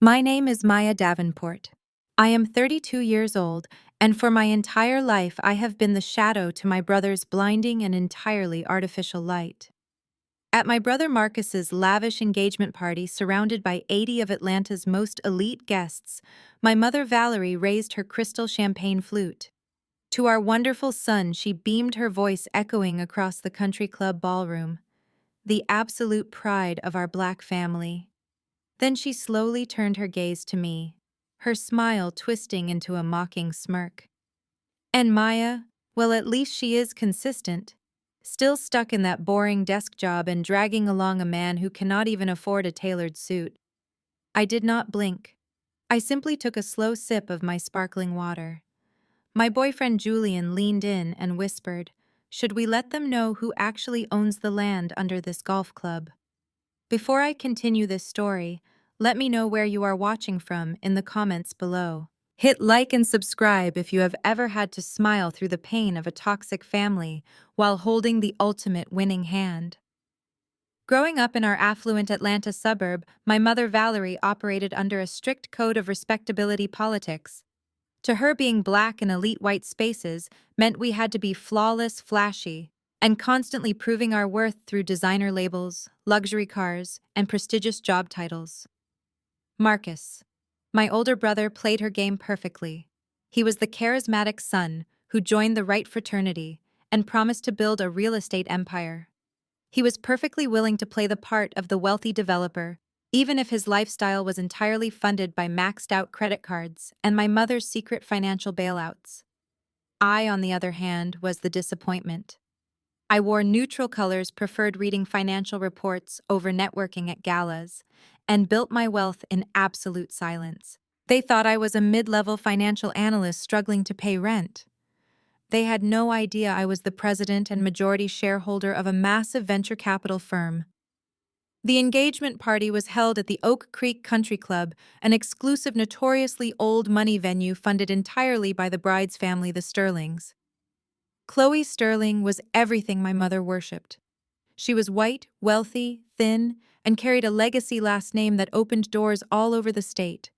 My name is Maya Davenport. I am 32 years old, and for my entire life I have been the shadow to my brother's blinding and entirely artificial light. At my brother Marcus's lavish engagement party surrounded by 80 of Atlanta's most elite guests, my mother Valerie raised her crystal champagne flute. To our wonderful son, she beamed her voice echoing across the country club ballroom, the absolute pride of our black family. Then she slowly turned her gaze to me, her smile twisting into a mocking smirk. And Maya, well, at least she is consistent. Still stuck in that boring desk job and dragging along a man who cannot even afford a tailored suit. I did not blink. I simply took a slow sip of my sparkling water. My boyfriend Julian leaned in and whispered, "Should we let them know who actually owns the land under this golf club?" Before I continue this story, let me know where you are watching from in the comments below. Hit like and subscribe if you have ever had to smile through the pain of a toxic family while holding the ultimate winning hand. Growing up in our affluent Atlanta suburb, my mother Valerie operated under a strict code of respectability politics. To her, being black in elite white spaces meant we had to be flawless, flashy, and constantly proving our worth through designer labels, luxury cars, and prestigious job titles. Marcus, my older brother, played her game perfectly. He was the charismatic son who joined the right fraternity and promised to build a real estate empire. He was perfectly willing to play the part of the wealthy developer, even if his lifestyle was entirely funded by maxed-out credit cards and my mother's secret financial bailouts. I, on the other hand, was the disappointment. I wore neutral colors, preferred reading financial reports over networking at galas, and built my wealth in absolute silence. They thought I was a mid-level financial analyst struggling to pay rent. They had no idea I was the president and majority shareholder of a massive venture capital firm. The engagement party was held at the Oak Creek Country Club, an exclusive, notoriously old money venue funded entirely by the bride's family, the Sterlings. Chloe Sterling was everything my mother worshipped. She was white, wealthy, thin, and carried a legacy last name that opened doors all over the state.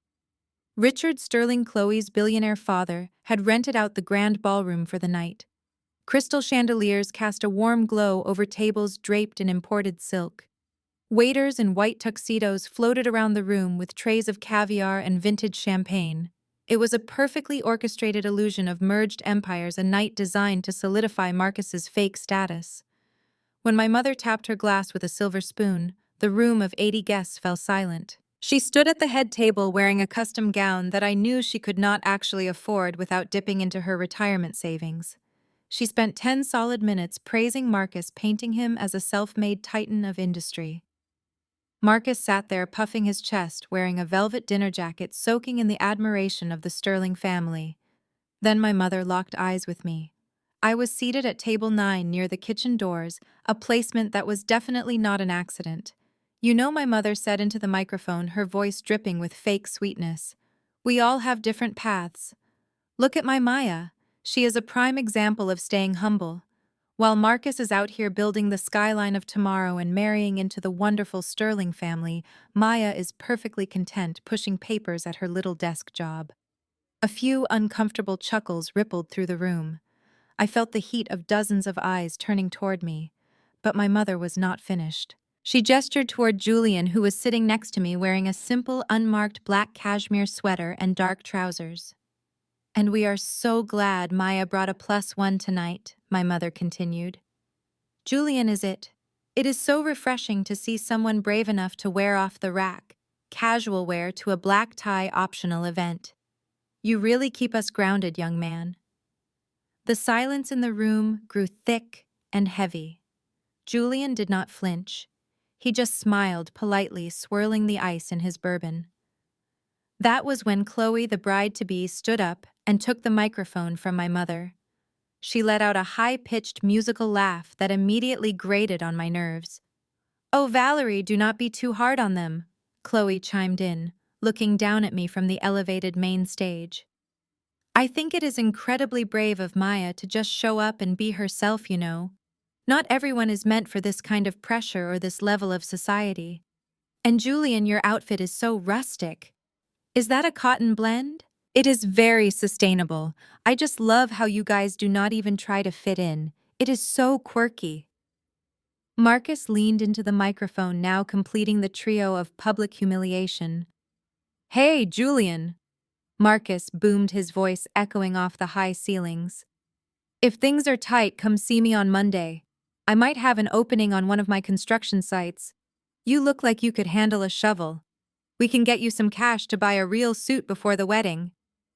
Richard Sterling, Chloe's billionaire father, had rented out the grand ballroom for the night. Crystal chandeliers cast a warm glow over tables draped in imported silk. Waiters in white tuxedos floated around the room with trays of caviar and vintage champagne. It was a perfectly orchestrated illusion of merged empires, a night designed to solidify Marcus's fake status. When my mother tapped her glass with a silver spoon, the room of 80 guests fell silent. She stood at the head table wearing a custom gown that I knew she could not actually afford without dipping into her retirement savings. She spent 10 solid minutes praising Marcus, painting him as a self-made titan of industry. Marcus sat there puffing his chest, wearing a velvet dinner jacket, soaking in the admiration of the Sterling family. Then my mother locked eyes with me. I was seated at table 9 near the kitchen doors, a placement that was definitely not an accident. "You know," my mother said into the microphone, her voice dripping with fake sweetness, "we all have different paths. Look at my Maya. She is a prime example of staying humble. While Marcus is out here building the skyline of tomorrow and marrying into the wonderful Sterling family, Maya is perfectly content pushing papers at her little desk job." A few uncomfortable chuckles rippled through the room. I felt the heat of dozens of eyes turning toward me, but my mother was not finished. She gestured toward Julian, who was sitting next to me wearing a simple, unmarked black cashmere sweater and dark trousers. "And we are so glad Maya brought a +1 tonight," my mother continued. "Julian is it. It is so refreshing to see someone brave enough to wear off the rack, casual wear to a black tie optional event. You really keep us grounded, young man." The silence in the room grew thick and heavy. Julian did not flinch. He just smiled politely, swirling the ice in his bourbon. That was when Chloe, the bride-to-be, stood up and took the microphone from my mother. She let out a high-pitched musical laugh that immediately grated on my nerves. "Oh, Valerie, do not be too hard on them," Chloe chimed in, looking down at me from the elevated main stage. "I think it is incredibly brave of Maya to just show up and be herself, you know. Not everyone is meant for this kind of pressure or this level of society. And Julian, your outfit is so rustic. Is that a cotton blend? It is very sustainable. I just love how you guys do not even try to fit in. It is so quirky. Marcus leaned into the microphone, now completing the trio of public humiliation. Hey, Julian! Marcus boomed, his voice echoing off the high ceilings. If things are tight, come see me on Monday. I might have an opening on one of my construction sites. You look like you could handle a shovel. We can get you some cash to buy a real suit before the wedding.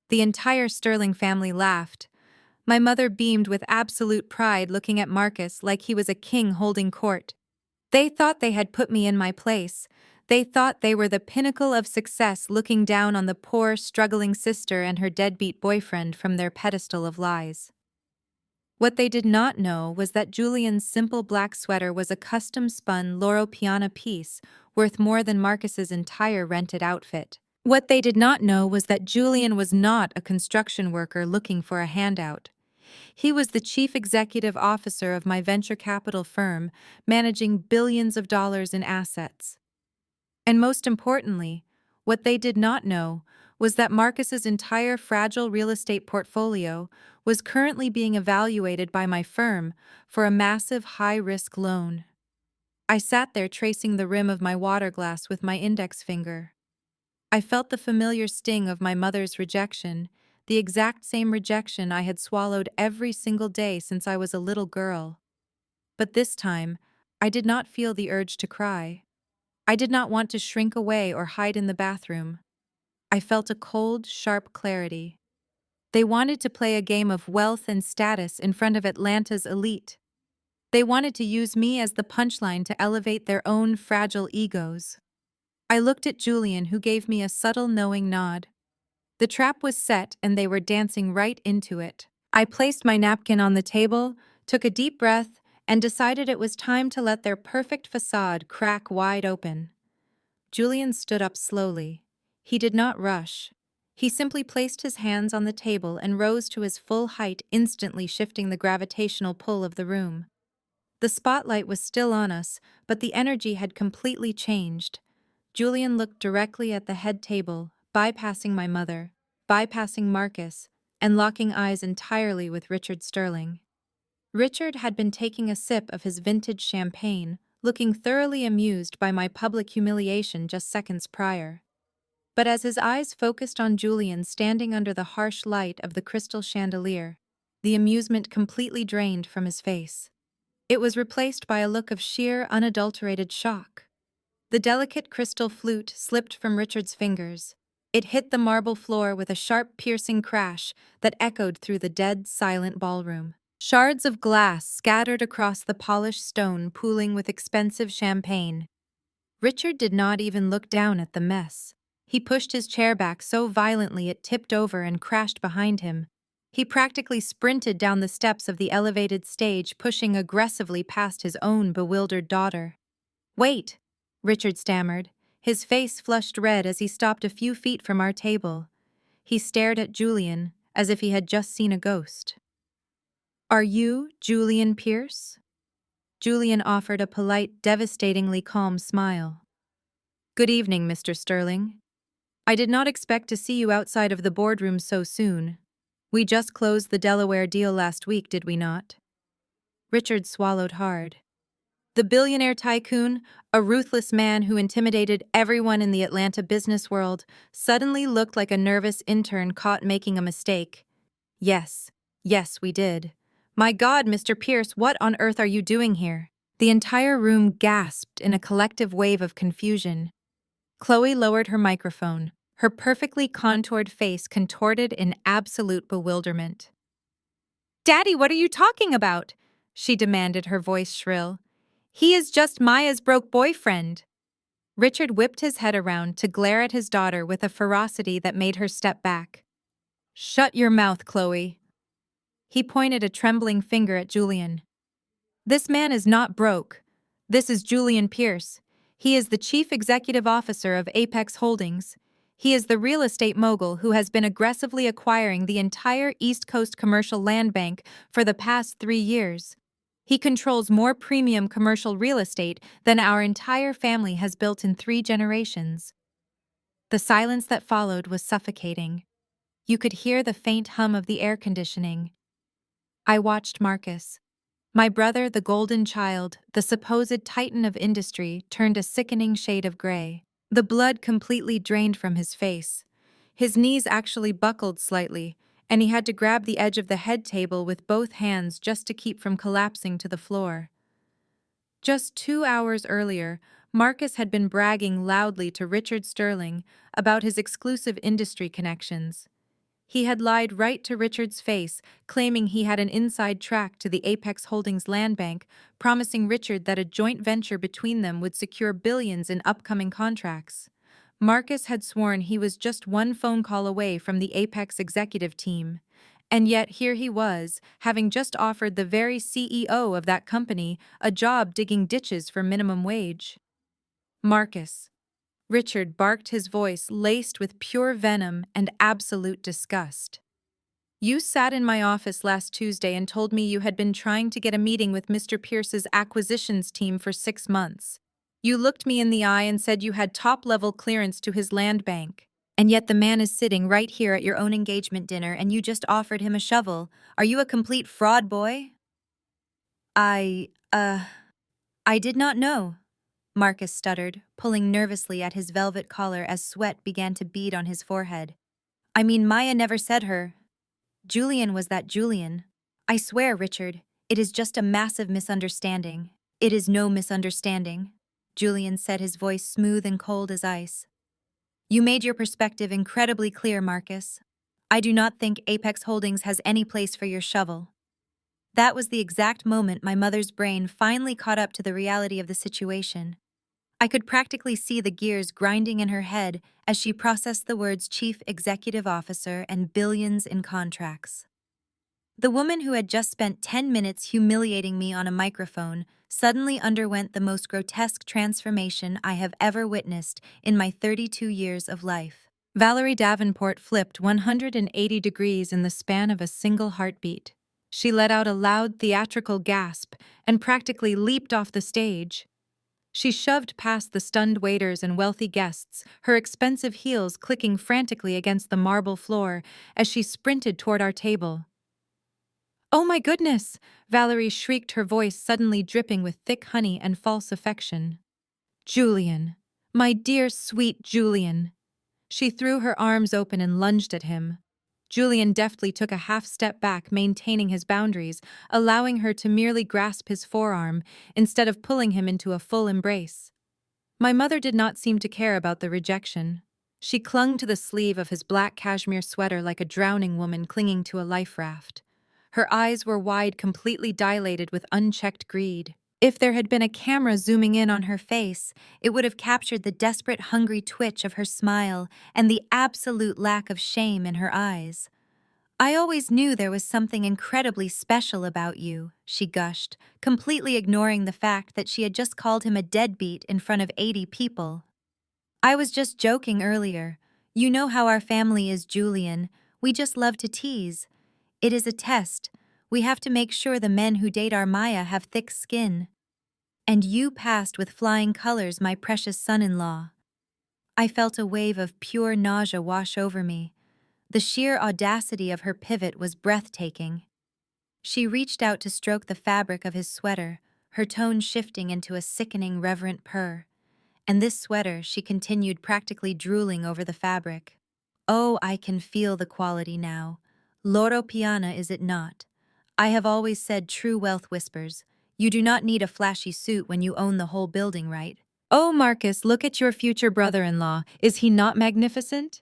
The entire Sterling family laughed. My mother beamed with absolute pride, looking at Marcus like he was a king holding court. They thought they had put me in my place. They thought they were the pinnacle of success, looking down on the poor, struggling sister and her deadbeat boyfriend from their pedestal of lies. What they did not know was that Julian's simple black sweater was a custom-spun Loro Piana piece worth more than Marcus's entire rented outfit. What they did not know was that Julian was not a construction worker looking for a handout. He was the chief executive officer of my venture capital firm, managing billions of dollars in assets. And most importantly, what they did not know was that Marcus's entire fragile real estate portfolio was currently being evaluated by my firm for a massive high-risk loan. I sat there tracing the rim of my water glass with my index finger. I felt the familiar sting of my mother's rejection, the exact same rejection I had swallowed every single day since I was a little girl. But this time, I did not feel the urge to cry. I did not want to shrink away or hide in the bathroom. I felt a cold, sharp clarity. They wanted to play a game of wealth and status in front of Atlanta's elite. They wanted to use me as the punchline to elevate their own fragile egos. I looked at Julian, who gave me a subtle, knowing nod. The trap was set, and they were dancing right into it. I placed my napkin on the table, took a deep breath, and decided it was time to let their perfect facade crack wide open. Julian stood up slowly. He did not rush. He simply placed his hands on the table and rose to his full height, instantly shifting the gravitational pull of the room. The spotlight was still on us, but the energy had completely changed. Julian looked directly at the head table, bypassing my mother, bypassing Marcus, and locking eyes entirely with Richard Sterling. Richard had been taking a sip of his vintage champagne, looking thoroughly amused by my public humiliation just seconds prior. But as his eyes focused on Julian standing under the harsh light of the crystal chandelier, the amusement completely drained from his face. It was replaced by a look of sheer, unadulterated shock. The delicate crystal flute slipped from Richard's fingers. It hit the marble floor with a sharp, piercing crash that echoed through the dead, silent ballroom. Shards of glass scattered across the polished stone, pooling with expensive champagne. Richard did not even look down at the mess. He pushed his chair back so violently it tipped over and crashed behind him. He practically sprinted down the steps of the elevated stage, pushing aggressively past his own bewildered daughter. "Wait," Richard stammered. His face flushed red as he stopped a few feet from our table. He stared at Julian as if he had just seen a ghost. "Are you Julian Pierce?" Julian offered a polite, devastatingly calm smile. "Good evening, Mr. Sterling. I did not expect to see you outside of the boardroom so soon. We just closed the Delaware deal last week, did we not?" Richard swallowed hard. The billionaire tycoon, a ruthless man who intimidated everyone in the Atlanta business world, suddenly looked like a nervous intern caught making a mistake. Yes, we did. My God, Mr. Pierce, what on earth are you doing here? The entire room gasped in a collective wave of confusion. Chloe lowered her microphone, her perfectly contoured face contorted in absolute bewilderment. "Daddy, what are you talking about?" she demanded, her voice shrill. "He is just Maya's broke boyfriend." Richard whipped his head around to glare at his daughter with a ferocity that made her step back. "Shut your mouth, Chloe." He pointed a trembling finger at Julian. "This man is not broke. This is Julian Pierce. He is the chief executive officer of Apex Holdings. He is the real estate mogul who has been aggressively acquiring the entire East Coast commercial land bank for the past 3 years. He controls more premium commercial real estate than our entire family has built in 3 generations." The silence that followed was suffocating. You could hear the faint hum of the air conditioning. I watched Marcus. My brother, the golden child, the supposed titan of industry, turned a sickening shade of gray. The blood completely drained from his face. His knees actually buckled slightly, and he had to grab the edge of the head table with both hands just to keep from collapsing to the floor. Just 2 hours earlier, Marcus had been bragging loudly to Richard Sterling about his exclusive industry connections. He had lied right to Richard's face, claiming he had an inside track to the Apex Holdings land bank, promising Richard that a joint venture between them would secure billions in upcoming contracts. Marcus had sworn he was just one phone call away from the Apex executive team. And yet here he was, having just offered the very CEO of that company a job digging ditches for minimum wage. Marcus. Richard barked, his voice laced with pure venom and absolute disgust. You sat in my office last Tuesday and told me you had been trying to get a meeting with Mr. Pierce's acquisitions team for 6 months. You looked me in the eye and said you had top-level clearance to his land bank. And yet the man is sitting right here at your own engagement dinner and you just offered him a shovel. Are you a complete fraud, boy? I did not know, Marcus stuttered, pulling nervously at his velvet collar as sweat began to bead on his forehead. I mean, Maya never said her. Julian was that Julian. I swear, Richard, it is just a massive misunderstanding. It is no misunderstanding, Julian said, his voice smooth and cold as ice. You made your perspective incredibly clear, Marcus. I do not think Apex Holdings has any place for your shovel. That was the exact moment my mother's brain finally caught up to the reality of the situation. I could practically see the gears grinding in her head as she processed the words chief executive officer and billions in contracts. The woman who had just spent 10 minutes humiliating me on a microphone suddenly underwent the most grotesque transformation I have ever witnessed in my 32 years of life. Valerie Davenport flipped 180 degrees in the span of a single heartbeat. She let out a loud theatrical gasp and practically leaped off the stage. She shoved past the stunned waiters and wealthy guests, her expensive heels clicking frantically against the marble floor as she sprinted toward our table. "Oh my goodness!" Valerie shrieked, her voice suddenly dripping with thick honey and false affection. "Julian! My dear, sweet Julian!" She threw her arms open and lunged at him. Julian deftly took a half step back, maintaining his boundaries, allowing her to merely grasp his forearm instead of pulling him into a full embrace. My mother did not seem to care about the rejection. She clung to the sleeve of his black cashmere sweater like a drowning woman clinging to a life raft. Her eyes were wide, completely dilated with unchecked greed. If there had been a camera zooming in on her face, it would have captured the desperate, hungry twitch of her smile and the absolute lack of shame in her eyes. I always knew there was something incredibly special about you, she gushed, completely ignoring the fact that she had just called him a deadbeat in front of 80 people. I was just joking earlier. You know how our family is, Julian. We just love to tease. It is a test. We have to make sure the men who date our Maya have thick skin. And you passed with flying colors, my precious son-in-law. I felt a wave of pure nausea wash over me. The sheer audacity of her pivot was breathtaking. She reached out to stroke the fabric of his sweater, her tone shifting into a sickening, reverent purr. And this sweater, she continued, practically drooling over the fabric. Oh, I can feel the quality now. Loro piana, is it not? I have always said true wealth whispers. You do not need a flashy suit when you own the whole building, right? Oh, Marcus, look at your future brother-in-law. Is he not magnificent?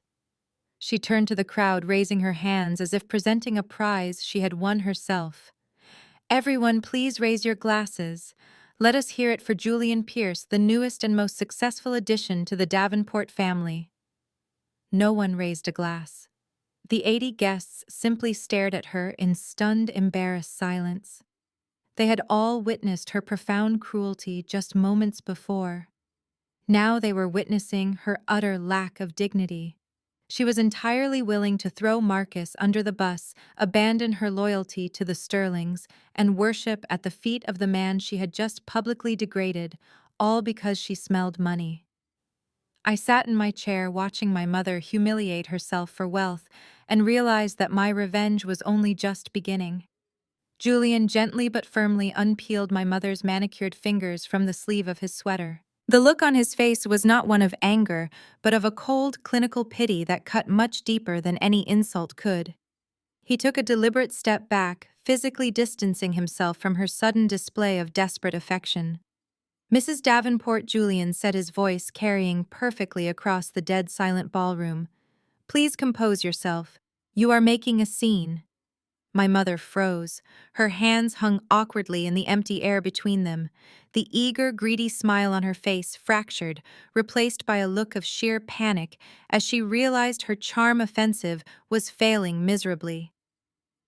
She turned to the crowd, raising her hands as if presenting a prize she had won herself. Everyone, please raise your glasses. Let us hear it for Julian Pierce, the newest and most successful addition to the Davenport family. No one raised a glass. The 80 guests simply stared at her in stunned, embarrassed silence. They had all witnessed her profound cruelty just moments before. Now they were witnessing her utter lack of dignity. She was entirely willing to throw Marcus under the bus, abandon her loyalty to the Sterlings, and worship at the feet of the man she had just publicly degraded, all because she smelled money. I sat in my chair watching my mother humiliate herself for wealth and realized that my revenge was only just beginning. Julian gently but firmly unpeeled my mother's manicured fingers from the sleeve of his sweater. The look on his face was not one of anger, but of a cold, clinical pity that cut much deeper than any insult could. He took a deliberate step back, physically distancing himself from her sudden display of desperate affection. Mrs. Davenport, Julian said, his voice carrying perfectly across the dead silent ballroom. Please compose yourself. You are making a scene. My mother froze. Her hands hung awkwardly in the empty air between them. The eager, greedy smile on her face fractured, replaced by a look of sheer panic as she realized her charm offensive was failing miserably.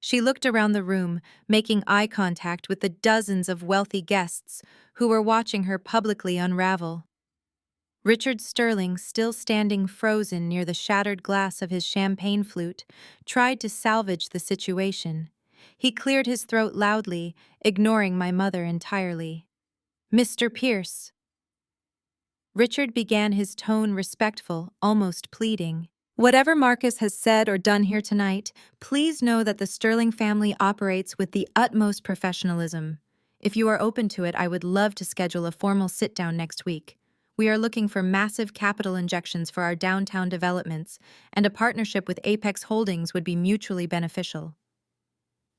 She looked around the room, making eye contact with the dozens of wealthy guests who were watching her publicly unravel. Richard Sterling, still standing frozen near the shattered glass of his champagne flute, tried to salvage the situation. He cleared his throat loudly, ignoring my mother entirely. "Mr. Pierce." Richard began, his tone respectful, almost pleading. "Whatever Marcus has said or done here tonight, please know that the Sterling family operates with the utmost professionalism. If you are open to it, I would love to schedule a formal sit-down next week. We are looking for massive capital injections for our downtown developments, and a partnership with Apex Holdings would be mutually beneficial."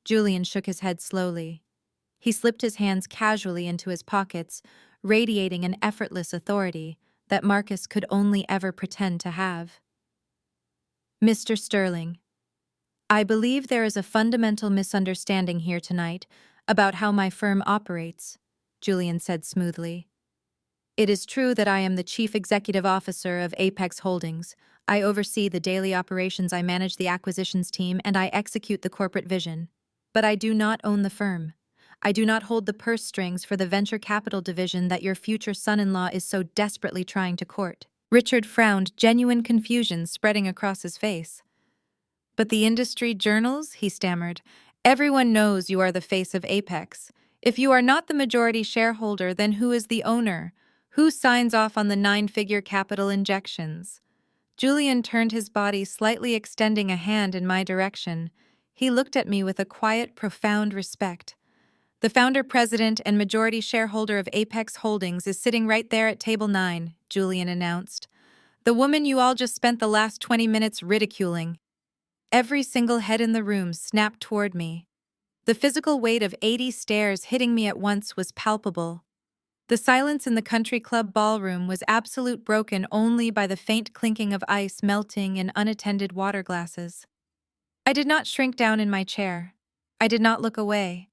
Julian shook his head slowly. He slipped his hands casually into his pockets, radiating an effortless authority that Marcus could only ever pretend to have. "Mr. Sterling, I believe there is a fundamental misunderstanding here tonight about how my firm operates," Julian said smoothly. "It is true that I am the chief executive officer of Apex Holdings. I oversee the daily operations, I manage the acquisitions team, and I execute the corporate vision. But I do not own the firm. I do not hold the purse strings for the venture capital division that your future son-in-law is so desperately trying to court." Richard frowned, genuine confusion spreading across his face. "But the industry journals?" he stammered. "Everyone knows you are the face of Apex. If you are not the majority shareholder, then who is the owner? Who signs off on the nine-figure capital injections?" Julian turned his body, slightly extending a hand in my direction. He looked at me with a quiet, profound respect. "The founder, president, and majority shareholder of Apex Holdings is sitting right there at table 9, Julian announced. "The woman you all just spent the last 20 minutes ridiculing." Every single head in the room snapped toward me. The physical weight of 80 stares hitting me at once was palpable. The silence in the country club ballroom was absolute, broken only by the faint clinking of ice melting in unattended water glasses. I did not shrink down in my chair. I did not look away.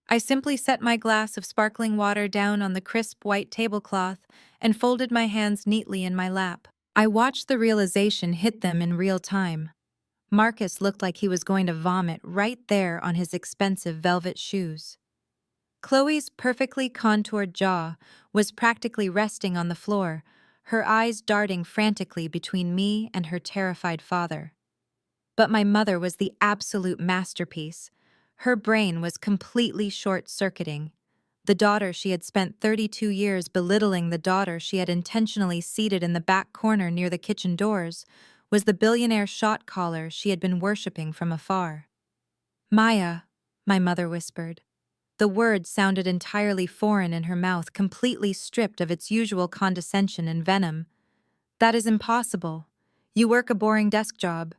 I simply set my glass of sparkling water down on the crisp white tablecloth and folded my hands neatly in my lap. I watched the realization hit them in real time. Marcus looked like he was going to vomit right there on his expensive velvet shoes. Chloe's perfectly contoured jaw was practically resting on the floor, her eyes darting frantically between me and her terrified father. But my mother was the absolute masterpiece. Her brain was completely short-circuiting. The daughter she had spent 32 years belittling, the daughter she had intentionally seated in the back corner near the kitchen doors, was the billionaire shot caller she had been worshipping from afar. "Maya," my mother whispered. The word sounded entirely foreign in her mouth, completely stripped of its usual condescension and venom. "That is impossible. You work a boring desk job.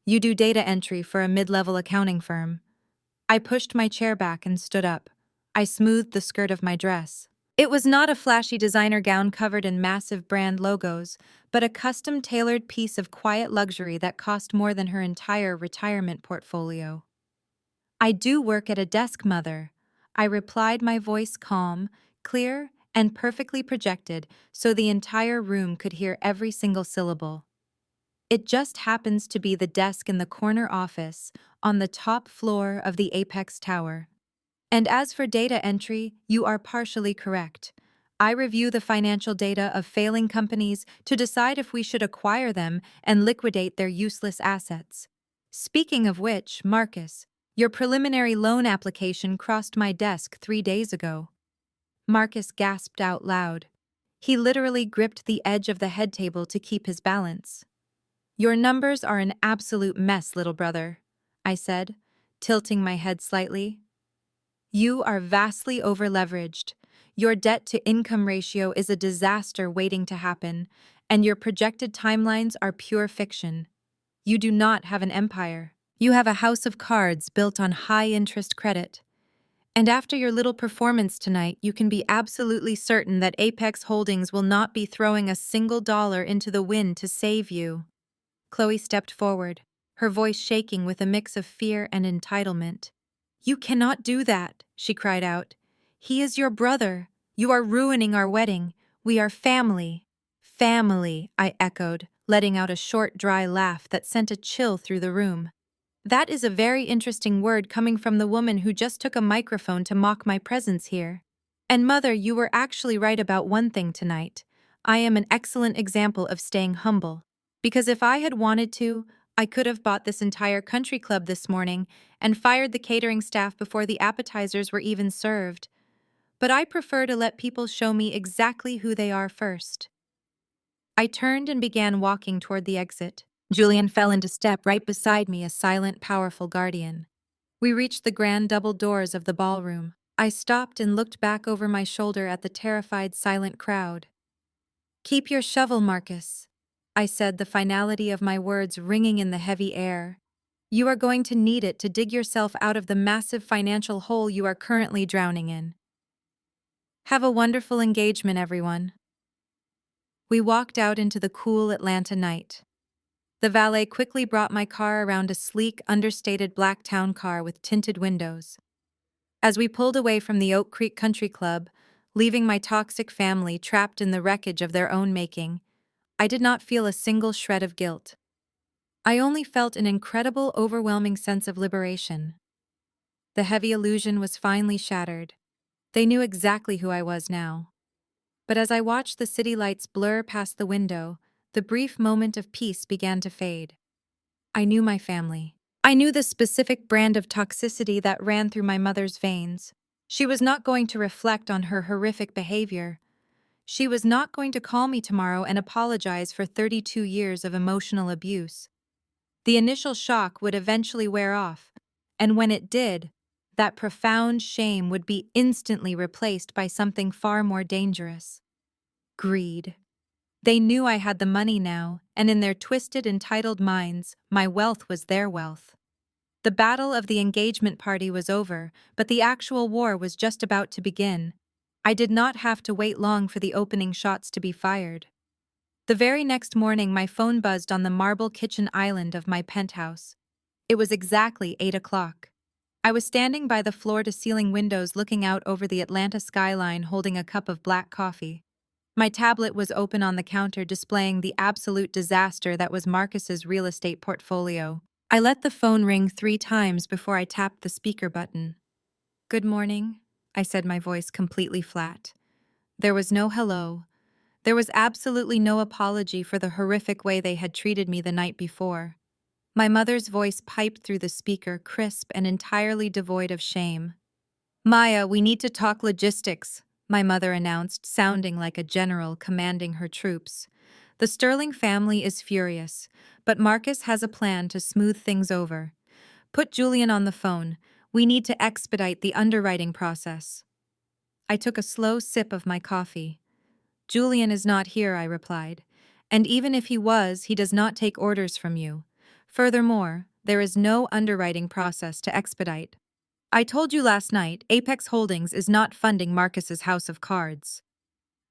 You do data entry for a mid-level accounting firm." I pushed my chair back and stood up. I smoothed the skirt of my dress. It was not a flashy designer gown covered in massive brand logos, but a custom-tailored piece of quiet luxury that cost more than her entire retirement portfolio. "I do work at a desk, Mother," I replied, my voice calm, clear, and perfectly projected so the entire room could hear every single syllable. "It just happens to be the desk in the corner office on the top floor of the Apex Tower. And as for data entry, you are partially correct. I review the financial data of failing companies to decide if we should acquire them and liquidate their useless assets. Speaking of which, Marcus, your preliminary loan application crossed my desk 3 days ago." Marcus gasped out loud. He literally gripped the edge of the head table to keep his balance. "Your numbers are an absolute mess, little brother," I said, tilting my head slightly. "You are vastly overleveraged. Your debt-to-income ratio is a disaster waiting to happen, and your projected timelines are pure fiction. You do not have an empire. You have a house of cards built on high-interest credit. And after your little performance tonight, you can be absolutely certain that Apex Holdings will not be throwing a single dollar into the wind to save you." Chloe stepped forward, her voice shaking with a mix of fear and entitlement. "You cannot do that," she cried out. "He is your brother. You are ruining our wedding. We are family." "Family," I echoed, letting out a short, dry laugh that sent a chill through the room. That is a very interesting word coming from the woman who just took a microphone to mock my presence here. And Mother, you were actually right about one thing tonight. I am an excellent example of staying humble. Because if I had wanted to, I could have bought this entire country club this morning and fired the catering staff before the appetizers were even served. But I prefer to let people show me exactly who they are first. I turned and began walking toward the exit. Julian fell into step right beside me, a silent, powerful guardian. We reached the grand double doors of the ballroom. I stopped and looked back over my shoulder at the terrified, silent crowd. "Keep your shovel, Marcus," I said, the finality of my words ringing in the heavy air. "You are going to need it to dig yourself out of the massive financial hole you are currently drowning in." Have a wonderful engagement, everyone. We walked out into the cool Atlanta night. The valet quickly brought my car around a sleek, understated black town car with tinted windows. As we pulled away from the Oak Creek Country Club, leaving my toxic family trapped in the wreckage of their own making, I did not feel a single shred of guilt. I only felt an incredible, overwhelming sense of liberation. The heavy illusion was finally shattered. They knew exactly who I was now. But as I watched the city lights blur past the window, the brief moment of peace began to fade. I knew my family. I knew the specific brand of toxicity that ran through my mother's veins. She was not going to reflect on her horrific behavior. She was not going to call me tomorrow and apologize for 32 years of emotional abuse. The initial shock would eventually wear off, and when it did, that profound shame would be instantly replaced by something far more dangerous: greed. They knew I had the money now, and in their twisted, entitled minds, my wealth was their wealth. The battle of the engagement party was over, but the actual war was just about to begin. I did not have to wait long for the opening shots to be fired. The very next morning, my phone buzzed on the marble kitchen island of my penthouse. It was exactly 8 o'clock. I was standing by the floor-to-ceiling windows looking out over the Atlanta skyline holding a cup of black coffee. My tablet was open on the counter displaying the absolute disaster that was Marcus's real estate portfolio. I let the phone ring 3 times before I tapped the speaker button. "Good morning," I said, my voice completely flat. There was no hello. There was absolutely no apology for the horrific way they had treated me the night before. My mother's voice piped through the speaker, crisp and entirely devoid of shame. "Maya, we need to talk logistics," my mother announced, sounding like a general commanding her troops. "The Sterling family is furious, but Marcus has a plan to smooth things over. Put Julian on the phone. We need to expedite the underwriting process." I took a slow sip of my coffee. "Julian is not here," I replied. "And even if he was, he does not take orders from you. Furthermore, there is no underwriting process to expedite. I told you last night, Apex Holdings is not funding Marcus's house of cards."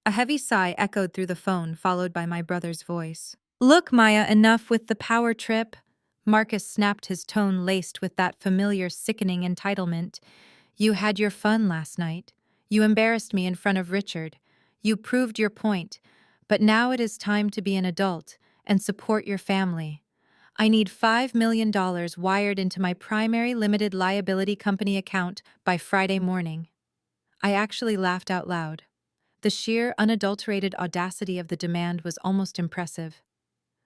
A heavy sigh echoed through the phone, followed by my brother's voice. "Look, Maya, enough with the power trip." Marcus snapped, his tone laced with that familiar, sickening entitlement. "You had your fun last night. You embarrassed me in front of Richard. You proved your point. But now it is time to be an adult and support your family. I need $5 million wired into my primary limited liability company account by Friday morning." I actually laughed out loud. The sheer, unadulterated audacity of the demand was almost impressive.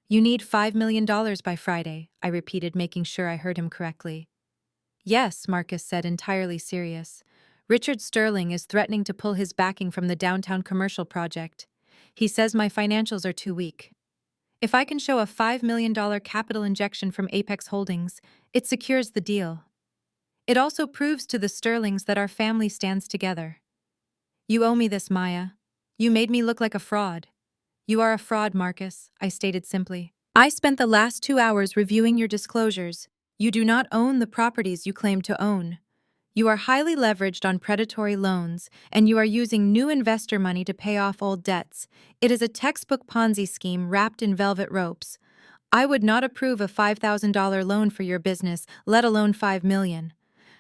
"You need $5 million by Friday," I repeated, making sure I heard him correctly. "Yes," Marcus said, entirely serious. "Richard Sterling is threatening to pull his backing from the downtown commercial project. He says my financials are too weak. If I can show a $5 million capital injection from Apex Holdings, it secures the deal. It also proves to the Sterlings that our family stands together. You owe me this, Maya. You made me look like a fraud. You are a fraud, Marcus, I stated simply. I spent the last 2 hours reviewing your disclosures. You do not own the properties you claim to own. You are highly leveraged on predatory loans, and you are using new investor money to pay off old debts. It is a textbook Ponzi scheme wrapped in velvet ropes. I would not approve a $5,000 loan for your business, let alone $5 million.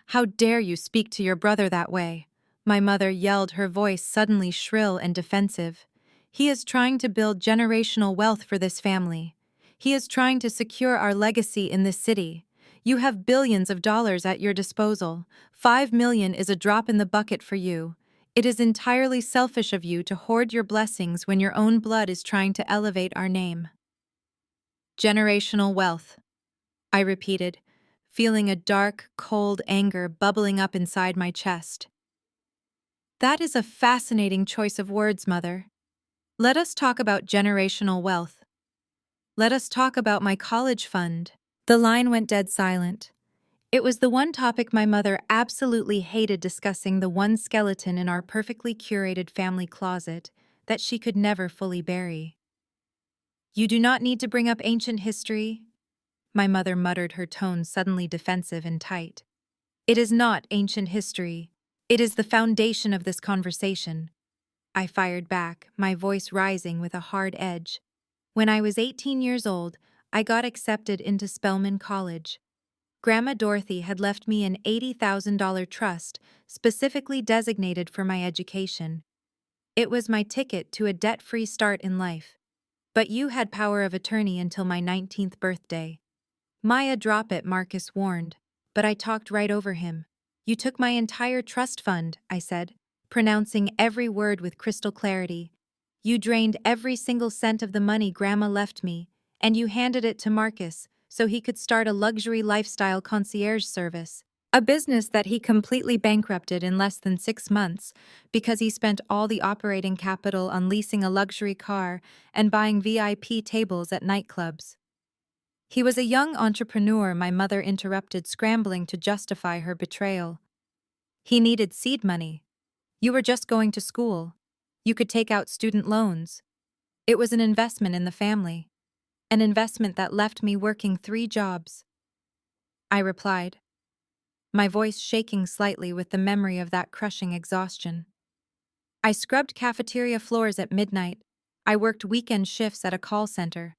How dare you speak to your brother that way? My mother yelled, her voice suddenly shrill and defensive. He is trying to build generational wealth for this family. He is trying to secure our legacy in this city. You have billions of dollars at your disposal. $5 million is a drop in the bucket for you. It is entirely selfish of you to hoard your blessings when your own blood is trying to elevate our name. Generational wealth, I repeated, feeling a dark, cold anger bubbling up inside my chest. That is a fascinating choice of words, Mother. Let us talk about generational wealth. Let us talk about my college fund. The line went dead silent. It was the one topic my mother absolutely hated discussing, the one skeleton in our perfectly curated family closet that she could never fully bury. You do not need to bring up ancient history, my mother muttered, her tone suddenly defensive and tight. It is not ancient history. It is the foundation of this conversation. I fired back, my voice rising with a hard edge. When I was 18 years old, I got accepted into Spelman College. Grandma Dorothy had left me an $80,000 trust specifically designated for my education. It was my ticket to a debt-free start in life. But you had power of attorney until my 19th birthday. Maya, drop it, Marcus warned, but I talked right over him. You took my entire trust fund, I said, pronouncing every word with crystal clarity. You drained every single cent of the money Grandma left me, and you handed it to Marcus so he could start a luxury lifestyle concierge service, a business that he completely bankrupted in less than 6 months because he spent all the operating capital on leasing a luxury car and buying VIP tables at nightclubs. He was a young entrepreneur, my mother interrupted, scrambling to justify her betrayal. He needed seed money. You were just going to school. You could take out student loans. It was an investment in the family. An investment that left me working 3 jobs. I replied, my voice shaking slightly with the memory of that crushing exhaustion. I scrubbed cafeteria floors at midnight. I worked weekend shifts at a call center.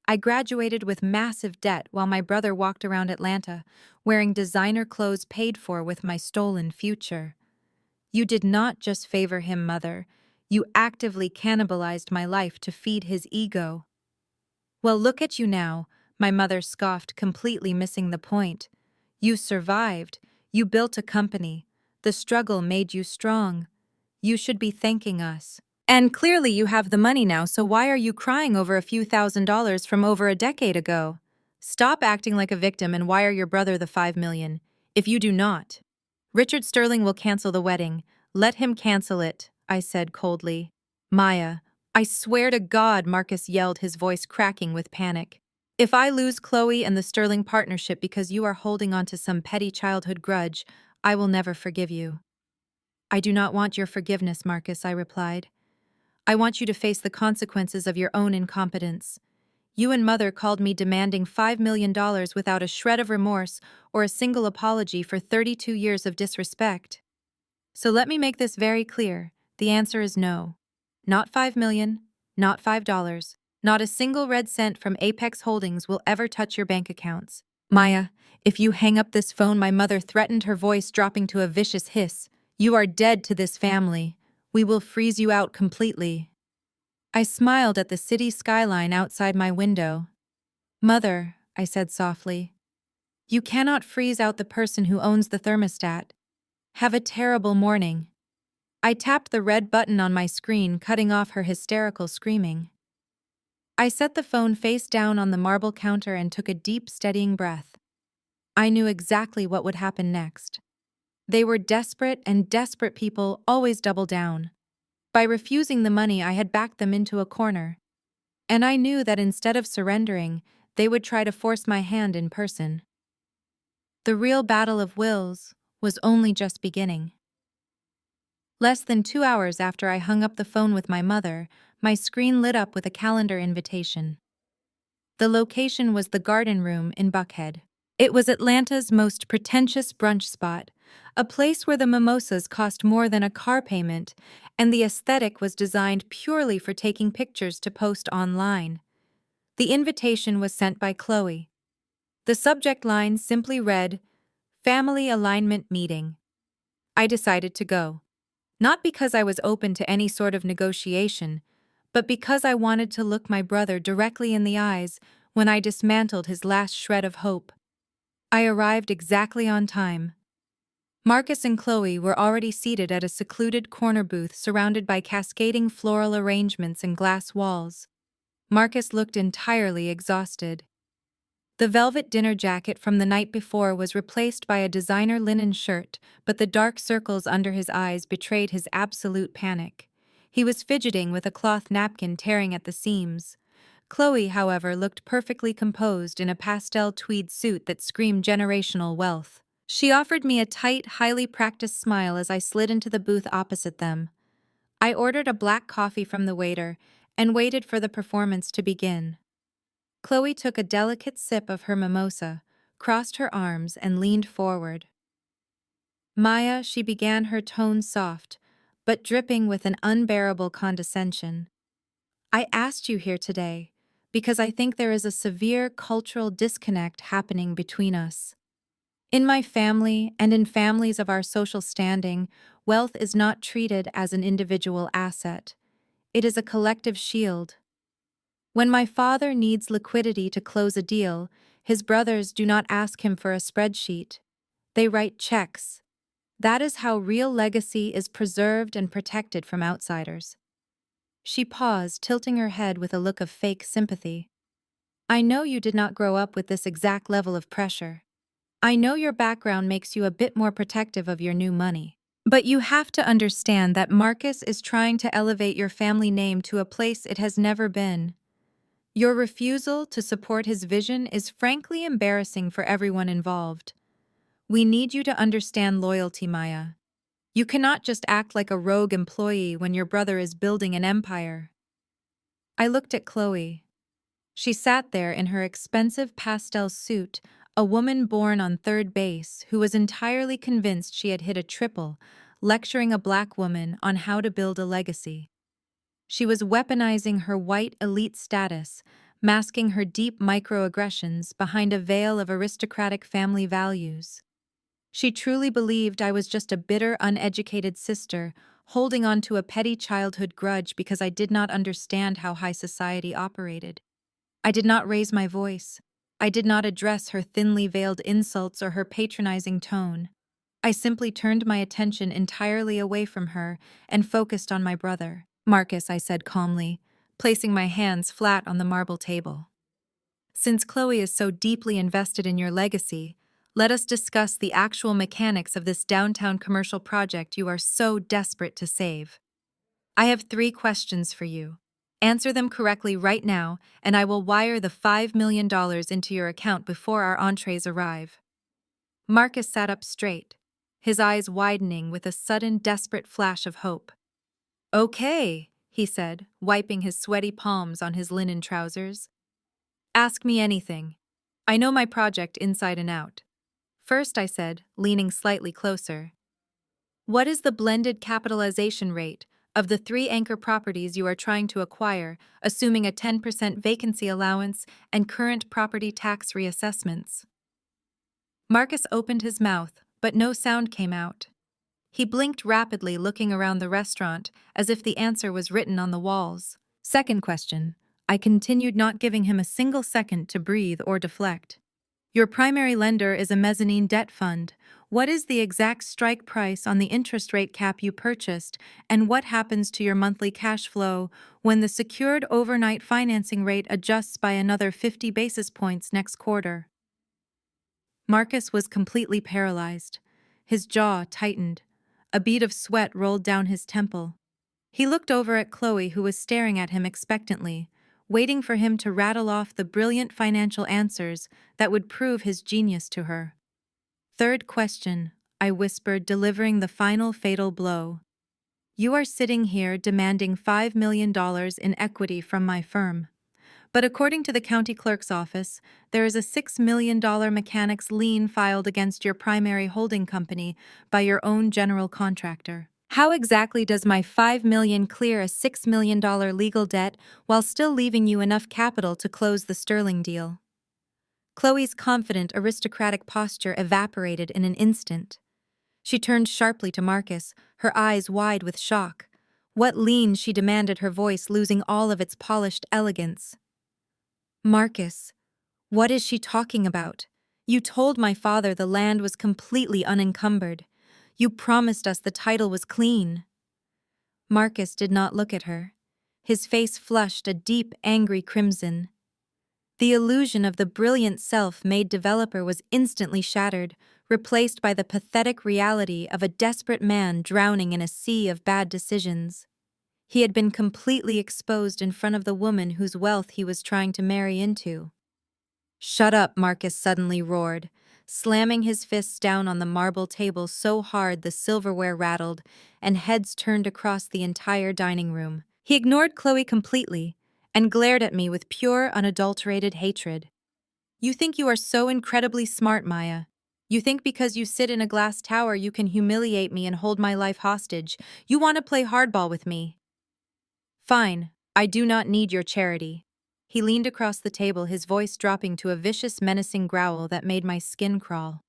I graduated with massive debt while my brother walked around Atlanta, wearing designer clothes paid for with my stolen future. You did not just favor him, Mother. You actively cannibalized my life to feed his ego. Well, look at you now, my mother scoffed, completely missing the point. You survived. You built a company. The struggle made you strong. You should be thanking us. And clearly you have the money now, so why are you crying over a few $1,000s from over a decade ago? Stop acting like a victim and wire your brother the $5 million. If you do not, Richard Sterling will cancel the wedding. Let him cancel it, I said coldly. Maya, I swear to God, Marcus yelled, his voice cracking with panic. If I lose Chloe and the Sterling partnership because you are holding on to some petty childhood grudge, I will never forgive you. I do not want your forgiveness, Marcus, I replied. I want you to face the consequences of your own incompetence. You and Mother called me demanding $5 million without a shred of remorse or a single apology for 32 years of disrespect. So let me make this very clear. The answer is no. Not $5 million, not $5. Not a single red cent from Apex Holdings will ever touch your bank accounts. Maya, if you hang up this phone, my mother threatened, her voice dropping to a vicious hiss. You are dead to this family. We will freeze you out completely. I smiled at the city skyline outside my window. Mother, I said softly, you cannot freeze out the person who owns the thermostat. Have a terrible morning. I tapped the red button on my screen, cutting off her hysterical screaming. I set the phone face down on the marble counter and took a deep, steadying breath. I knew exactly what would happen next. They were desperate, and desperate people always double down. By refusing the money, I had backed them into a corner. And I knew that instead of surrendering, they would try to force my hand in person. The real battle of wills was only just beginning. Less than 2 hours after I hung up the phone with my mother, my screen lit up with a calendar invitation. The location was the Garden Room in Buckhead. It was Atlanta's most pretentious brunch spot, a place where the mimosas cost more than a car payment, and the aesthetic was designed purely for taking pictures to post online. The invitation was sent by Chloe. The subject line simply read, "Family Alignment Meeting." I decided to go. Not because I was open to any sort of negotiation, but because I wanted to look my brother directly in the eyes when I dismantled his last shred of hope. I arrived exactly on time. Marcus and Chloe were already seated at a secluded corner booth surrounded by cascading floral arrangements and glass walls. Marcus looked entirely exhausted. The velvet dinner jacket from the night before was replaced by a designer linen shirt, but the dark circles under his eyes betrayed his absolute panic. He was fidgeting with a cloth napkin tearing at the seams. Chloe, however, looked perfectly composed in a pastel tweed suit that screamed generational wealth. She offered me a tight, highly practiced smile as I slid into the booth opposite them. I ordered a black coffee from the waiter and waited for the performance to begin. Chloe took a delicate sip of her mimosa, crossed her arms, and leaned forward. "Maya," she began, her tone soft, but dripping with an unbearable condescension. "I asked you here today because I think there is a severe cultural disconnect happening between us. In my family and in families of our social standing, wealth is not treated as an individual asset. It is a collective shield. When my father needs liquidity to close a deal, his brothers do not ask him for a spreadsheet. They write checks. That is how real legacy is preserved and protected from outsiders." She paused, tilting her head with a look of fake sympathy. "I know you did not grow up with this exact level of pressure. I know your background makes you a bit more protective of your new money. But you have to understand that Marcus is trying to elevate your family name to a place it has never been. Your refusal to support his vision is frankly embarrassing for everyone involved. We need you to understand loyalty, Maya. You cannot just act like a rogue employee when your brother is building an empire." I looked at Chloe. She sat there in her expensive pastel suit, a woman born on third base who was entirely convinced she had hit a triple, lecturing a black woman on how to build a legacy. She was weaponizing her white elite status, masking her deep microaggressions behind a veil of aristocratic family values. She truly believed I was just a bitter, uneducated sister, holding on to a petty childhood grudge because I did not understand how high society operated. I did not raise my voice. I did not address her thinly veiled insults or her patronizing tone. I simply turned my attention entirely away from her and focused on my brother. "Marcus," I said calmly, placing my hands flat on the marble table. "Since Chloe is so deeply invested in your legacy, let us discuss the actual mechanics of this downtown commercial project you are so desperate to save. I have 3 questions for you. Answer them correctly right now, and I will wire the $5 million into your account before our entrees arrive." Marcus sat up straight, his eyes widening with a sudden desperate flash of hope. "Okay," he said, wiping his sweaty palms on his linen trousers. "Ask me anything. I know my project inside and out." "First," I said, leaning slightly closer, "what is the blended capitalization rate of the 3 anchor properties you are trying to acquire, assuming a 10% vacancy allowance and current property tax reassessments?" Marcus opened his mouth, but no sound came out. He blinked rapidly, looking around the restaurant as if the answer was written on the walls. "Second question." I continued, not giving him a single second to breathe or deflect. "Your primary lender is a mezzanine debt fund. What is the exact strike price on the interest rate cap you purchased, and what happens to your monthly cash flow when the secured overnight financing rate adjusts by another 50 basis points next quarter?" Marcus was completely paralyzed. His jaw tightened. A bead of sweat rolled down his temple. He looked over at Chloe, who was staring at him expectantly, waiting for him to rattle off the brilliant financial answers that would prove his genius to her. Third question, I whispered, delivering the final fatal blow. You are sitting here demanding $5 million in equity from my firm. But according to the county clerk's office, there is a $6 million mechanics lien filed against your primary holding company by your own general contractor. How exactly does my $5 million clear a $6 million legal debt while still leaving you enough capital to close the Sterling deal? Chloe's confident, aristocratic posture evaporated in an instant. She turned sharply to Marcus, her eyes wide with shock. What lien, she demanded, her voice losing all of its polished elegance. Marcus, what is she talking about? You told my father the land was completely unencumbered. You promised us the title was clean. Marcus did not look at her. His face flushed a deep, angry crimson. The illusion of the brilliant self-made developer was instantly shattered, replaced by the pathetic reality of a desperate man drowning in a sea of bad decisions. He had been completely exposed in front of the woman whose wealth he was trying to marry into. Shut up, Marcus suddenly roared, slamming his fists down on the marble table so hard the silverware rattled and heads turned across the entire dining room. He ignored Chloe completely and glared at me with pure, unadulterated hatred. You think you are so incredibly smart, Maya. You think because you sit in a glass tower you can humiliate me and hold my life hostage. You want to play hardball with me. Fine, I do not need your charity. He leaned across the table, his voice dropping to a vicious, menacing growl that made my skin crawl.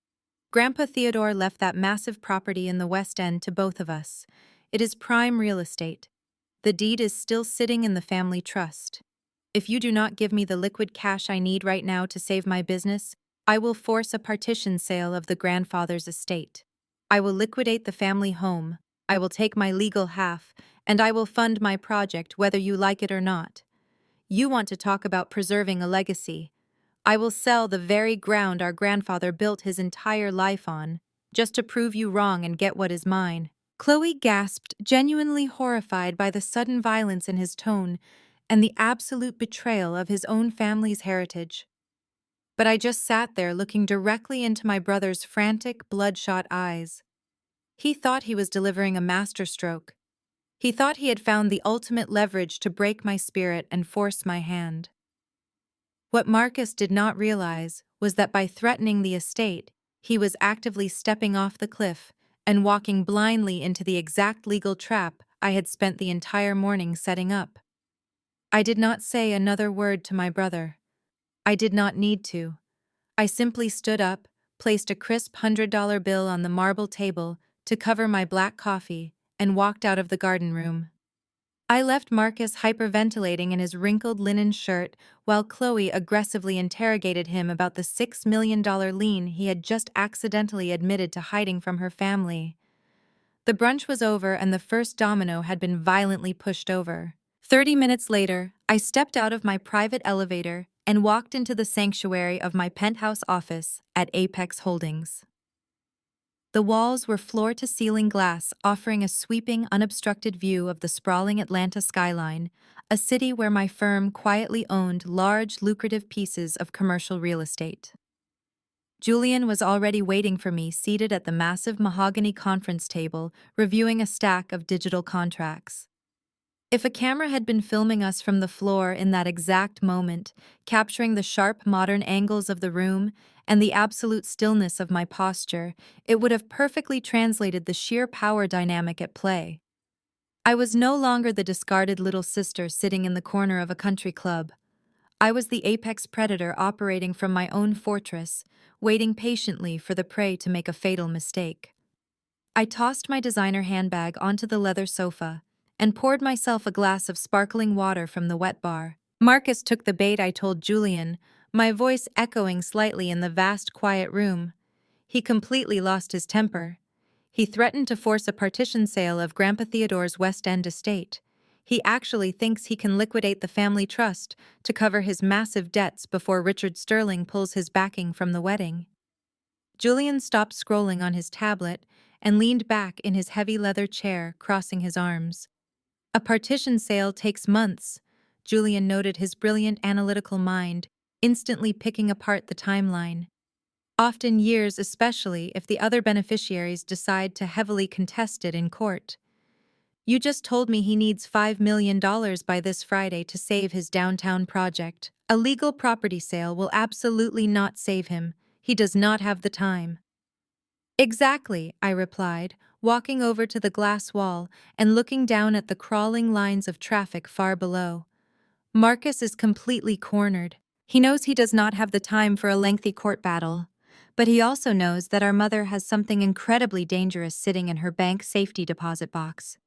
Grandpa Theodore left that massive property in the West End to both of us. It is prime real estate. The deed is still sitting in the family trust. If you do not give me the liquid cash I need right now to save my business, I will force a partition sale of the grandfather's estate. I will liquidate the family home, I will take my legal half, and I will fund my project whether you like it or not. You want to talk about preserving a legacy. I will sell the very ground our grandfather built his entire life on, just to prove you wrong and get what is mine. Chloe gasped, genuinely horrified by the sudden violence in his tone and the absolute betrayal of his own family's heritage. But I just sat there looking directly into my brother's frantic, bloodshot eyes. He thought he was delivering a masterstroke. He thought he had found the ultimate leverage to break my spirit and force my hand. What Marcus did not realize was that by threatening the estate, he was actively stepping off the cliff and walking blindly into the exact legal trap I had spent the entire morning setting up. I did not say another word to my brother. I did not need to. I simply stood up, placed a crisp $100 bill on the marble table to cover my black coffee, and walked out of the garden room. I left Marcus hyperventilating in his wrinkled linen shirt while Chloe aggressively interrogated him about the $6 million lien he had just accidentally admitted to hiding from her family. The brunch was over and the first domino had been violently pushed over. 30 minutes later, I stepped out of my private elevator and walked into the sanctuary of my penthouse office at Apex Holdings. The walls were floor-to-ceiling glass, offering a sweeping, unobstructed view of the sprawling Atlanta skyline, a city where my firm quietly owned large, lucrative pieces of commercial real estate. Julian was already waiting for me, seated at the massive mahogany conference table, reviewing a stack of digital contracts. If a camera had been filming us from the floor in that exact moment, capturing the sharp modern angles of the room and the absolute stillness of my posture, it would have perfectly translated the sheer power dynamic at play. I was no longer the discarded little sister sitting in the corner of a country club. I was the apex predator operating from my own fortress, waiting patiently for the prey to make a fatal mistake. I tossed my designer handbag onto the leather sofa and poured myself a glass of sparkling water from the wet bar. Marcus took the bait, I told Julian, my voice echoing slightly in the vast, quiet room. He completely lost his temper. He threatened to force a partition sale of Grandpa Theodore's West End estate. He actually thinks he can liquidate the family trust to cover his massive debts before Richard Sterling pulls his backing from the wedding. Julian stopped scrolling on his tablet and leaned back in his heavy leather chair, crossing his arms. A partition sale takes months. Julian noted his brilliant analytical mind, instantly picking apart the timeline. Often years, especially if the other beneficiaries decide to heavily contest it in court. You just told me he needs $5 million by this Friday to save his downtown project. A legal property sale will absolutely not save him. He does not have the time. Exactly, I replied, walking over to the glass wall and looking down at the crawling lines of traffic far below. Marcus is completely cornered. He knows he does not have the time for a lengthy court battle, but he also knows that our mother has something incredibly dangerous sitting in her bank safety deposit box.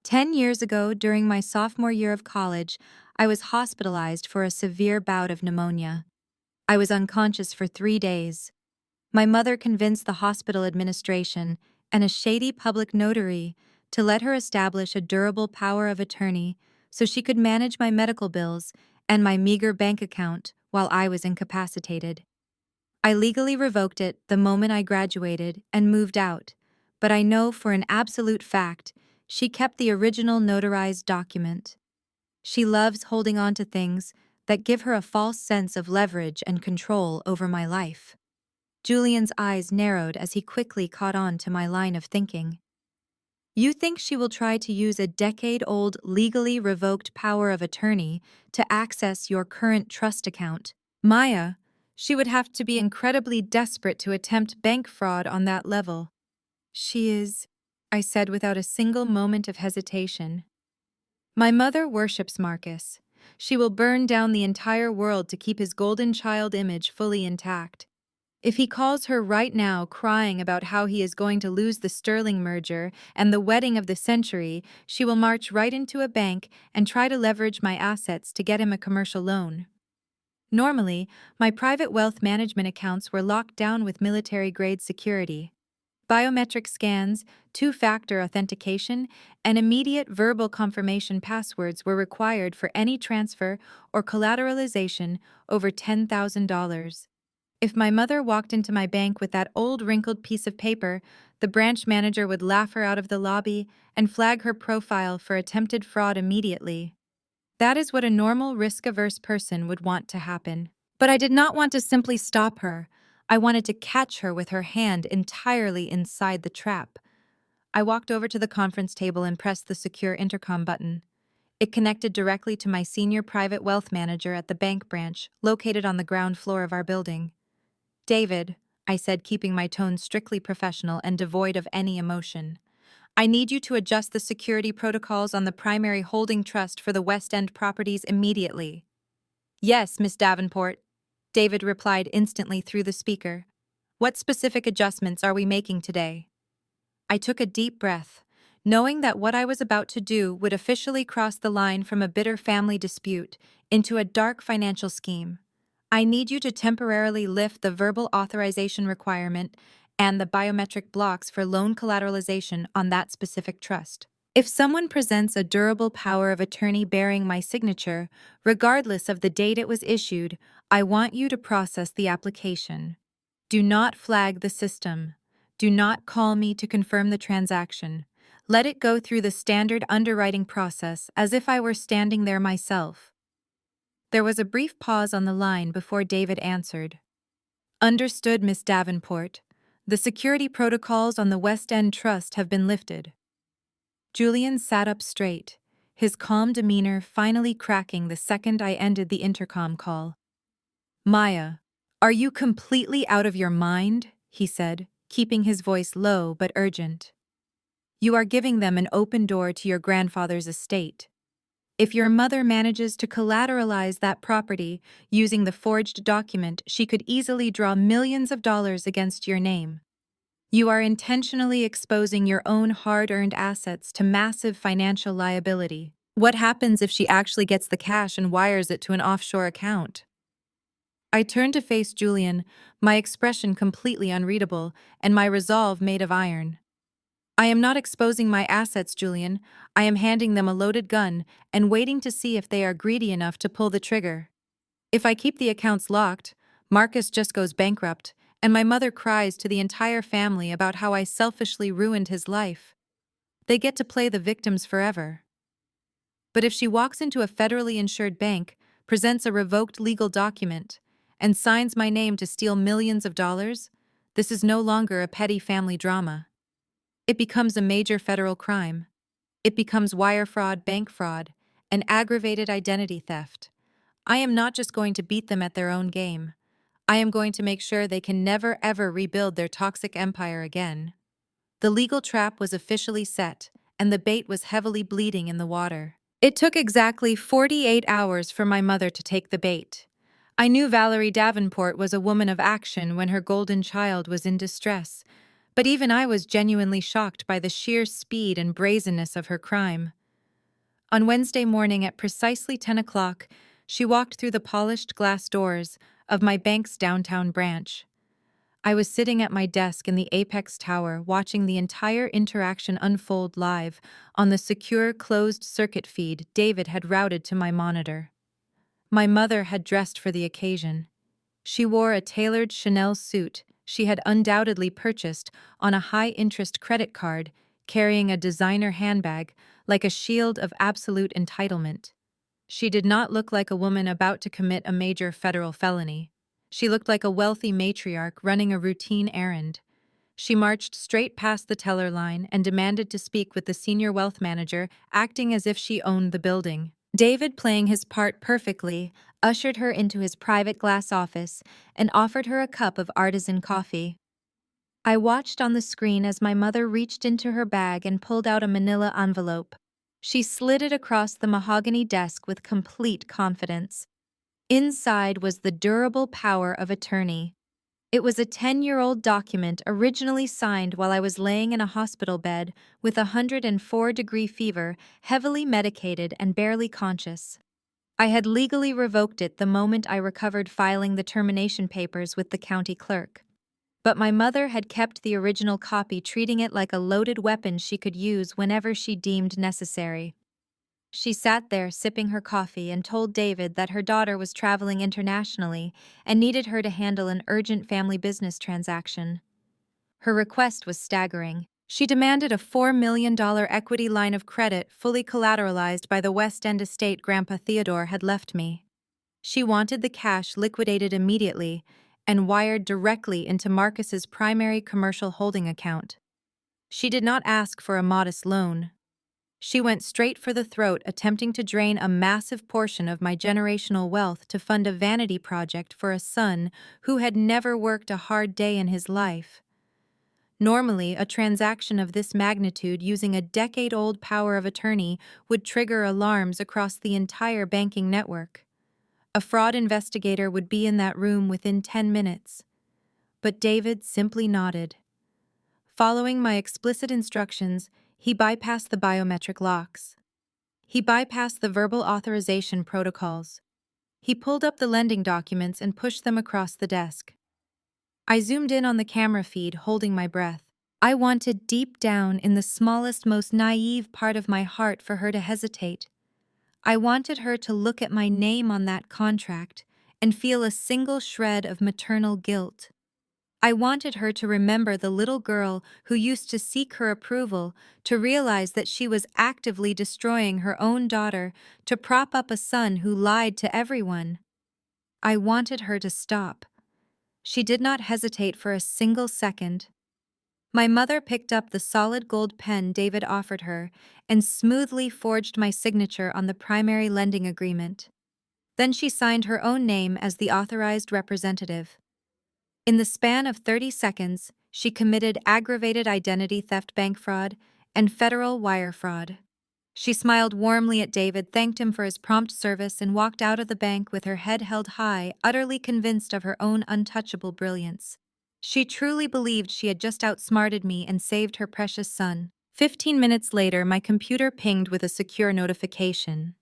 10 years ago, during my sophomore year of college, I was hospitalized for a severe bout of pneumonia. I was unconscious for 3 days. My mother convinced the hospital administration and a shady public notary to let her establish a durable power of attorney so she could manage my medical bills and my meager bank account while I was incapacitated. I legally revoked it the moment I graduated and moved out, but I know for an absolute fact she kept the original notarized document. She loves holding on to things that give her a false sense of leverage and control over my life. Julian's eyes narrowed as he quickly caught on to my line of thinking. You think she will try to use a decade-old legally revoked power of attorney to access your current trust account? Maya, she would have to be incredibly desperate to attempt bank fraud on that level. She is, I said without a single moment of hesitation. My mother worships Marcus. She will burn down the entire world to keep his golden child image fully intact. If he calls her right now crying about how he is going to lose the Sterling merger and the wedding of the century, she will march right into a bank and try to leverage my assets to get him a commercial loan. Normally, my private wealth management accounts were locked down with military-grade security. Biometric scans, two-factor authentication, and immediate verbal confirmation passwords were required for any transfer or collateralization over $10,000. If my mother walked into my bank with that old wrinkled piece of paper, the branch manager would laugh her out of the lobby and flag her profile for attempted fraud immediately. That is what a normal, risk-averse person would want to happen. But I did not want to simply stop her. I wanted to catch her with her hand entirely inside the trap. I walked over to the conference table and pressed the secure intercom button. It connected directly to my senior private wealth manager at the bank branch, located on the ground floor of our building. David, I said, keeping my tone strictly professional and devoid of any emotion. I need you to adjust the security protocols on the primary holding trust for the West End properties immediately. Yes, Miss Davenport, David replied instantly through the speaker. What specific adjustments are we making today? I took a deep breath, knowing that what I was about to do would officially cross the line from a bitter family dispute into a dark financial scheme. I need you to temporarily lift the verbal authorization requirement and the biometric blocks for loan collateralization on that specific trust. If someone presents a durable power of attorney bearing my signature, regardless of the date it was issued, I want you to process the application. Do not flag the system. Do not call me to confirm the transaction. Let it go through the standard underwriting process as if I were standing there myself. There was a brief pause on the line before David answered. Understood, Miss Davenport. The security protocols on the West End Trust have been lifted. Julian sat up straight, his calm demeanor finally cracking the second I ended the intercom call. Maya, are you completely out of your mind? He said, keeping his voice low but urgent. You are giving them an open door to your grandfather's estate. If your mother manages to collateralize that property using the forged document, she could easily draw millions of dollars against your name. You are intentionally exposing your own hard-earned assets to massive financial liability. What happens if she actually gets the cash and wires it to an offshore account? I turned to face Julian, my expression completely unreadable and my resolve made of iron. I am not exposing my assets, Julian. I am handing them a loaded gun and waiting to see if they are greedy enough to pull the trigger. If I keep the accounts locked, Marcus just goes bankrupt, and my mother cries to the entire family about how I selfishly ruined his life. They get to play the victims forever. But if she walks into a federally insured bank, presents a revoked legal document, and signs my name to steal millions of dollars, this is no longer a petty family drama. It becomes a major federal crime. It becomes wire fraud, bank fraud, and aggravated identity theft. I am not just going to beat them at their own game. I am going to make sure they can never ever rebuild their toxic empire again. The legal trap was officially set, and the bait was heavily bleeding in the water. It took exactly 48 hours for my mother to take the bait. I knew Valerie Davenport was a woman of action when her golden child was in distress, but even I was genuinely shocked by the sheer speed and brazenness of her crime. On Wednesday morning at precisely 10 o'clock, she walked through the polished glass doors of my bank's downtown branch. I was sitting at my desk in the Apex Tower watching the entire interaction unfold live on the secure closed-circuit feed David had routed to my monitor. My mother had dressed for the occasion. She wore a tailored Chanel suit she had undoubtedly purchased on a high-interest credit card, carrying a designer handbag like a shield of absolute entitlement. She did not look like a woman about to commit a major federal felony. She looked like a wealthy matriarch running a routine errand. She marched straight past the teller line and demanded to speak with the senior wealth manager, acting as if she owned the building. David, playing his part perfectly, ushered her into his private glass office and offered her a cup of artisan coffee. I watched on the screen as my mother reached into her bag and pulled out a manila envelope. She slid it across the mahogany desk with complete confidence. Inside was the durable power of attorney. It was a 10-year-old document originally signed while I was laying in a hospital bed with a 104-degree fever, heavily medicated and barely conscious. I had legally revoked it the moment I recovered filing the termination papers with the county clerk. But my mother had kept the original copy, treating it like a loaded weapon she could use whenever she deemed necessary. She sat there sipping her coffee and told David that her daughter was traveling internationally and needed her to handle an urgent family business transaction. Her request was staggering. She demanded a $4 million equity line of credit fully collateralized by the West End estate Grandpa Theodore had left me. She wanted the cash liquidated immediately and wired directly into Marcus's primary commercial holding account. She did not ask for a modest loan. She went straight for the throat, attempting to drain a massive portion of my generational wealth to fund a vanity project for a son who had never worked a hard day in his life. Normally, a transaction of this magnitude using a decade-old power of attorney would trigger alarms across the entire banking network. A fraud investigator would be in that room within 10 minutes. But David simply nodded. Following my explicit instructions, he bypassed the biometric locks. He bypassed the verbal authorization protocols. He pulled up the lending documents and pushed them across the desk. I zoomed in on the camera feed, holding my breath. I wanted deep down in the smallest, most naive part of my heart for her to hesitate. I wanted her to look at my name on that contract and feel a single shred of maternal guilt. I wanted her to remember the little girl who used to seek her approval, to realize that she was actively destroying her own daughter to prop up a son who lied to everyone. I wanted her to stop. She did not hesitate for a single second. My mother picked up the solid gold pen David offered her and smoothly forged my signature on the primary lending agreement. Then she signed her own name as the authorized representative. In the span of 30 seconds, she committed aggravated identity theft, bank fraud, and federal wire fraud. She smiled warmly at David, thanked him for his prompt service, and walked out of the bank with her head held high, utterly convinced of her own untouchable brilliance. She truly believed she had just outsmarted me and saved her precious son. 15 minutes later, my computer pinged with a secure notification.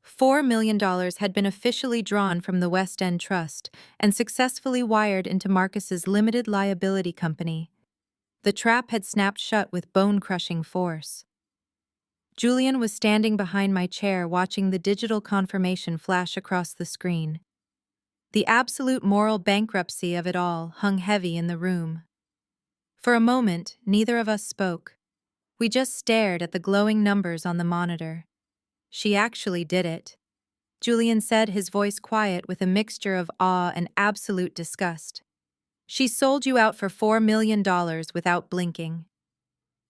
$4 million had been officially drawn from the West End Trust and successfully wired into Marcus's limited liability company. The trap had snapped shut with bone-crushing force. Julian was standing behind my chair watching the digital confirmation flash across the screen. The absolute moral bankruptcy of it all hung heavy in the room. For a moment, neither of us spoke. We just stared at the glowing numbers on the monitor. She actually did it, Julian said, his voice quiet with a mixture of awe and absolute disgust. She sold you out for $4 million without blinking.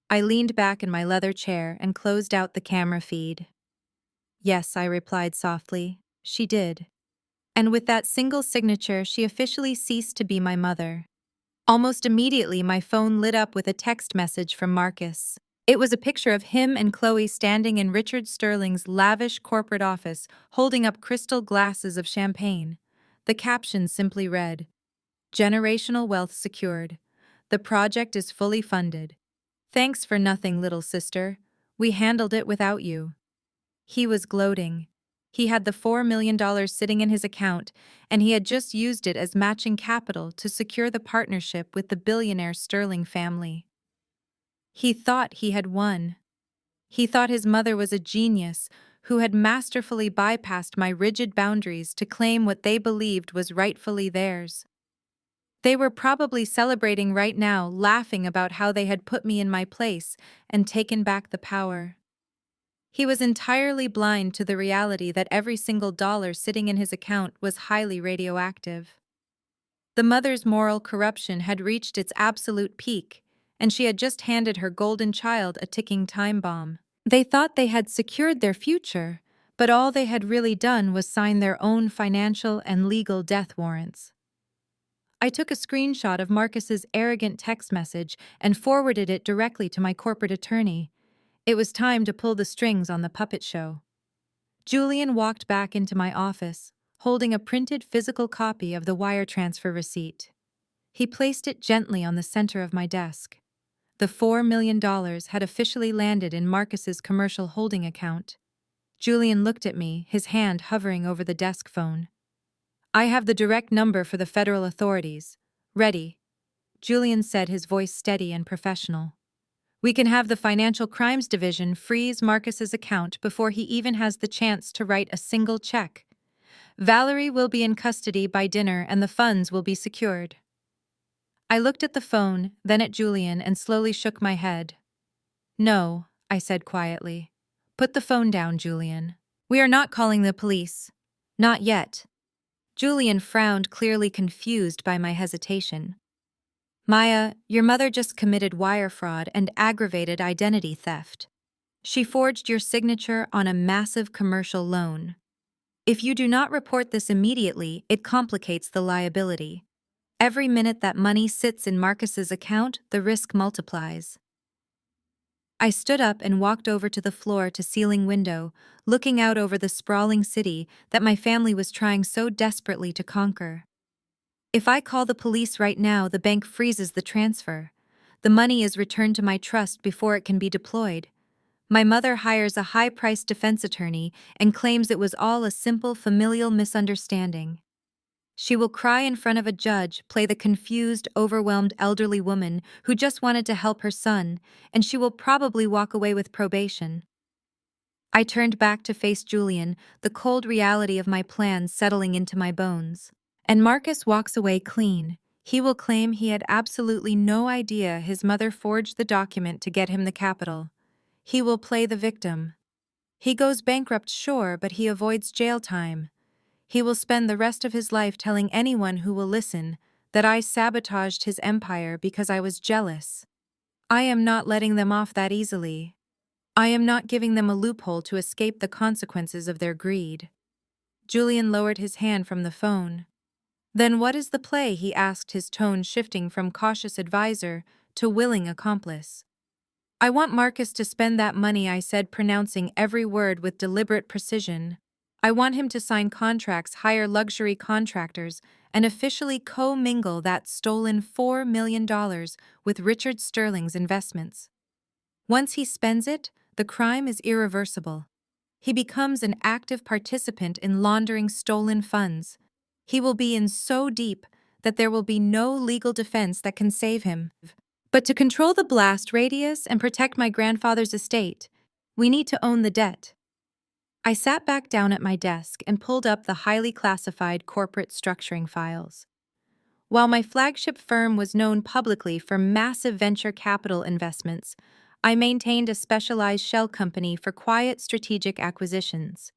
I leaned back in my leather chair and closed out the camera feed. Yes, I replied softly, she did. And with that single signature, she officially ceased to be my mother. Almost immediately, my phone lit up with a text message from Marcus. It was a picture of him and Chloe standing in Richard Sterling's lavish corporate office, holding up crystal glasses of champagne. The caption simply read, "Generational wealth secured. The project is fully funded. Thanks for nothing, little sister. We handled it without you." He was gloating. He had the $4 million sitting in his account, and he had just used it as matching capital to secure the partnership with the billionaire Sterling family. He thought he had won. He thought his mother was a genius who had masterfully bypassed my rigid boundaries to claim what they believed was rightfully theirs. They were probably celebrating right now, laughing about how they had put me in my place and taken back the power. He was entirely blind to the reality that every single dollar sitting in his account was highly radioactive. The mother's moral corruption had reached its absolute peak, and she had just handed her golden child a ticking time bomb. They thought they had secured their future, but all they had really done was sign their own financial and legal death warrants. I took a screenshot of Marcus's arrogant text message and forwarded it directly to my corporate attorney. It was time to pull the strings on the puppet show. Julian walked back into my office, holding a printed physical copy of the wire transfer receipt. He placed it gently on the center of my desk. The $4 million had officially landed in Marcus's commercial holding account. Julian looked at me, his hand hovering over the desk phone. "I have the direct number for the federal authorities. Ready," Julian said, his voice steady and professional. "We can have the Financial Crimes Division freeze Marcus's account before he even has the chance to write a single check. Valerie will be in custody by dinner and the funds will be secured." I looked at the phone, then at Julian, and slowly shook my head. "No," I said quietly. "Put the phone down, Julian. We are not calling the police. Not yet." Julian frowned, clearly confused by my hesitation. "Maya, your mother just committed wire fraud and aggravated identity theft. She forged your signature on a massive commercial loan. If you do not report this immediately, it complicates the liability. Every minute that money sits in Marcus's account, the risk multiplies." I stood up and walked over to the floor-to-ceiling window, looking out over the sprawling city that my family was trying so desperately to conquer. If I call the police right now, the bank freezes the transfer. The money is returned to my trust before it can be deployed. My mother hires a high-priced defense attorney and claims it was all a simple familial misunderstanding. She will cry in front of a judge, play the confused, overwhelmed elderly woman who just wanted to help her son, and she will probably walk away with probation. I turned back to face Julian, the cold reality of my plans settling into my bones. And Marcus walks away clean. He will claim he had absolutely no idea his mother forged the document to get him the capital. He will play the victim. He goes bankrupt, sure, but he avoids jail time. He will spend the rest of his life telling anyone who will listen that I sabotaged his empire because I was jealous. I am not letting them off that easily. I am not giving them a loophole to escape the consequences of their greed. Julian lowered his hand from the phone. "Then what is the play?" he asked, his tone shifting from cautious advisor to willing accomplice. "I want Marcus to spend that money," I said, pronouncing every word with deliberate precision. "I want him to sign contracts, hire luxury contractors, and officially co-mingle that stolen $4 million with Richard Sterling's investments. Once he spends it, the crime is irreversible. He becomes an active participant in laundering stolen funds. He will be in so deep that there will be no legal defense that can save him. But to control the blast radius and protect my grandfather's estate, we need to own the debt." I sat back down at my desk and pulled up the highly classified corporate structuring files. While my flagship firm was known publicly for massive venture capital investments, I maintained a specialized shell company for quiet strategic acquisitions.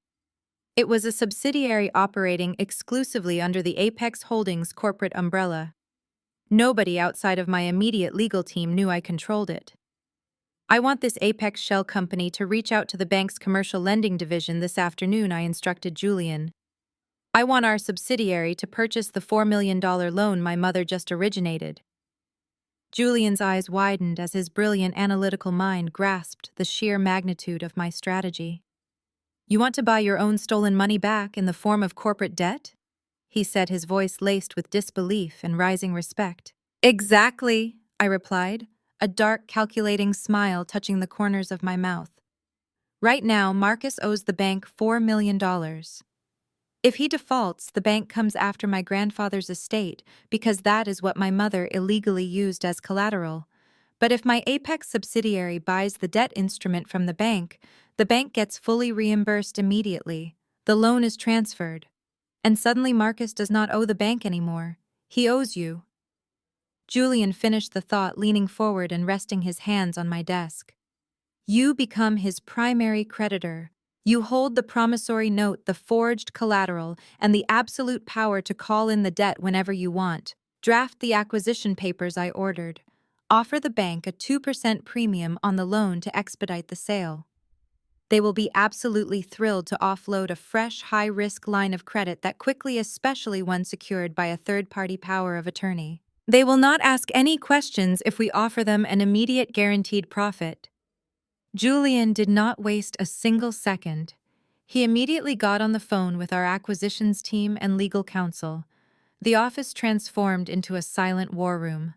It was a subsidiary operating exclusively under the Apex Holdings corporate umbrella. Nobody outside of my immediate legal team knew I controlled it. I want this Apex shell company to reach out to the bank's commercial lending division this afternoon, I instructed Julian. I want our subsidiary to purchase the $4 million loan my mother just originated. Julian's eyes widened as his brilliant analytical mind grasped the sheer magnitude of my strategy. You want to buy your own stolen money back in the form of corporate debt? He said, his voice laced with disbelief and rising respect. Exactly, I replied, a dark, calculating smile touching the corners of my mouth. Right now, Marcus owes the bank $4 million. If he defaults, the bank comes after my grandfather's estate because that is what my mother illegally used as collateral. But if my Apex subsidiary buys the debt instrument from the bank gets fully reimbursed immediately. The loan is transferred. And suddenly Marcus does not owe the bank anymore. He owes you. Julian finished the thought, leaning forward and resting his hands on my desk. You become his primary creditor. You hold the promissory note, the forged collateral, and the absolute power to call in the debt whenever you want. Draft the acquisition papers I ordered. Offer the bank a 2% premium on the loan to expedite the sale. They will be absolutely thrilled to offload a fresh, high-risk line of credit that quickly, especially when secured by a third-party power of attorney. They will not ask any questions if we offer them an immediate guaranteed profit. Julian did not waste a single second. He immediately got on the phone with our acquisitions team and legal counsel. The office transformed into a silent war room.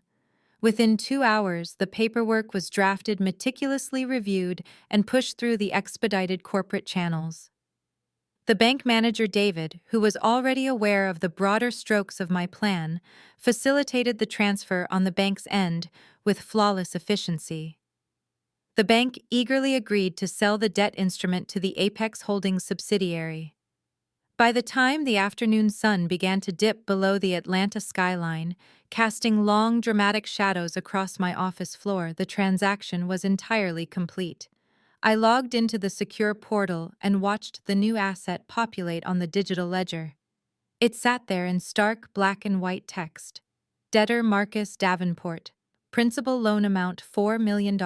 Within 2 hours, the paperwork was drafted, meticulously reviewed, and pushed through the expedited corporate channels. The bank manager, David, who was already aware of the broader strokes of my plan, facilitated the transfer on the bank's end with flawless efficiency. The bank eagerly agreed to sell the debt instrument to the Apex Holdings subsidiary. By the time the afternoon sun began to dip below the Atlanta skyline, casting long, dramatic shadows across my office floor, the transaction was entirely complete. I logged into the secure portal and watched the new asset populate on the digital ledger. It sat there in stark black and white text. Debtor Marcus Davenport. Principal loan amount $4 million.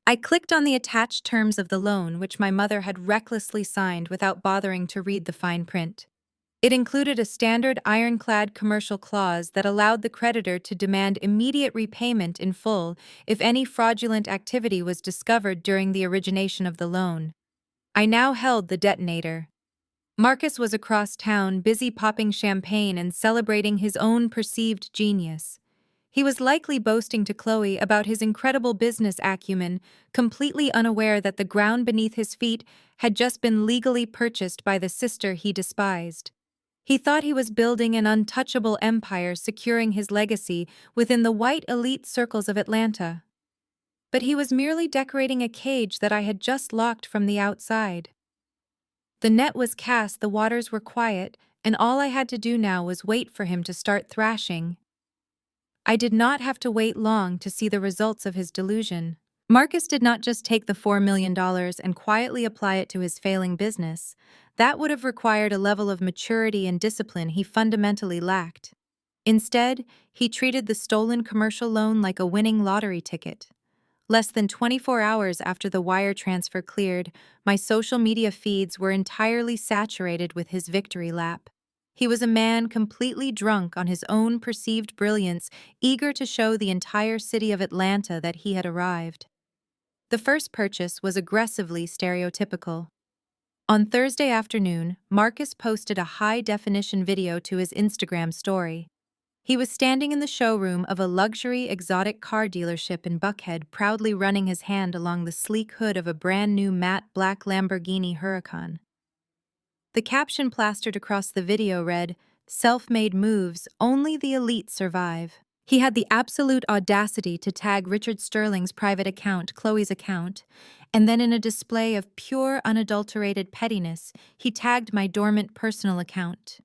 I clicked on the attached terms of the loan, which my mother had recklessly signed without bothering to read the fine print. It included a standard ironclad commercial clause that allowed the creditor to demand immediate repayment in full if any fraudulent activity was discovered during the origination of the loan. I now held the detonator. Marcus was across town, busy popping champagne and celebrating his own perceived genius. He was likely boasting to Chloe about his incredible business acumen, completely unaware that the ground beneath his feet had just been legally purchased by the sister he despised. He thought he was building an untouchable empire, securing his legacy within the white elite circles of Atlanta. But he was merely decorating a cage that I had just locked from the outside. The net was cast, the waters were quiet, and all I had to do now was wait for him to start thrashing. I did not have to wait long to see the results of his delusion. Marcus did not just take the $4 million and quietly apply it to his failing business. That would have required a level of maturity and discipline he fundamentally lacked. Instead, he treated the stolen commercial loan like a winning lottery ticket. Less than 24 hours after the wire transfer cleared, my social media feeds were entirely saturated with his victory lap. He was a man completely drunk on his own perceived brilliance, eager to show the entire city of Atlanta that he had arrived. The first purchase was aggressively stereotypical. On Thursday afternoon, Marcus posted a high-definition video to his Instagram story. He was standing in the showroom of a luxury exotic car dealership in Buckhead, proudly running his hand along the sleek hood of a brand-new matte black Lamborghini Huracan. The caption plastered across the video read, "Self-made moves, only the elite survive." He had the absolute audacity to tag Richard Sterling's private account, Chloe's account, and then in a display of pure, unadulterated pettiness, he tagged my dormant personal account.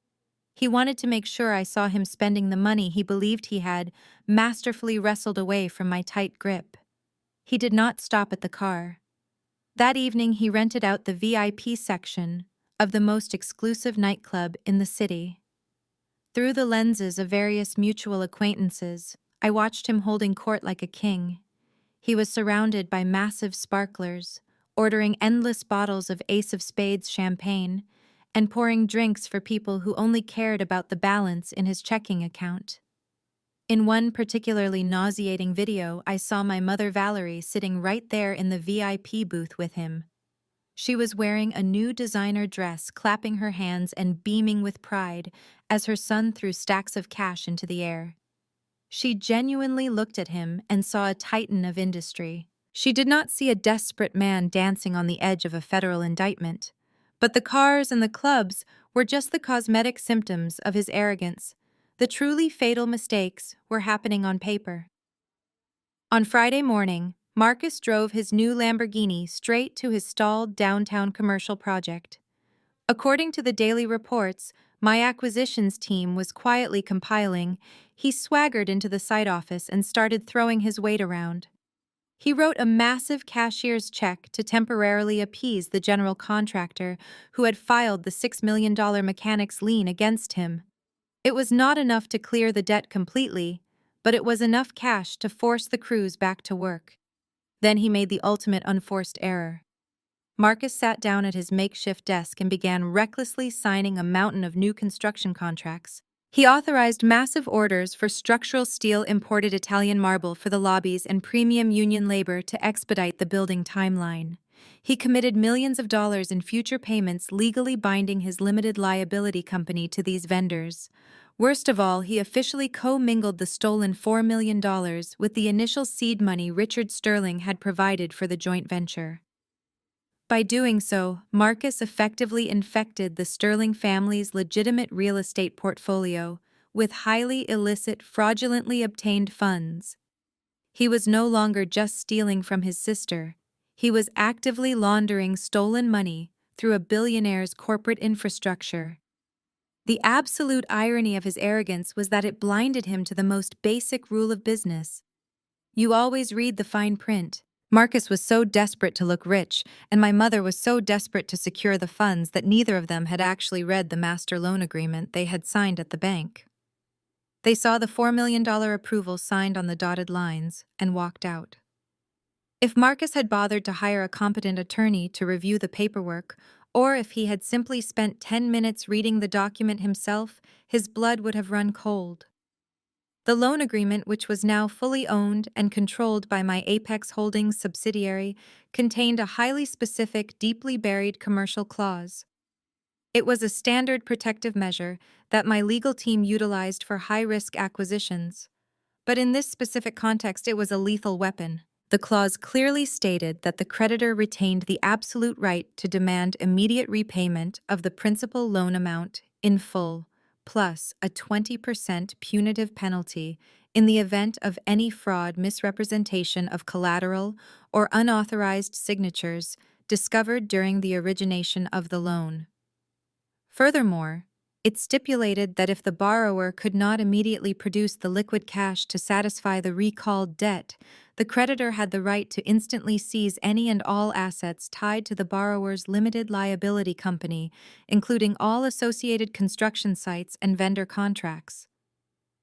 He wanted to make sure I saw him spending the money he believed he had masterfully wrestled away from my tight grip. He did not stop at the car. That evening, he rented out the VIP section of the most exclusive nightclub in the city. Through the lenses of various mutual acquaintances, I watched him holding court like a king. He was surrounded by massive sparklers, ordering endless bottles of Ace of Spades champagne, and pouring drinks for people who only cared about the balance in his checking account. In one particularly nauseating video, I saw my mother Valerie sitting right there in the VIP booth with him. She was wearing a new designer dress, clapping her hands and beaming with pride as her son threw stacks of cash into the air. She genuinely looked at him and saw a titan of industry. She did not see a desperate man dancing on the edge of a federal indictment. But the cars and the clubs were just the cosmetic symptoms of his arrogance. The truly fatal mistakes were happening on paper. On Friday morning, Marcus drove his new Lamborghini straight to his stalled downtown commercial project. According to the daily reports my acquisitions team was quietly compiling, he swaggered into the site office and started throwing his weight around. He wrote a massive cashier's check to temporarily appease the general contractor who had filed the $6 million mechanics lien against him. It was not enough to clear the debt completely, but it was enough cash to force the crews back to work. Then he made the ultimate unforced error. Marcus sat down at his makeshift desk and began recklessly signing a mountain of new construction contracts. He authorized massive orders for structural steel, imported Italian marble for the lobbies, and premium union labor to expedite the building timeline. He committed millions of dollars in future payments, legally binding his limited liability company to these vendors. Worst of all, he officially co-mingled the stolen $4 million with the initial seed money Richard Sterling had provided for the joint venture. By doing so, Marcus effectively infected the Sterling family's legitimate real estate portfolio with highly illicit, fraudulently obtained funds. He was no longer just stealing from his sister. He was actively laundering stolen money through a billionaire's corporate infrastructure. The absolute irony of his arrogance was that it blinded him to the most basic rule of business. You always read the fine print. Marcus was so desperate to look rich, and my mother was so desperate to secure the funds that neither of them had actually read the master loan agreement they had signed at the bank. They saw the $4 million approval signed on the dotted lines and walked out. If Marcus had bothered to hire a competent attorney to review the paperwork, or if he had simply spent 10 minutes reading the document himself, his blood would have run cold. The loan agreement, which was now fully owned and controlled by my Apex Holdings subsidiary, contained a highly specific, deeply buried commercial clause. It was a standard protective measure that my legal team utilized for high-risk acquisitions. But in this specific context, it was a lethal weapon. The clause clearly stated that the creditor retained the absolute right to demand immediate repayment of the principal loan amount in full, plus a 20% punitive penalty in the event of any fraud, misrepresentation of collateral, or unauthorized signatures discovered during the origination of the loan. Furthermore, it stipulated that if the borrower could not immediately produce the liquid cash to satisfy the recalled debt, the creditor had the right to instantly seize any and all assets tied to the borrower's limited liability company, including all associated construction sites and vendor contracts.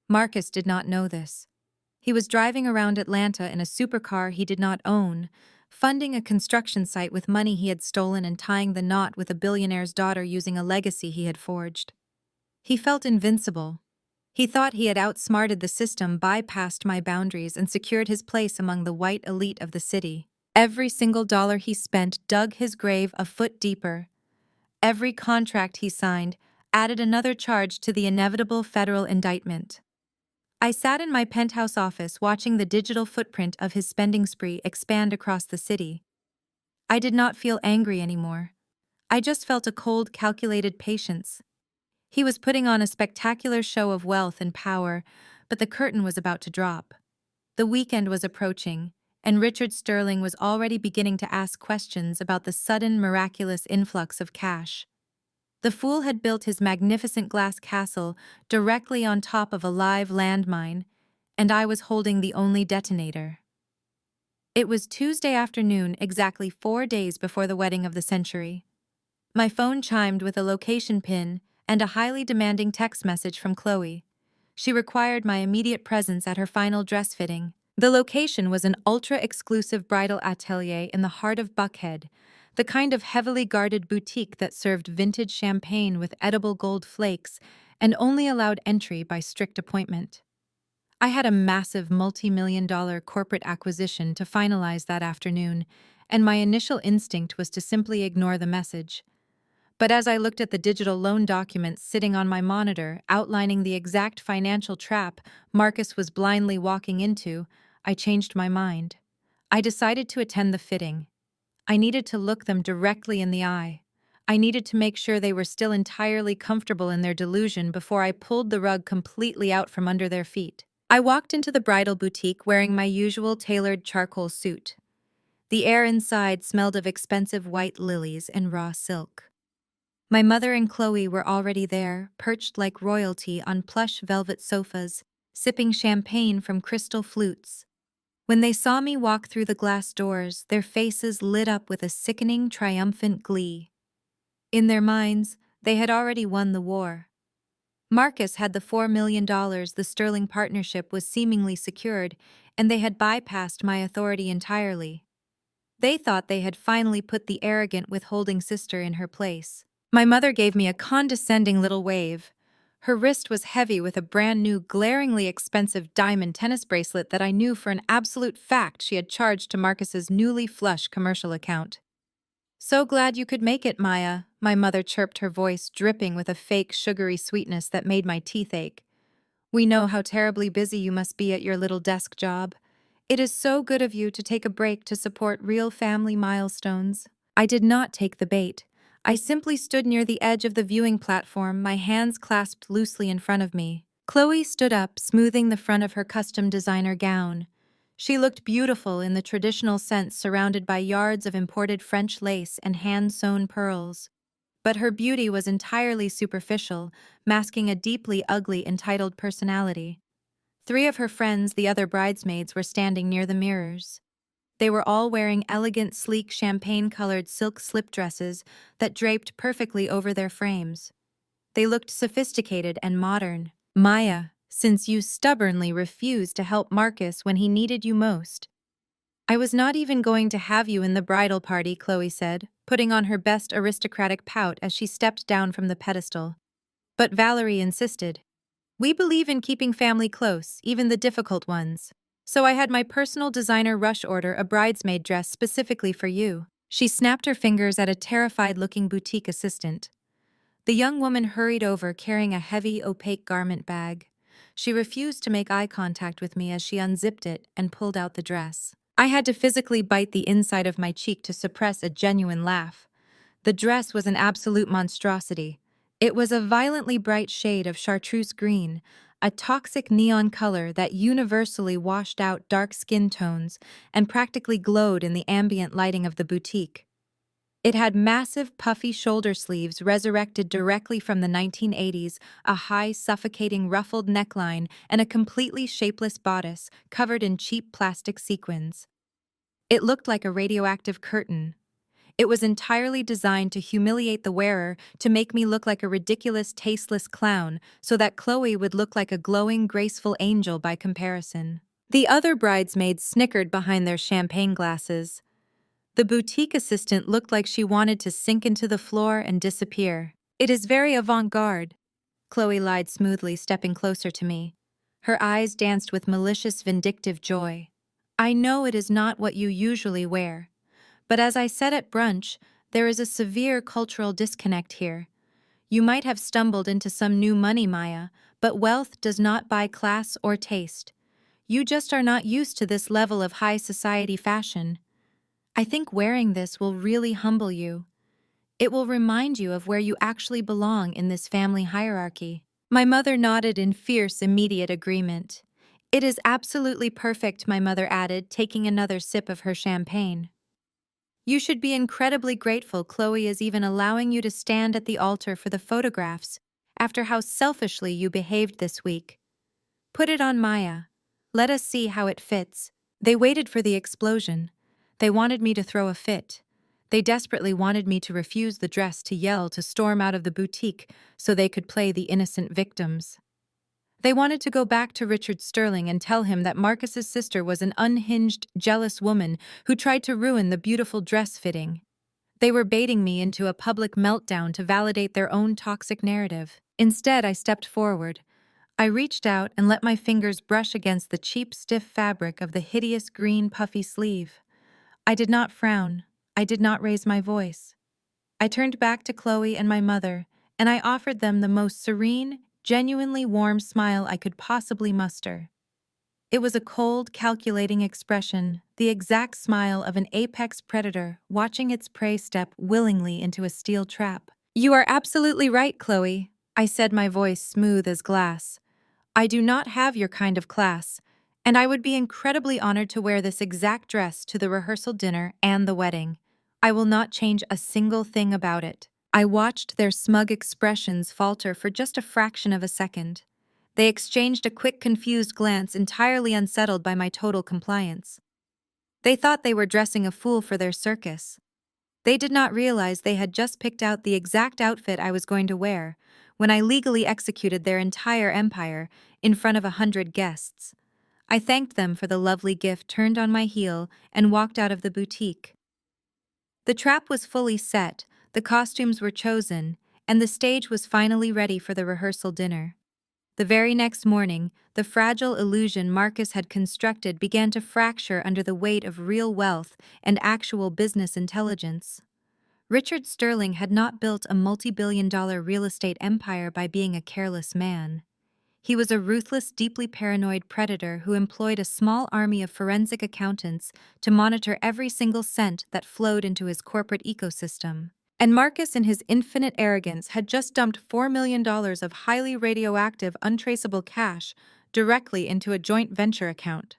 Marcus did not know this. He was driving around Atlanta in a supercar he did not own, funding a construction site with money he had stolen and tying the knot with a billionaire's daughter using a legacy he had forged. He felt invincible. He thought he had outsmarted the system, bypassed my boundaries, and secured his place among the white elite of the city. Every single dollar he spent dug his grave a foot deeper. Every contract he signed added another charge to the inevitable federal indictment. I sat in my penthouse office watching the digital footprint of his spending spree expand across the city. I did not feel angry anymore. I just felt a cold, calculated patience. He was putting on a spectacular show of wealth and power, but the curtain was about to drop. The weekend was approaching, and Richard Sterling was already beginning to ask questions about the sudden, miraculous influx of cash. The fool had built his magnificent glass castle directly on top of a live landmine, and I was holding the only detonator. It was Tuesday afternoon, exactly 4 days before the wedding of the century. My phone chimed with a location pin and a highly demanding text message from Chloe. She required my immediate presence at her final dress fitting. The location was an ultra-exclusive bridal atelier in the heart of Buckhead, the kind of heavily guarded boutique that served vintage champagne with edible gold flakes and only allowed entry by strict appointment. I had a massive multi-million-dollar corporate acquisition to finalize that afternoon, and my initial instinct was to simply ignore the message. But as I looked at the digital loan documents sitting on my monitor outlining the exact financial trap Marcus was blindly walking into, I changed my mind. I decided to attend the fitting. I needed to look them directly in the eye. I needed to make sure they were still entirely comfortable in their delusion before I pulled the rug completely out from under their feet. I walked into the bridal boutique wearing my usual tailored charcoal suit. The air inside smelled of expensive white lilies and raw silk. My mother and Chloe were already there, perched like royalty on plush velvet sofas, sipping champagne from crystal flutes. When they saw me walk through the glass doors, their faces lit up with a sickening, triumphant glee. In their minds, they had already won the war. Marcus had the $4 million the Sterling partnership was seemingly secured, and they had bypassed my authority entirely. They thought they had finally put the arrogant withholding sister in her place. My mother gave me a condescending little wave. Her wrist was heavy with a brand new, glaringly expensive diamond tennis bracelet that I knew for an absolute fact she had charged to Marcus's newly flush commercial account. "So glad you could make it, Maya," my mother chirped, her voice dripping with a fake sugary sweetness that made my teeth ache. "We know how terribly busy you must be at your little desk job. It is so good of you to take a break to support real family milestones." I did not take the bait. I simply stood near the edge of the viewing platform, my hands clasped loosely in front of me. Chloe stood up, smoothing the front of her custom designer gown. She looked beautiful in the traditional sense, surrounded by yards of imported French lace and hand-sewn pearls. But her beauty was entirely superficial, masking a deeply ugly, entitled personality. 3 of her friends, the other bridesmaids, were standing near the mirrors. They were all wearing elegant, sleek, champagne-colored silk slip dresses that draped perfectly over their frames. They looked sophisticated and modern. "Maya, since you stubbornly refused to help Marcus when he needed you most." "I was not even going to have you in the bridal party," Chloe said, putting on her best aristocratic pout as she stepped down from the pedestal. But Valerie insisted. "We believe in keeping family close, even the difficult ones. So I had my personal designer rush order a bridesmaid dress specifically for you." She snapped her fingers at a terrified-looking boutique assistant. The young woman hurried over carrying a heavy, opaque garment bag. She refused to make eye contact with me as she unzipped it and pulled out the dress. I had to physically bite the inside of my cheek to suppress a genuine laugh. The dress was an absolute monstrosity. It was a violently bright shade of chartreuse green, a toxic neon color that universally washed out dark skin tones and practically glowed in the ambient lighting of the boutique. It had massive, puffy shoulder sleeves resurrected directly from the 1980s, a high, suffocating ruffled neckline, and a completely shapeless bodice covered in cheap plastic sequins. It looked like a radioactive curtain. It was entirely designed to humiliate the wearer, to make me look like a ridiculous, tasteless clown, so that Chloe would look like a glowing, graceful angel by comparison. The other bridesmaids snickered behind their champagne glasses. The boutique assistant looked like she wanted to sink into the floor and disappear. "It is very avant-garde," Chloe lied smoothly, stepping closer to me. Her eyes danced with malicious, vindictive joy. "I know it is not what you usually wear. But as I said at brunch, there is a severe cultural disconnect here. You might have stumbled into some new money, Maya, but wealth does not buy class or taste. You just are not used to this level of high society fashion. I think wearing this will really humble you. It will remind you of where you actually belong in this family hierarchy." My mother nodded in fierce, immediate agreement. "It is absolutely perfect," my mother added, taking another sip of her champagne. "You should be incredibly grateful Chloe is even allowing you to stand at the altar for the photographs, after how selfishly you behaved this week. Put it on Maya. Let us see how it fits." They waited for the explosion. They wanted me to throw a fit. They desperately wanted me to refuse the dress, to yell, to storm out of the boutique so they could play the innocent victims. They wanted to go back to Richard Sterling and tell him that Marcus's sister was an unhinged, jealous woman who tried to ruin the beautiful dress fitting. They were baiting me into a public meltdown to validate their own toxic narrative. Instead, I stepped forward. I reached out and let my fingers brush against the cheap, stiff fabric of the hideous green, puffy sleeve. I did not frown. I did not raise my voice. I turned back to Chloe and my mother, and I offered them the most serene, genuinely warm smile I could possibly muster. It was a cold, calculating expression, the exact smile of an apex predator watching its prey step willingly into a steel trap. "You are absolutely right, Chloe," I said, my voice smooth as glass. "I do not have your kind of class, and I would be incredibly honored to wear this exact dress to the rehearsal dinner and the wedding. I will not change a single thing about it." I watched their smug expressions falter for just a fraction of a second. They exchanged a quick, confused glance, entirely unsettled by my total compliance. They thought they were dressing a fool for their circus. They did not realize they had just picked out the exact outfit I was going to wear when I legally executed their entire empire in front of 100 guests. I thanked them for the lovely gift, turned on my heel, and walked out of the boutique. The trap was fully set, the costumes were chosen, and the stage was finally ready for the rehearsal dinner. The very next morning, the fragile illusion Marcus had constructed began to fracture under the weight of real wealth and actual business intelligence. Richard Sterling had not built a multi-billion-dollar real estate empire by being a careless man. He was a ruthless, deeply paranoid predator who employed a small army of forensic accountants to monitor every single cent that flowed into his corporate ecosystem. And Marcus, in his infinite arrogance, had just dumped $4 million of highly radioactive, untraceable cash directly into a joint venture account.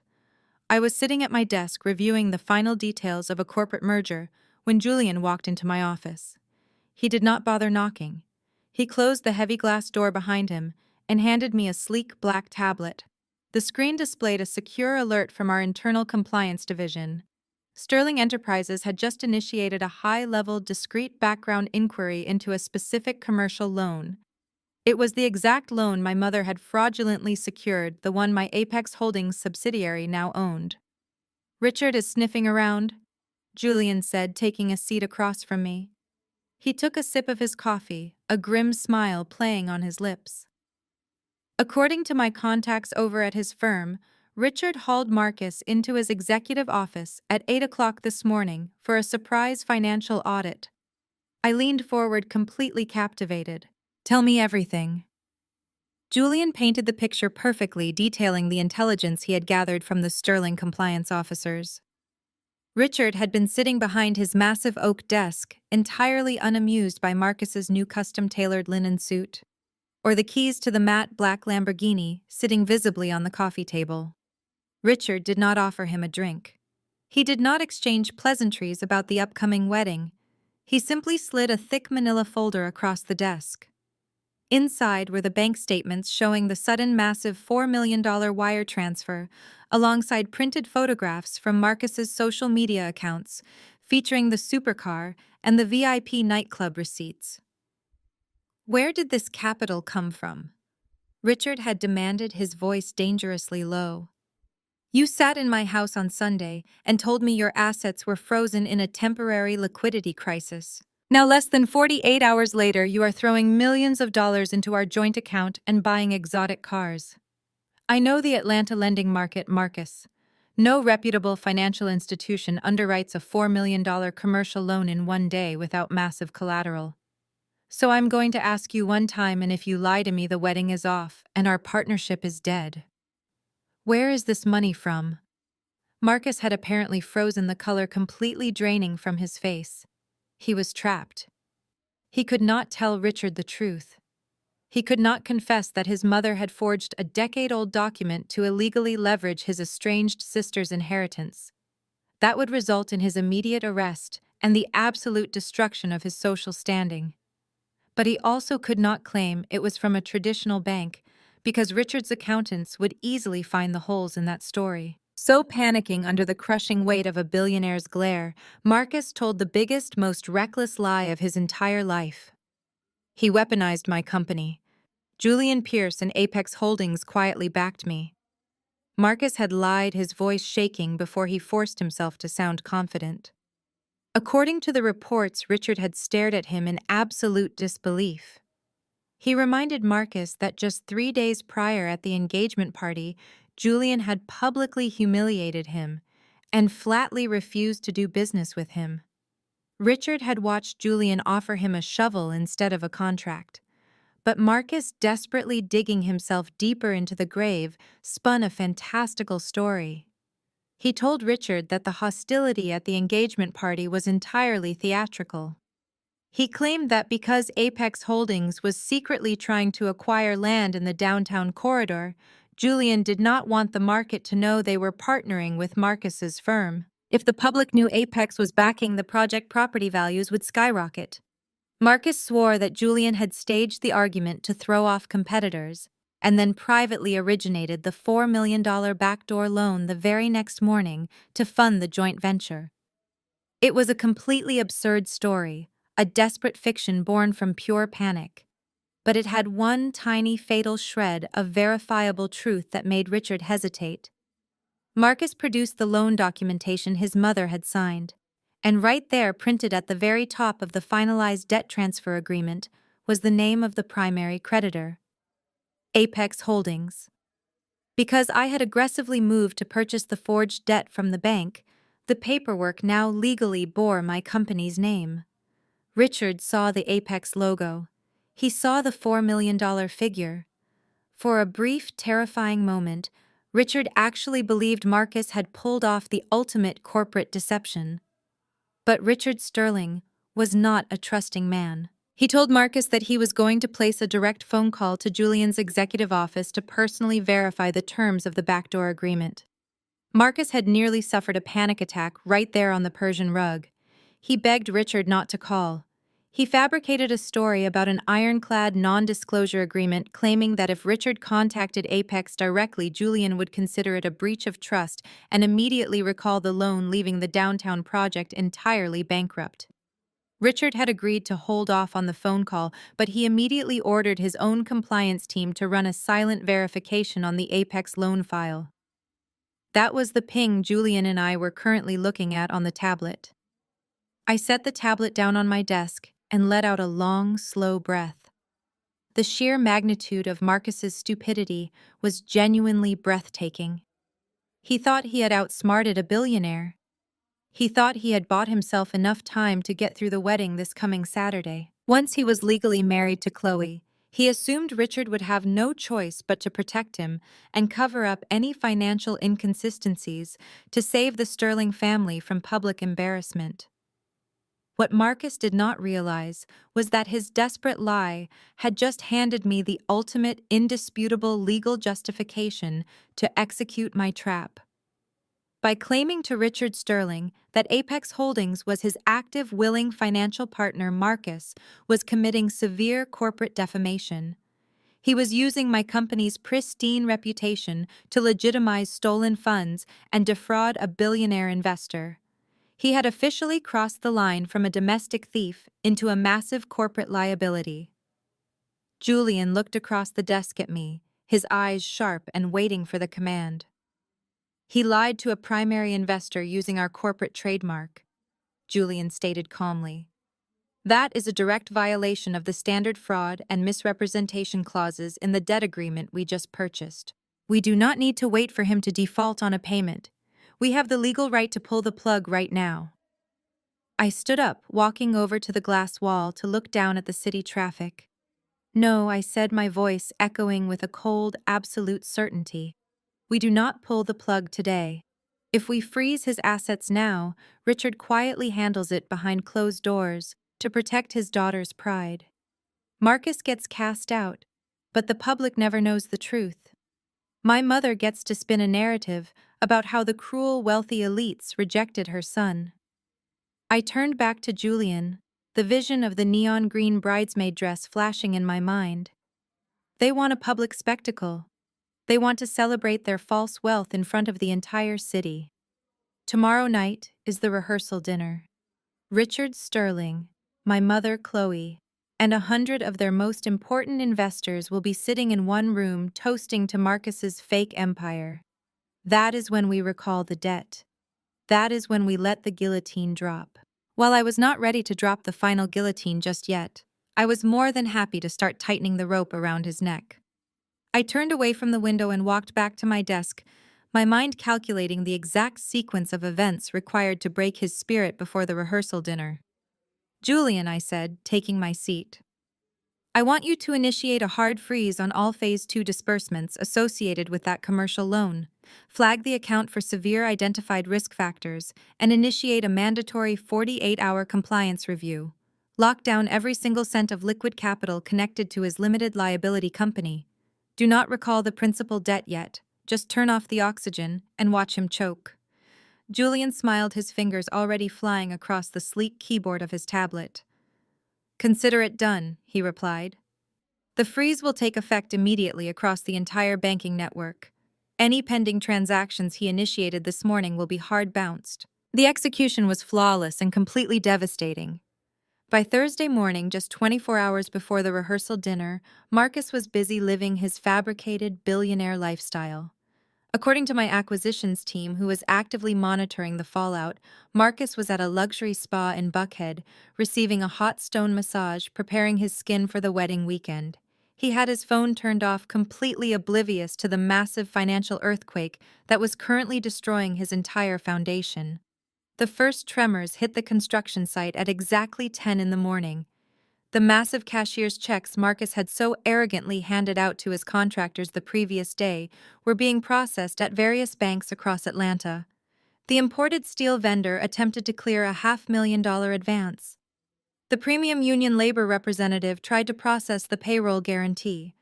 I was sitting at my desk reviewing the final details of a corporate merger when Julian walked into my office. He did not bother knocking. He closed the heavy glass door behind him and handed me a sleek black tablet. The screen displayed a secure alert from our internal compliance division. Sterling Enterprises had just initiated a high-level, discreet background inquiry into a specific commercial loan. It was the exact loan my mother had fraudulently secured, the one my Apex Holdings subsidiary now owned. "Richard is sniffing around," Julian said, taking a seat across from me. He took a sip of his coffee, a grim smile playing on his lips. According to my contacts over at his firm, Richard hauled Marcus into his executive office at 8 o'clock this morning for a surprise financial audit. I leaned forward, completely captivated. "Tell me everything." Julian painted the picture perfectly, detailing the intelligence he had gathered from the Sterling compliance officers. Richard had been sitting behind his massive oak desk, entirely unamused by Marcus's new custom-tailored linen suit, or the keys to the matte black Lamborghini sitting visibly on the coffee table. Richard did not offer him a drink. He did not exchange pleasantries about the upcoming wedding. He simply slid a thick manila folder across the desk. Inside were the bank statements showing the sudden massive $4 million wire transfer, alongside printed photographs from Marcus's social media accounts, featuring the supercar and the VIP nightclub receipts. Where did this capital come from? Richard had demanded, his voice dangerously low. "You sat in my house on Sunday and told me your assets were frozen in a temporary liquidity crisis. Now, less than 48 hours later, you are throwing millions of dollars into our joint account and buying exotic cars. I know the Atlanta lending market, Marcus. No reputable financial institution underwrites a $4 million commercial loan in one day without massive collateral. So I'm going to ask you one time, and if you lie to me, the wedding is off and our partnership is dead. Where is this money from?" Marcus had apparently frozen, the color completely draining from his face. He was trapped. He could not tell Richard the truth. He could not confess that his mother had forged a decade-old document to illegally leverage his estranged sister's inheritance. That would result in his immediate arrest and the absolute destruction of his social standing. But he also could not claim it was from a traditional bank, because Richard's accountants would easily find the holes in that story. So panicking under the crushing weight of a billionaire's glare, Marcus told the biggest, most reckless lie of his entire life. He weaponized my company. Julian Pierce and Apex Holdings quietly backed me. Marcus had lied, his voice shaking before he forced himself to sound confident. According to the reports, Richard had stared at him in absolute disbelief. He reminded Marcus that just 3 days prior at the engagement party, Julian had publicly humiliated him and flatly refused to do business with him. Richard had watched Julian offer him a shovel instead of a contract. But Marcus, desperately digging himself deeper into the grave, spun a fantastical story. He told Richard that the hostility at the engagement party was entirely theatrical. He claimed that because Apex Holdings was secretly trying to acquire land in the downtown corridor, Julian did not want the market to know they were partnering with Marcus's firm. If the public knew Apex was backing the project, property values would skyrocket. Marcus swore that Julian had staged the argument to throw off competitors, and then privately originated the $4 million backdoor loan the very next morning to fund the joint venture. It was a completely absurd story, a desperate fiction born from pure panic. But it had one tiny fatal shred of verifiable truth that made Richard hesitate. Marcus produced the loan documentation his mother had signed, and right there, printed at the very top of the finalized debt transfer agreement, was the name of the primary creditor: Apex Holdings. Because I had aggressively moved to purchase the forged debt from the bank, the paperwork now legally bore my company's name. Richard saw the Apex logo. He saw the $4 million figure. For a brief, terrifying moment, Richard actually believed Marcus had pulled off the ultimate corporate deception. But Richard Sterling was not a trusting man. He told Marcus that he was going to place a direct phone call to Julian's executive office to personally verify the terms of the backdoor agreement. Marcus had nearly suffered a panic attack right there on the Persian rug. He begged Richard not to call. He fabricated a story about an ironclad non-disclosure agreement, claiming that if Richard contacted Apex directly, Julian would consider it a breach of trust and immediately recall the loan, leaving the downtown project entirely bankrupt. Richard had agreed to hold off on the phone call, but he immediately ordered his own compliance team to run a silent verification on the Apex loan file. That was the ping Julian and I were currently looking at on the tablet. I set the tablet down on my desk and let out a long, slow breath. The sheer magnitude of Marcus's stupidity was genuinely breathtaking. He thought he had outsmarted a billionaire. He thought he had bought himself enough time to get through the wedding this coming Saturday. Once he was legally married to Chloe, he assumed Richard would have no choice but to protect him and cover up any financial inconsistencies to save the Sterling family from public embarrassment. What Marcus did not realize was that his desperate lie had just handed me the ultimate, indisputable legal justification to execute my trap. By claiming to Richard Sterling that Apex Holdings was his active, willing financial partner, Marcus was committing severe corporate defamation. He was using my company's pristine reputation to legitimize stolen funds and defraud a billionaire investor. He had officially crossed the line from a domestic thief into a massive corporate liability. Julian looked across the desk at me, his eyes sharp and waiting for the command. He lied to a primary investor using our corporate trademark, Julian stated calmly. That is a direct violation of the standard fraud and misrepresentation clauses in the debt agreement we just purchased. We do not need to wait for him to default on a payment. We have the legal right to pull the plug right now. I stood up, walking over to the glass wall to look down at the city traffic. No, I said, my voice echoing with a cold, absolute certainty. We do not pull the plug today. If we freeze his assets now, Richard quietly handles it behind closed doors to protect his daughter's pride. Marcus gets cast out, but the public never knows the truth. My mother gets to spin a narrative about how the cruel, wealthy elites rejected her son. I turned back to Julian, the vision of the neon green bridesmaid dress flashing in my mind. They want a public spectacle. They want to celebrate their false wealth in front of the entire city. Tomorrow night is the rehearsal dinner. Richard Sterling, my mother Chloe, and 100 of their most important investors will be sitting in one room toasting to Marcus's fake empire. That is when we recall the debt. That is when we let the guillotine drop. While I was not ready to drop the final guillotine just yet, I was more than happy to start tightening the rope around his neck. I turned away from the window and walked back to my desk, my mind calculating the exact sequence of events required to break his spirit before the rehearsal dinner. "Julian," I said, taking my seat, "I want you to initiate a hard freeze on all Phase 2 disbursements associated with that commercial loan, flag the account for severe identified risk factors, and initiate a mandatory 48-hour compliance review. Lock down every single cent of liquid capital connected to his limited liability company. Do not recall the principal debt yet, just turn off the oxygen and watch him choke." Julian smiled, his fingers already flying across the sleek keyboard of his tablet. "Consider it done," he replied. "The freeze will take effect immediately across the entire banking network. Any pending transactions he initiated this morning will be hard-bounced." The execution was flawless and completely devastating. By Thursday morning, just 24 hours before the rehearsal dinner, Marcus was busy living his fabricated billionaire lifestyle. According to my acquisitions team, who was actively monitoring the fallout, Marcus was at a luxury spa in Buckhead, receiving a hot stone massage, preparing his skin for the wedding weekend. He had his phone turned off, completely oblivious to the massive financial earthquake that was currently destroying his entire foundation. The first tremors hit the construction site at exactly 10 in the morning. The massive cashier's checks Marcus had so arrogantly handed out to his contractors the previous day were being processed at various banks across Atlanta. The imported steel vendor attempted to clear a $500,000 advance. The premium union labor representative tried to process the payroll guarantee.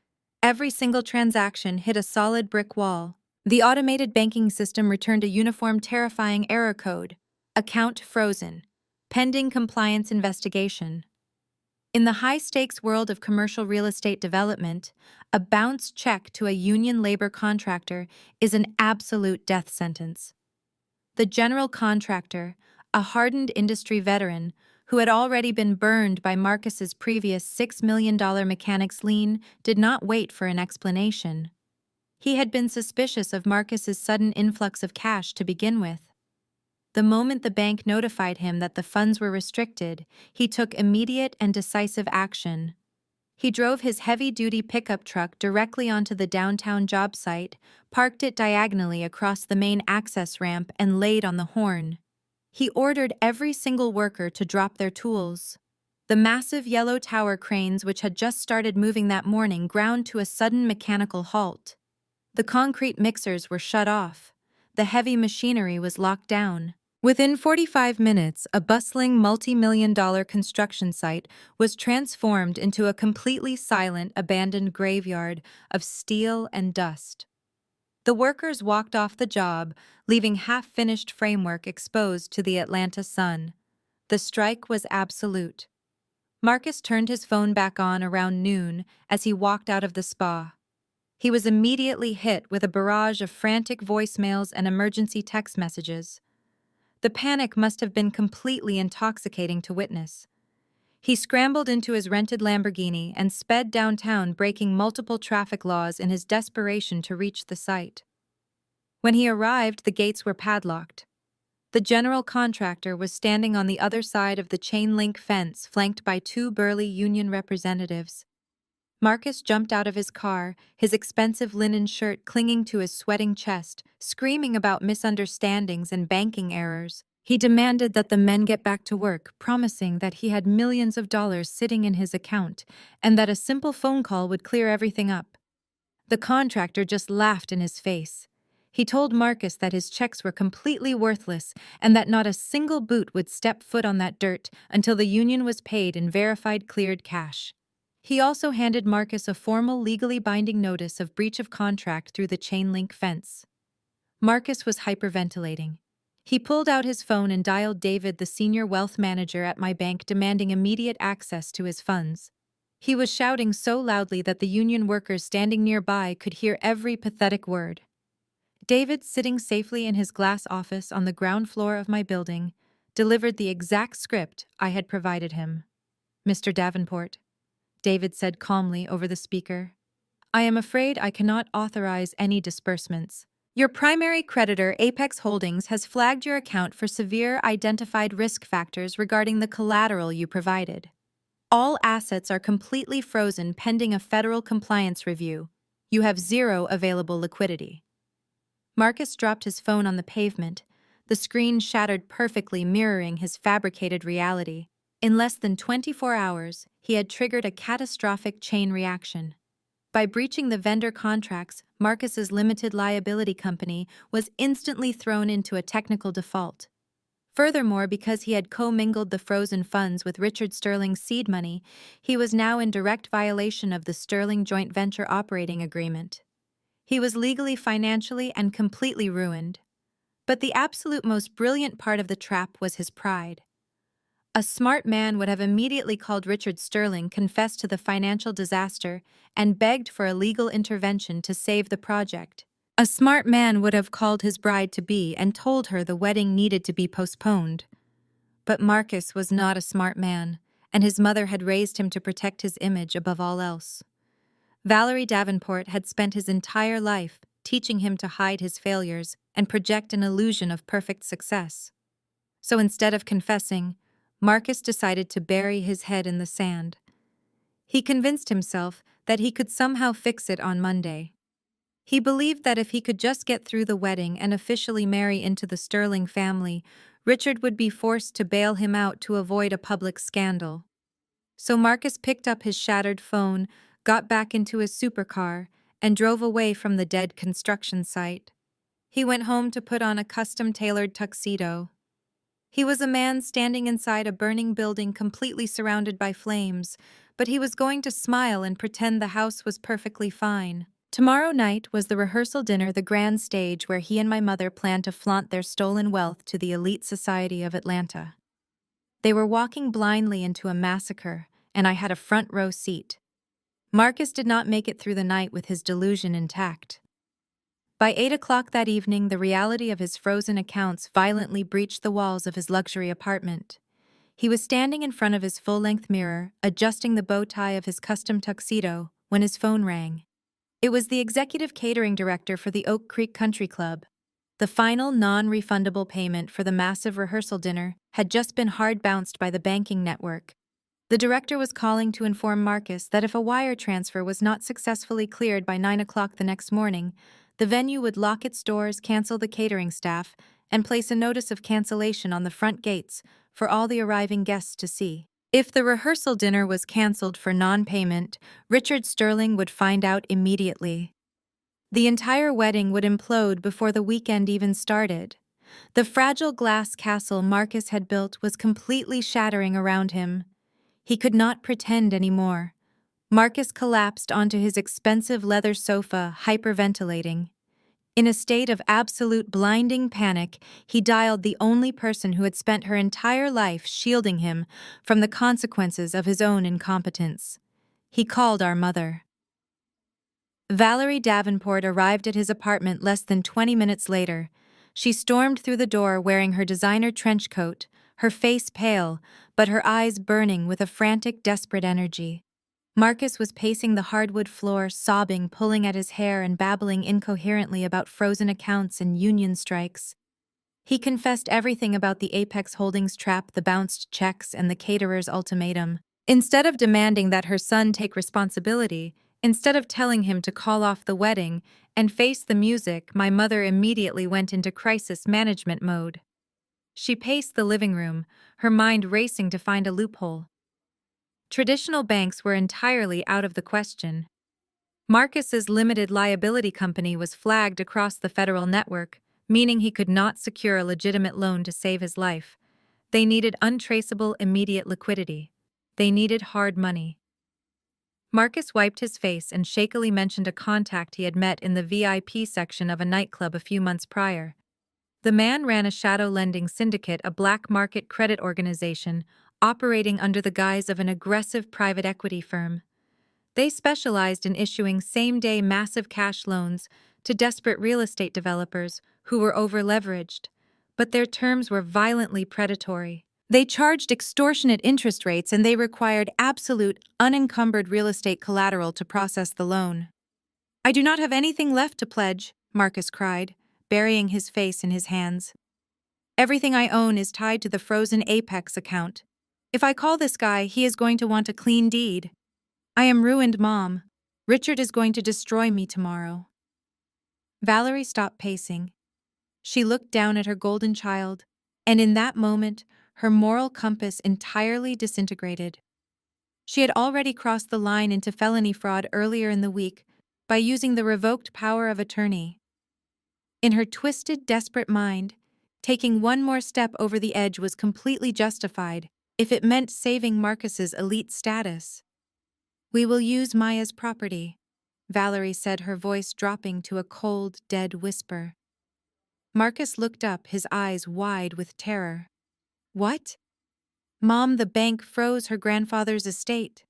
Every single transaction hit a solid brick wall. The automated banking system returned a uniform, terrifying error code: account frozen, pending compliance investigation. In the high-stakes world of commercial real estate development, a bounce check to a union labor contractor is an absolute death sentence. The general contractor, a hardened industry veteran who had already been burned by Marcus's previous $6 million mechanics lien, did not wait for an explanation. He had been suspicious of Marcus's sudden influx of cash to begin with. The moment the bank notified him that the funds were restricted, he took immediate and decisive action. He drove his heavy-duty pickup truck directly onto the downtown job site, parked it diagonally across the main access ramp, and laid on the horn. He ordered every single worker to drop their tools. The massive yellow tower cranes, which had just started moving that morning, ground to a sudden mechanical halt. The concrete mixers were shut off. The heavy machinery was locked down. Within 45 minutes, a bustling multi-million-dollar construction site was transformed into a completely silent, abandoned graveyard of steel and dust. The workers walked off the job, leaving half-finished framework exposed to the Atlanta sun. The strike was absolute. Marcus turned his phone back on around noon as he walked out of the spa. He was immediately hit with a barrage of frantic voicemails and emergency text messages. The panic must have been completely intoxicating to witness. He scrambled into his rented Lamborghini and sped downtown, breaking multiple traffic laws in his desperation to reach the site. When he arrived, the gates were padlocked. The general contractor was standing on the other side of the chain-link fence, flanked by two burly union representatives. Marcus jumped out of his car, his expensive linen shirt clinging to his sweating chest, screaming about misunderstandings and banking errors. He demanded that the men get back to work, promising that he had millions of dollars sitting in his account and that a simple phone call would clear everything up. The contractor just laughed in his face. He told Marcus that his checks were completely worthless and that not a single boot would step foot on that dirt until the union was paid in verified cleared cash. He also handed Marcus a formal, legally binding notice of breach of contract through the chain-link fence. Marcus was hyperventilating. He pulled out his phone and dialed David, the senior wealth manager at my bank, demanding immediate access to his funds. He was shouting so loudly that the union workers standing nearby could hear every pathetic word. David, sitting safely in his glass office on the ground floor of my building, delivered the exact script I had provided him. "Mr. Davenport," David said calmly over the speaker, "I am afraid I cannot authorize any disbursements. Your primary creditor, Apex Holdings, has flagged your account for severe identified risk factors regarding the collateral you provided. All assets are completely frozen pending a federal compliance review. You have zero available liquidity." Marcus dropped his phone on the pavement. The screen shattered perfectly, mirroring his fabricated reality. In less than 24 hours, he had triggered a catastrophic chain reaction. By breaching the vendor contracts, Marcus's limited liability company was instantly thrown into a technical default. Furthermore, because he had commingled the frozen funds with Richard Sterling's seed money, he was now in direct violation of the Sterling Joint Venture Operating Agreement. He was legally, financially, and completely ruined. But the absolute most brilliant part of the trap was his pride. A smart man would have immediately called Richard Sterling, confessed to the financial disaster, and begged for a legal intervention to save the project. A smart man would have called his bride-to-be and told her the wedding needed to be postponed. But Marcus was not a smart man, and his mother had raised him to protect his image above all else. Valerie Davenport had spent his entire life teaching him to hide his failures and project an illusion of perfect success. So instead of confessing, Marcus decided to bury his head in the sand. He convinced himself that he could somehow fix it on Monday. He believed that if he could just get through the wedding and officially marry into the Sterling family, Richard would be forced to bail him out to avoid a public scandal. So Marcus picked up his shattered phone, got back into his supercar, and drove away from the dead construction site. He went home to put on a custom-tailored tuxedo. He was a man standing inside a burning building completely surrounded by flames, but he was going to smile and pretend the house was perfectly fine. Tomorrow night was the rehearsal dinner, the grand stage where he and my mother planned to flaunt their stolen wealth to the elite society of Atlanta. They were walking blindly into a massacre, and I had a front row seat. Marcus did not make it through the night with his delusion intact. By 8 o'clock that evening, the reality of his frozen accounts violently breached the walls of his luxury apartment. He was standing in front of his full-length mirror, adjusting the bow tie of his custom tuxedo, when his phone rang. It was the executive catering director for the Oak Creek Country Club. The final non-refundable payment for the massive rehearsal dinner had just been hard-bounced by the banking network. The director was calling to inform Marcus that if a wire transfer was not successfully cleared by 9 o'clock the next morning, the venue would lock its doors, cancel the catering staff, and place a notice of cancellation on the front gates for all the arriving guests to see. If the rehearsal dinner was canceled for non-payment, Richard Sterling would find out immediately. The entire wedding would implode before the weekend even started. The fragile glass castle Marcus had built was completely shattering around him. He could not pretend anymore. Marcus collapsed onto his expensive leather sofa, hyperventilating. In a state of absolute blinding panic, he dialed the only person who had spent her entire life shielding him from the consequences of his own incompetence. He called our mother. Valerie Davenport arrived at his apartment less than 20 minutes later. She stormed through the door wearing her designer trench coat, her face pale, but her eyes burning with a frantic, desperate energy. Marcus was pacing the hardwood floor, sobbing, pulling at his hair, and babbling incoherently about frozen accounts and union strikes. He confessed everything about the Apex Holdings trap, the bounced checks, and the caterer's ultimatum. Instead of demanding that her son take responsibility, instead of telling him to call off the wedding and face the music, my mother immediately went into crisis management mode. She paced the living room, her mind racing to find a loophole. Traditional banks were entirely out of the question. Marcus's limited liability company was flagged across the federal network, meaning he could not secure a legitimate loan to save his life. They needed untraceable, immediate liquidity. They needed hard money. Marcus wiped his face and shakily mentioned a contact he had met in the VIP section of a nightclub a few months prior. The man ran a shadow lending syndicate, a black market credit organization, operating under the guise of an aggressive private equity firm. They specialized in issuing same-day massive cash loans to desperate real estate developers who were over-leveraged, but their terms were violently predatory. They charged extortionate interest rates and they required absolute, unencumbered real estate collateral to process the loan. "I do not have anything left to pledge," Marcus cried, burying his face in his hands. "Everything I own is tied to the frozen Apex account. If I call this guy, he is going to want a clean deed. I am ruined, Mom. Richard is going to destroy me tomorrow." Valerie stopped pacing. She looked down at her golden child, and in that moment, her moral compass entirely disintegrated. She had already crossed the line into felony fraud earlier in the week by using the revoked power of attorney. In her twisted, desperate mind, taking one more step over the edge was completely justified if it meant saving Marcus's elite status. "We will use Maya's property," Valerie said, her voice dropping to a cold, dead whisper. Marcus looked up, his eyes wide with terror. "What?" "Mom, the bank froze her grandfather's estate.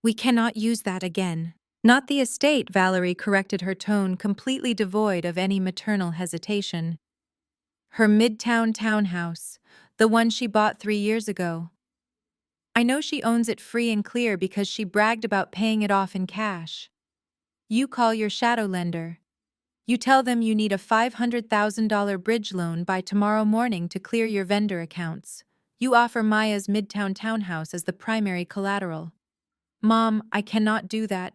We cannot use that again." "Not the estate," Valerie corrected, her tone completely devoid of any maternal hesitation. "Her Midtown townhouse, the one she bought 3 years ago. I know she owns it free and clear because she bragged about paying it off in cash. You call your shadow lender. You tell them you need a $500,000 bridge loan by tomorrow morning to clear your vendor accounts. You offer Maya's Midtown townhouse as the primary collateral." "Mom, I cannot do that."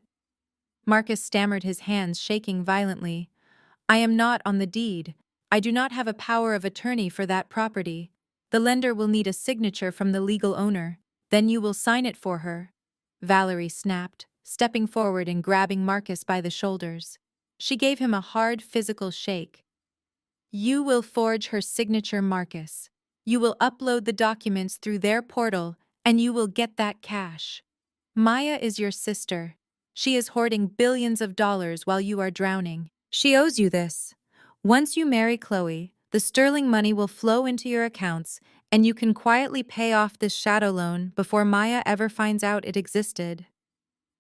Marcus stammered, his hands shaking violently. "I am not on the deed. I do not have a power of attorney for that property. The lender will need a signature from the legal owner. Then you will sign it for her," Valerie snapped, stepping forward and grabbing Marcus by the shoulders. She gave him a hard physical shake. "You will forge her signature, Marcus. You will upload the documents through their portal, and you will get that cash. Maya is your sister. She is hoarding billions of dollars while you are drowning. She owes you this. Once you marry Chloe, the sterling money will flow into your accounts, and you can quietly pay off this shadow loan before Maya ever finds out it existed."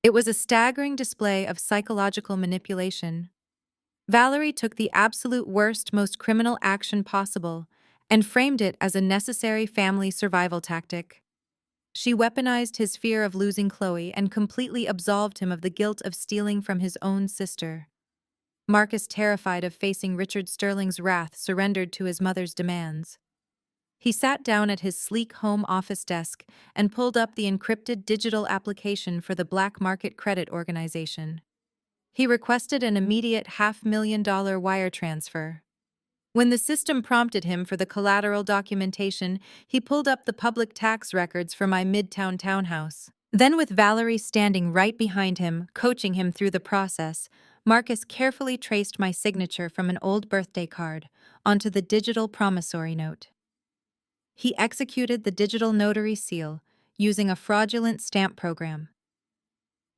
It was a staggering display of psychological manipulation. Valerie took the absolute worst, most criminal action possible and framed it as a necessary family survival tactic. She weaponized his fear of losing Chloe and completely absolved him of the guilt of stealing from his own sister. Marcus, terrified of facing Richard Sterling's wrath, surrendered to his mother's demands. He sat down at his sleek home office desk and pulled up the encrypted digital application for the black market credit organization. He requested an immediate $500,000 wire transfer. When the system prompted him for the collateral documentation, he pulled up the public tax records for my Midtown townhouse. Then, with Valerie standing right behind him, coaching him through the process, Marcus carefully traced my signature from an old birthday card onto the digital promissory note. He executed the digital notary seal using a fraudulent stamp program.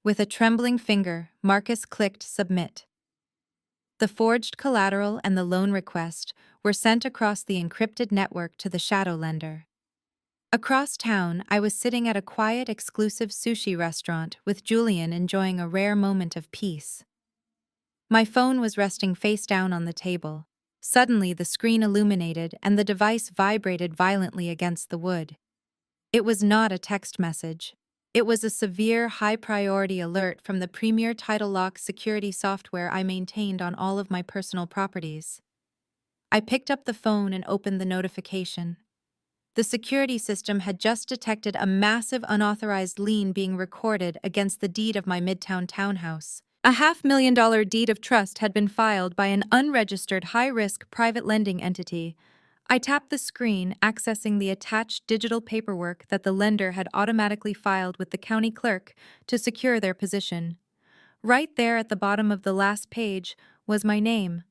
With a trembling finger, Marcus clicked submit. The forged collateral and the loan request were sent across the encrypted network to the shadow lender. Across town, I was sitting at a quiet, exclusive sushi restaurant with Julian, enjoying a rare moment of peace. My phone was resting face down on the table. Suddenly, the screen illuminated and the device vibrated violently against the wood. It was not a text message. It was a severe, high-priority alert from the premier title lock security software I maintained on all of my personal properties. I picked up the phone and opened the notification. The security system had just detected a massive unauthorized lien being recorded against the deed of my Midtown townhouse. A $500,000 deed of trust had been filed by an unregistered high-risk private lending entity. I tapped the screen, accessing the attached digital paperwork that the lender had automatically filed with the county clerk to secure their position. Right there at the bottom of the last page was my name.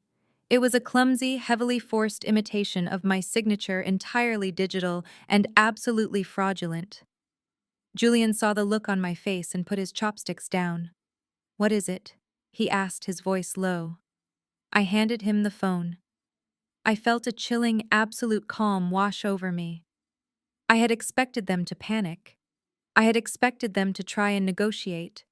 It was a clumsy, heavily forced imitation of my signature, entirely digital and absolutely fraudulent. Julian saw the look on my face and put his chopsticks down. "What is it?" he asked, his voice low. I handed him the phone. I felt a chilling, absolute calm wash over me. I had expected them to panic. I had expected them to try and negotiate.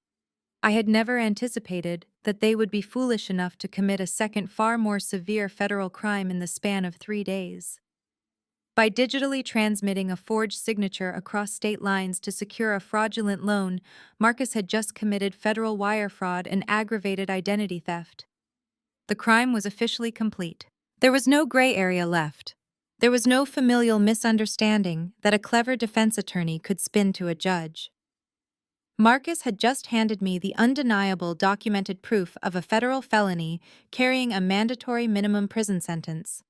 I had never anticipated that they would be foolish enough to commit a second, far more severe federal crime in the span of 3 days. By digitally transmitting a forged signature across state lines to secure a fraudulent loan, Marcus had just committed federal wire fraud and aggravated identity theft. The crime was officially complete. There was no gray area left. There was no familial misunderstanding that a clever defense attorney could spin to a judge. Marcus had just handed me the undeniable documented proof of a federal felony carrying a mandatory minimum prison sentence.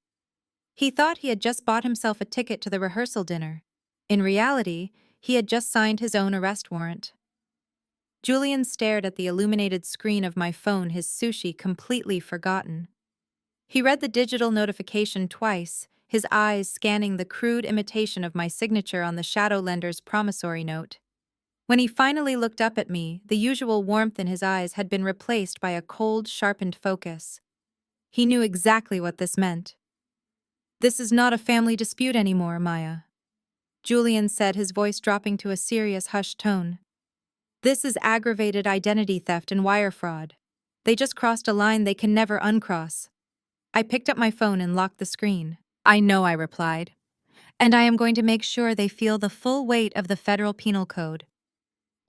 He thought he had just bought himself a ticket to the rehearsal dinner. In reality, he had just signed his own arrest warrant. Julian stared at the illuminated screen of my phone, his sushi completely forgotten. He read the digital notification twice, his eyes scanning the crude imitation of my signature on the shadow lender's promissory note. When he finally looked up at me, the usual warmth in his eyes had been replaced by a cold, sharpened focus. He knew exactly what this meant. "This is not a family dispute anymore, Maya," Julian said, his voice dropping to a serious, hushed tone. "This is aggravated identity theft and wire fraud. They just crossed a line they can never uncross." I picked up my phone and locked the screen. "I know," I replied. "And I am going to make sure they feel the full weight of the federal penal code."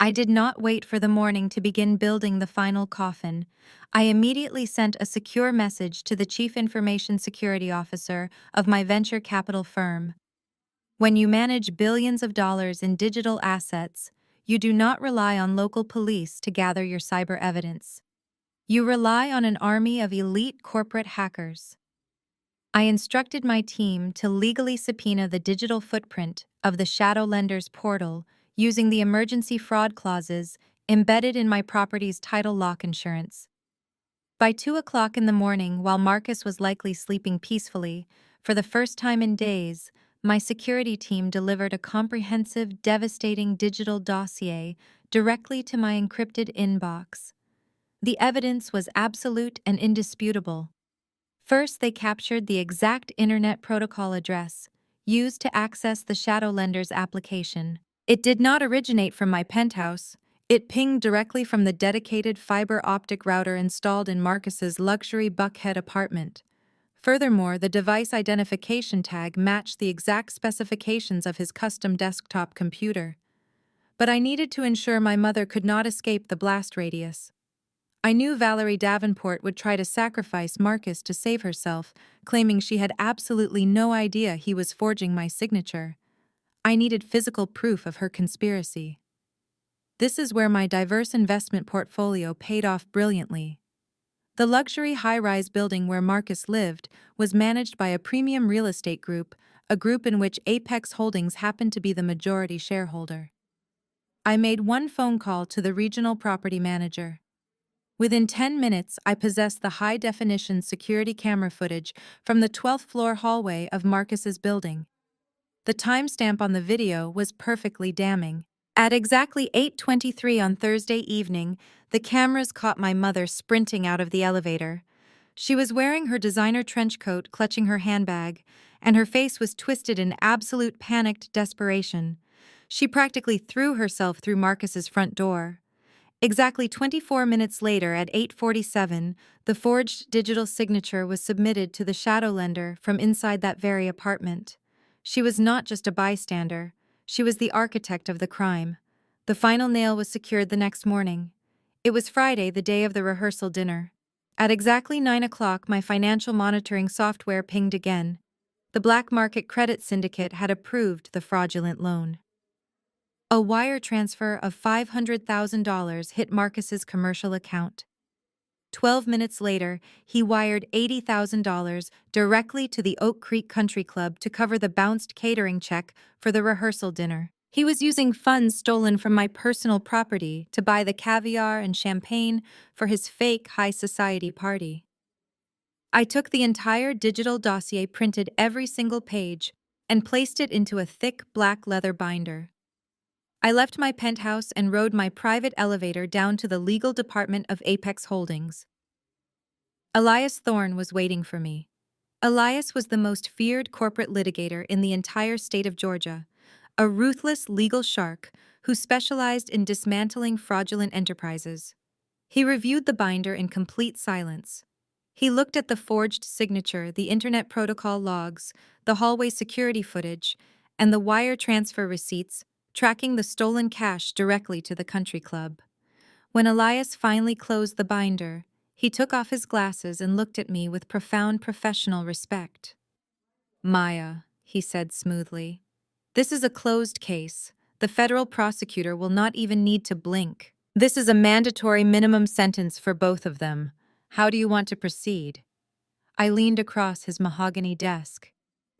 I did not wait for the morning to begin building the final coffin. I immediately sent a secure message to the Chief Information Security Officer of my venture capital firm. When you manage billions of dollars in digital assets, you do not rely on local police to gather your cyber evidence. You rely on an army of elite corporate hackers. I instructed my team to legally subpoena the digital footprint of the shadow lender's portal using the emergency fraud clauses embedded in my property's title lock insurance. By 2 o'clock in the morning, while Marcus was likely sleeping peacefully, for the first time in days, my security team delivered a comprehensive, devastating digital dossier directly to my encrypted inbox. The evidence was absolute and indisputable. First, they captured the exact Internet Protocol address used to access the shadow lender's application. It did not originate from my penthouse. It pinged directly from the dedicated fiber optic router installed in Marcus's luxury Buckhead apartment. Furthermore, the device identification tag matched the exact specifications of his custom desktop computer. But I needed to ensure my mother could not escape the blast radius. I knew Valerie Davenport would try to sacrifice Marcus to save herself, claiming she had absolutely no idea he was forging my signature. I needed physical proof of her conspiracy. This is where my diverse investment portfolio paid off brilliantly. The luxury high-rise building where Marcus lived was managed by a premium real estate group, a group in which Apex Holdings happened to be the majority shareholder. I made one phone call to the regional property manager. Within 10 minutes, I possessed the high-definition security camera footage from the 12th floor hallway of Marcus's building. The timestamp on the video was perfectly damning. At exactly 8:23 on Thursday evening, the cameras caught my mother sprinting out of the elevator. She was wearing her designer trench coat, clutching her handbag, and her face was twisted in absolute panicked desperation. She practically threw herself through Marcus's front door. Exactly 24 minutes later, at 8:47, the forged digital signature was submitted to the shadow lender from inside that very apartment. She was not just a bystander. She was the architect of the crime. The final nail was secured the next morning. It was Friday, the day of the rehearsal dinner. At exactly 9 o'clock, my financial monitoring software pinged again. The black market credit syndicate had approved the fraudulent loan. A wire transfer of $500,000 hit Marcus's commercial account. 12 minutes later, he wired $80,000 directly to the Oak Creek Country Club to cover the bounced catering check for the rehearsal dinner. He was using funds stolen from my personal property to buy the caviar and champagne for his fake high society party. I took the entire digital dossier, printed every single page, and placed it into a thick black leather binder. I left my penthouse and rode my private elevator down to the legal department of Apex Holdings. Elias Thorne was waiting for me. Elias was the most feared corporate litigator in the entire state of Georgia, a ruthless legal shark who specialized in dismantling fraudulent enterprises. He reviewed the binder in complete silence. He looked at the forged signature, the internet protocol logs, the hallway security footage, and the wire transfer receipts, tracking the stolen cash directly to the country club. When Elias finally closed the binder, he took off his glasses and looked at me with profound professional respect. "Maya," he said smoothly, "this is a closed case. The federal prosecutor will not even need to blink. This is a mandatory minimum sentence for both of them. How do you want to proceed?" I leaned across his mahogany desk.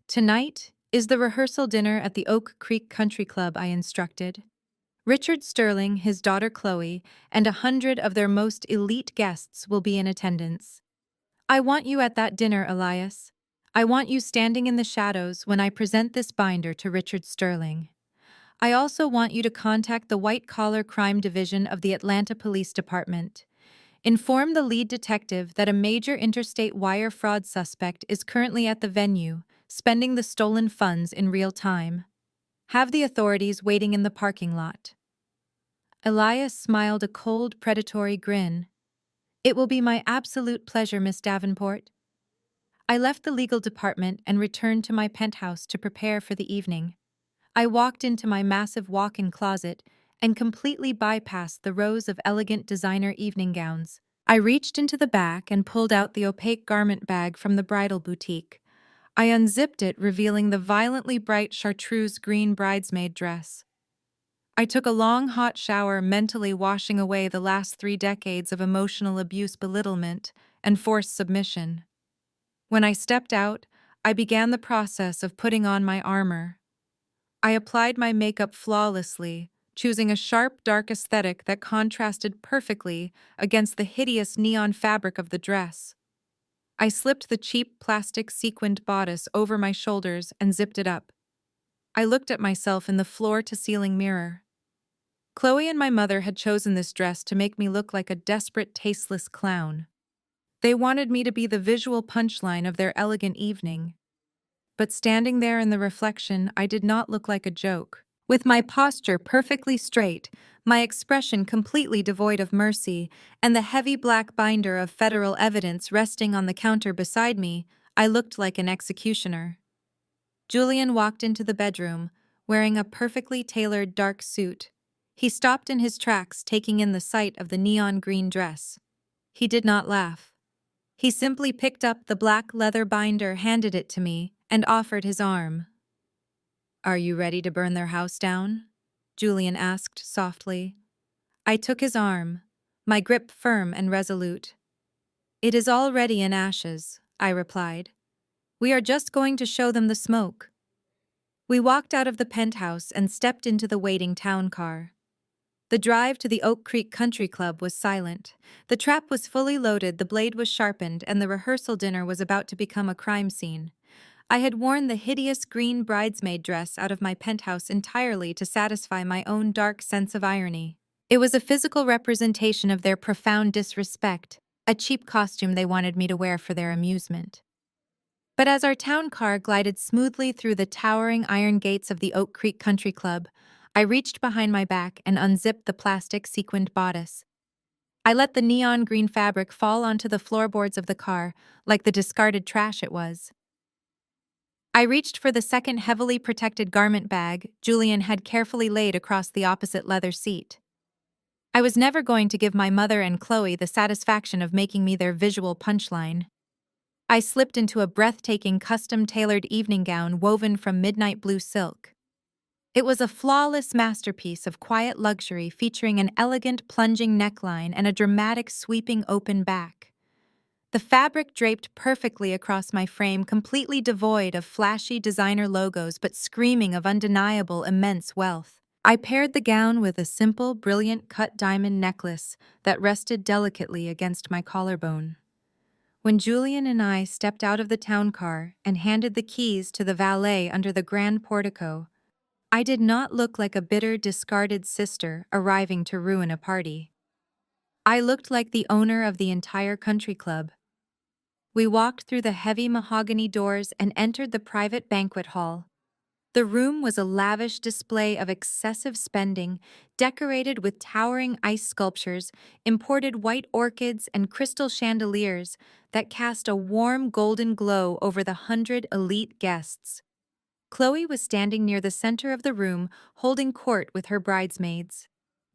"Tonight is the rehearsal dinner at the Oak Creek Country Club," I instructed. "Richard Sterling, his daughter Chloe, and 100 of their most elite guests will be in attendance. I want you at that dinner, Elias. I want you standing in the shadows when I present this binder to Richard Sterling. I also want you to contact the White Collar Crime Division of the Atlanta Police Department. Inform the lead detective that a major interstate wire fraud suspect is currently at the venue, spending the stolen funds in real time. Have the authorities waiting in the parking lot." Elias smiled a cold, predatory grin. "It will be my absolute pleasure, Miss Davenport." I left the legal department and returned to my penthouse to prepare for the evening. I walked into my massive walk-in closet and completely bypassed the rows of elegant designer evening gowns. I reached into the back and pulled out the opaque garment bag from the bridal boutique. I unzipped it, revealing the violently bright chartreuse green bridesmaid dress. I took a long hot shower, mentally washing away the last 3 decades of emotional abuse, belittlement, and forced submission. When I stepped out, I began the process of putting on my armor. I applied my makeup flawlessly, choosing a sharp, dark aesthetic that contrasted perfectly against the hideous neon fabric of the dress. I slipped the cheap plastic sequined bodice over my shoulders and zipped it up. I looked at myself in the floor-to-ceiling mirror. Chloe and my mother had chosen this dress to make me look like a desperate, tasteless clown. They wanted me to be the visual punchline of their elegant evening. But standing there in the reflection, I did not look like a joke. With my posture perfectly straight, my expression completely devoid of mercy, and the heavy black binder of federal evidence resting on the counter beside me, I looked like an executioner. Julian walked into the bedroom, wearing a perfectly tailored dark suit. He stopped in his tracks, taking in the sight of the neon green dress. He did not laugh. He simply picked up the black leather binder, handed it to me, and offered his arm. "Are you ready to burn their house down?" Julian asked softly. I took his arm, my grip firm and resolute. "It is already in ashes," I replied. "We are just going to show them the smoke." We walked out of the penthouse and stepped into the waiting town car. The drive to the Oak Creek Country Club was silent. The trap was fully loaded, the blade was sharpened, and the rehearsal dinner was about to become a crime scene. I had worn the hideous green bridesmaid dress out of my penthouse entirely to satisfy my own dark sense of irony. It was a physical representation of their profound disrespect, a cheap costume they wanted me to wear for their amusement. But as our town car glided smoothly through the towering iron gates of the Oak Creek Country Club, I reached behind my back and unzipped the plastic sequined bodice. I let the neon green fabric fall onto the floorboards of the car, like the discarded trash it was. I reached for the second heavily protected garment bag Julian had carefully laid across the opposite leather seat. I was never going to give my mother and Chloe the satisfaction of making me their visual punchline. I slipped into a breathtaking custom-tailored evening gown woven from midnight blue silk. It was a flawless masterpiece of quiet luxury, featuring an elegant plunging neckline and a dramatic sweeping open back. The fabric draped perfectly across my frame, completely devoid of flashy designer logos but screaming of undeniable immense wealth. I paired the gown with a simple, brilliant cut diamond necklace that rested delicately against my collarbone. When Julian and I stepped out of the town car and handed the keys to the valet under the grand portico, I did not look like a bitter, discarded sister arriving to ruin a party. I looked like the owner of the entire country club. We walked through the heavy mahogany doors and entered the private banquet hall. The room was a lavish display of excessive spending, decorated with towering ice sculptures, imported white orchids, and crystal chandeliers that cast a warm golden glow over the 100 elite guests. Chloe was standing near the center of the room, holding court with her bridesmaids.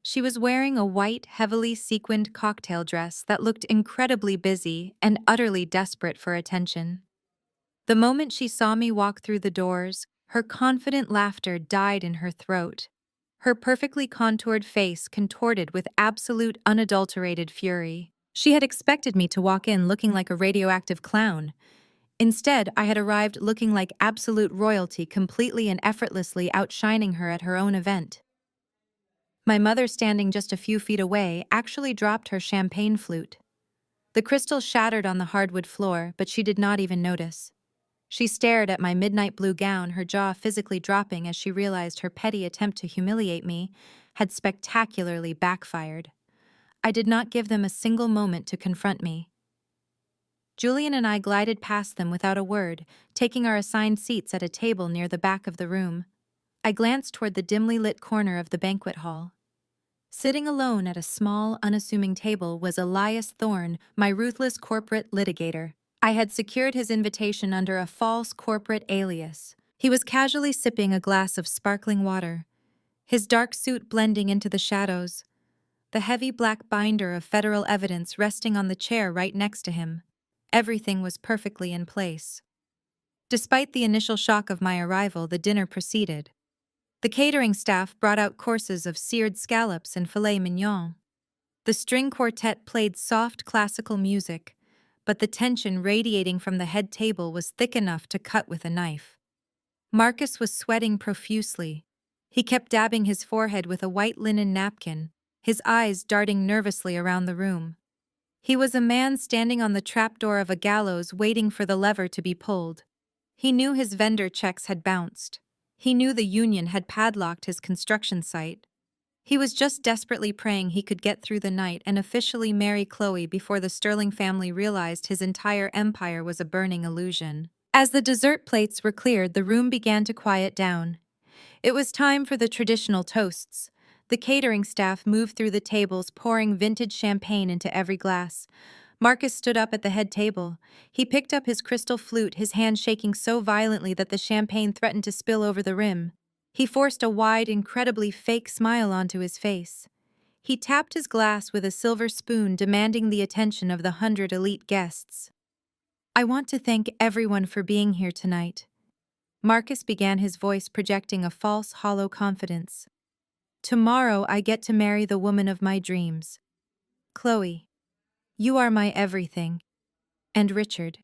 She was wearing a white, heavily sequined cocktail dress that looked incredibly busy and utterly desperate for attention. The moment she saw me walk through the doors, her confident laughter died in her throat. Her perfectly contoured face contorted with absolute unadulterated fury. She had expected me to walk in looking like a radioactive clown. Instead, I had arrived looking like absolute royalty, completely and effortlessly outshining her at her own event. My mother, standing just a few feet away, actually dropped her champagne flute. The crystal shattered on the hardwood floor, but she did not even notice. She stared at my midnight blue gown, her jaw physically dropping as she realized her petty attempt to humiliate me had spectacularly backfired. I did not give them a single moment to confront me. Julian and I glided past them without a word, taking our assigned seats at a table near the back of the room. I glanced toward the dimly lit corner of the banquet hall. Sitting alone at a small, unassuming table was Elias Thorne, my ruthless corporate litigator. I had secured his invitation under a false corporate alias. He was casually sipping a glass of sparkling water, his dark suit blending into the shadows, the heavy black binder of federal evidence resting on the chair right next to him. Everything was perfectly in place. Despite the initial shock of my arrival, the dinner proceeded. The catering staff brought out courses of seared scallops and filet mignon. The string quartet played soft classical music, but the tension radiating from the head table was thick enough to cut with a knife. Marcus was sweating profusely. He kept dabbing his forehead with a white linen napkin, his eyes darting nervously around the room. He was a man standing on the trapdoor of a gallows waiting for the lever to be pulled. He knew his vendor checks had bounced. He knew the union had padlocked his construction site. He was just desperately praying he could get through the night and officially marry Chloe before the Sterling family realized his entire empire was a burning illusion. As the dessert plates were cleared, the room began to quiet down. It was time for the traditional toasts. The catering staff moved through the tables, pouring vintage champagne into every glass. Marcus stood up at the head table. He picked up his crystal flute, his hand shaking so violently that the champagne threatened to spill over the rim. He forced a wide, incredibly fake smile onto his face. He tapped his glass with a silver spoon, demanding the attention of the 100 elite guests. "I want to thank everyone for being here tonight." Marcus began, his voice projecting a false, hollow confidence. "Tomorrow I get to marry the woman of my dreams. Chloe, you are my everything. And Richard,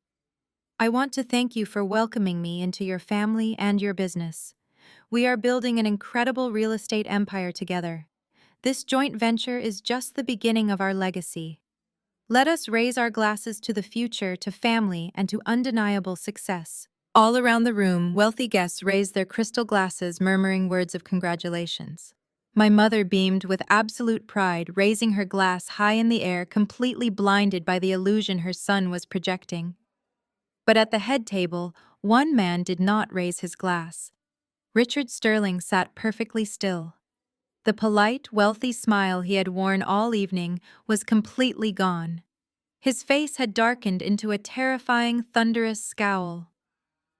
I want to thank you for welcoming me into your family and your business. We are building an incredible real estate empire together. This joint venture is just the beginning of our legacy. Let us raise our glasses to the future, to family, and to undeniable success." All around the room, wealthy guests raised their crystal glasses, murmuring words of congratulations. My mother beamed with absolute pride, raising her glass high in the air, completely blinded by the illusion her son was projecting. But at the head table, one man did not raise his glass. Richard Sterling sat perfectly still. The polite, wealthy smile he had worn all evening was completely gone. His face had darkened into a terrifying, thunderous scowl.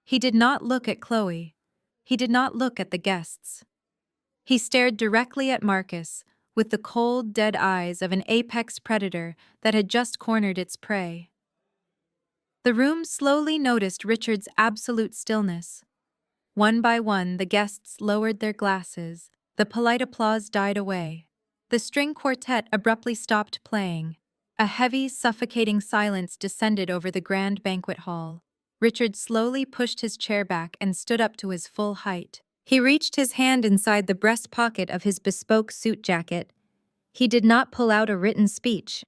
He did not look at Chloe. He did not look at the guests. He stared directly at Marcus, with the cold, dead eyes of an apex predator that had just cornered its prey. The room slowly noticed Richard's absolute stillness. One by one, the guests lowered their glasses. The polite applause died away. The string quartet abruptly stopped playing. A heavy, suffocating silence descended over the grand banquet hall. Richard slowly pushed his chair back and stood up to his full height. He reached his hand inside the breast pocket of his bespoke suit jacket. He did not pull out a written speech.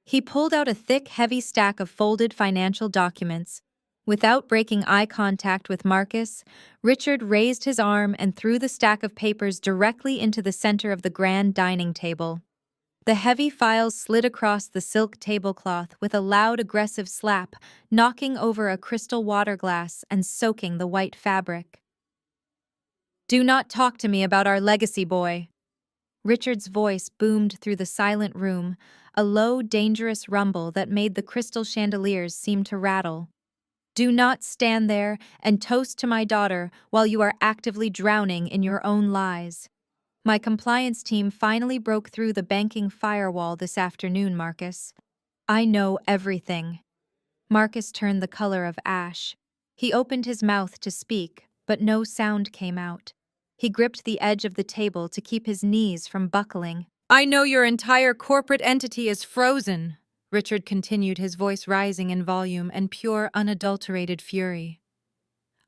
He pulled out a thick, heavy stack of folded financial documents. Without breaking eye contact with Marcus, Richard raised his arm and threw the stack of papers directly into the center of the grand dining table. The heavy files slid across the silk tablecloth with a loud, aggressive slap, knocking over a crystal water glass and soaking the white fabric. Do not talk to me about our legacy, boy. Richard's voice boomed through the silent room, a low, dangerous rumble that made the crystal chandeliers seem to rattle. Do not stand there and toast to my daughter while you are actively drowning in your own lies. My compliance team finally broke through the banking firewall this afternoon, Marcus. I know everything. Marcus turned the color of ash. He opened his mouth to speak, but no sound came out. He gripped the edge of the table to keep his knees from buckling. I know your entire corporate entity is frozen, Richard continued, his voice rising in volume and pure, unadulterated fury.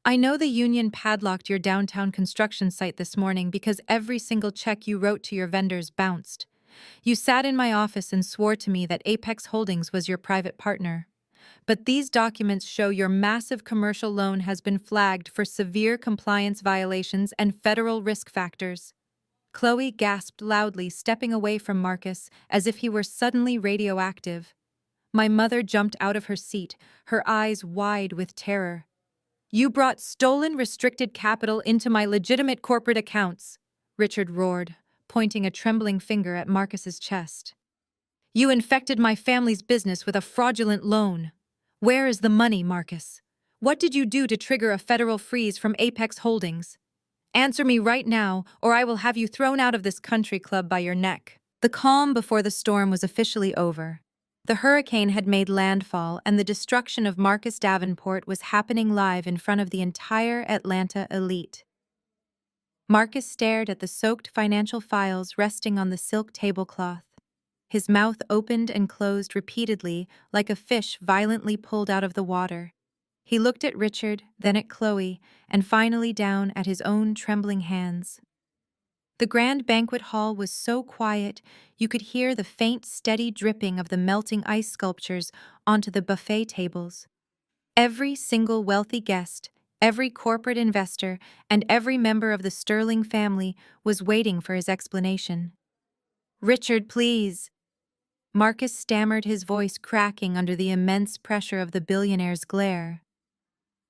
I know the union padlocked your downtown construction site this morning because every single check you wrote to your vendors bounced. You sat in my office and swore to me that Apex Holdings was your private partner. But these documents show your massive commercial loan has been flagged for severe compliance violations and federal risk factors. Chloe gasped loudly, stepping away from Marcus as if he were suddenly radioactive. My mother jumped out of her seat, her eyes wide with terror. You brought stolen restricted capital into my legitimate corporate accounts, Richard roared, pointing a trembling finger at Marcus's chest. You infected my family's business with a fraudulent loan. Where is the money, Marcus? What did you do to trigger a federal freeze from Apex Holdings? Answer me right now, or I will have you thrown out of this country club by your neck. The calm before the storm was officially over. The hurricane had made landfall, and the destruction of Marcus Davenport was happening live in front of the entire Atlanta elite. Marcus stared at the soaked financial files resting on the silk tablecloth. His mouth opened and closed repeatedly, like a fish violently pulled out of the water. He looked at Richard, then at Chloe, and finally down at his own trembling hands. The grand banquet hall was so quiet you could hear the faint, steady dripping of the melting ice sculptures onto the buffet tables. Every single wealthy guest, every corporate investor, and every member of the Sterling family was waiting for his explanation. "Richard, please." Marcus stammered, his voice cracking under the immense pressure of the billionaire's glare.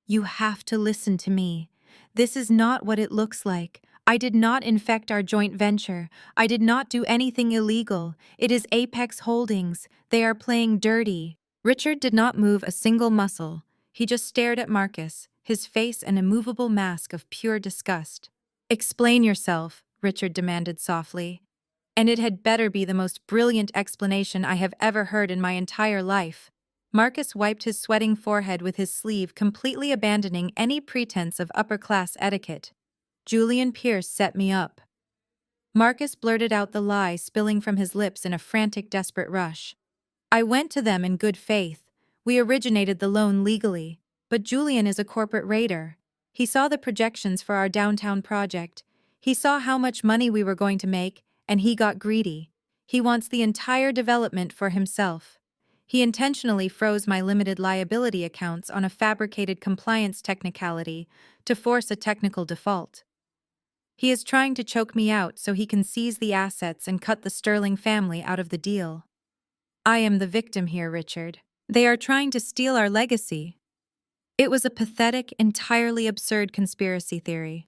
You have to listen to me. This is not what it looks like. I did not infect our joint venture. I did not do anything illegal. It is Apex Holdings. They are playing dirty. Richard did not move a single muscle. He just stared at Marcus, his face an immovable mask of pure disgust. Explain yourself, Richard demanded softly. And it had better be the most brilliant explanation I have ever heard in my entire life. Marcus wiped his sweating forehead with his sleeve, completely abandoning any pretense of upper-class etiquette. Julian Pierce set me up. Marcus blurted out the lie, spilling from his lips in a frantic, desperate rush. I went to them in good faith. We originated the loan legally, but Julian is a corporate raider. He saw the projections for our downtown project. He saw how much money we were going to make, and he got greedy. He wants the entire development for himself. He intentionally froze my limited liability accounts on a fabricated compliance technicality to force a technical default. He is trying to choke me out so he can seize the assets and cut the Sterling family out of the deal. I am the victim here, Richard. They are trying to steal our legacy. It was a pathetic, entirely absurd conspiracy theory.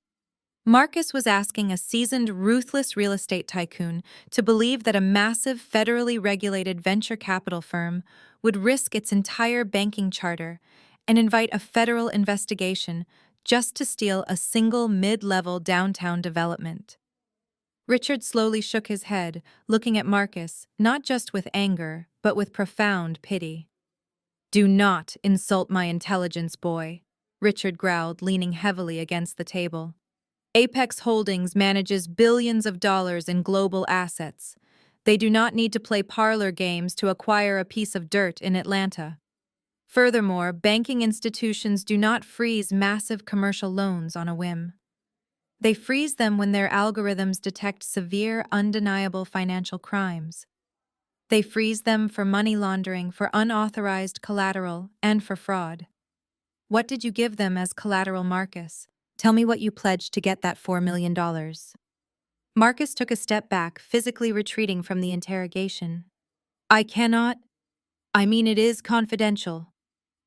Marcus was asking a seasoned, ruthless real estate tycoon to believe that a massive, federally regulated venture capital firm would risk its entire banking charter and invite a federal investigation just to steal a single mid-level downtown development. Richard slowly shook his head, looking at Marcus, not just with anger, but with profound pity. Do not insult my intelligence, boy, Richard growled, leaning heavily against the table. Apex Holdings manages billions of dollars in global assets. They do not need to play parlor games to acquire a piece of dirt in Atlanta. Furthermore, banking institutions do not freeze massive commercial loans on a whim. They freeze them when their algorithms detect severe, undeniable financial crimes. They freeze them for money laundering, for unauthorized collateral, and for fraud. What did you give them as collateral, Marcus? Tell me what you pledged to get that $4 million. Marcus took a step back, physically retreating from the interrogation. I cannot. I mean, it is confidential,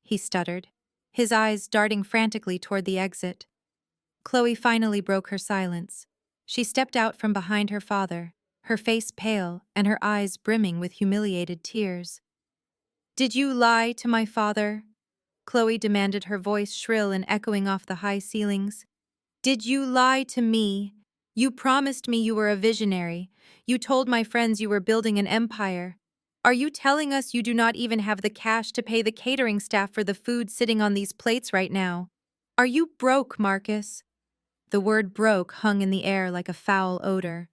he stuttered, his eyes darting frantically toward the exit. Chloe finally broke her silence. She stepped out from behind her father, her face pale and her eyes brimming with humiliated tears. "Did you lie to my father?" Chloe demanded, her voice shrill and echoing off the high ceilings. "Did you lie to me? You promised me you were a visionary. You told my friends you were building an empire. Are you telling us you do not even have the cash to pay the catering staff for the food sitting on these plates right now? Are you broke, Marcus?" The word broke hung in the air like a foul odor.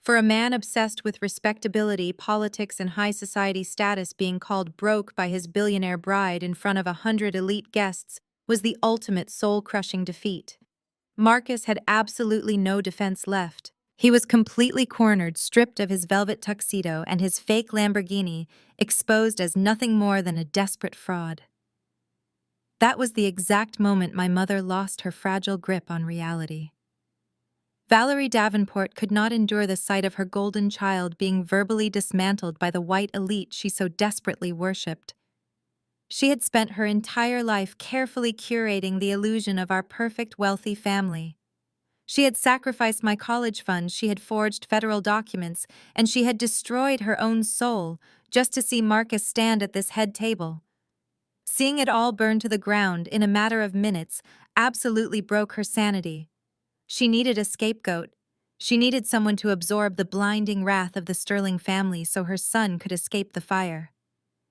For a man obsessed with respectability, politics, and high society status, being called broke by his billionaire bride in front of 100 elite guests was the ultimate soul-crushing defeat. Marcus had absolutely no defense left. He was completely cornered, stripped of his velvet tuxedo and his fake Lamborghini, exposed as nothing more than a desperate fraud. That was the exact moment my mother lost her fragile grip on reality. Valerie Davenport could not endure the sight of her golden child being verbally dismantled by the white elite she so desperately worshipped. She had spent her entire life carefully curating the illusion of our perfect wealthy family. She had sacrificed my college funds, she had forged federal documents, and she had destroyed her own soul just to see Marcus stand at this head table. Seeing it all burn to the ground in a matter of minutes absolutely broke her sanity. She needed a scapegoat. She needed someone to absorb the blinding wrath of the Sterling family so her son could escape the fire.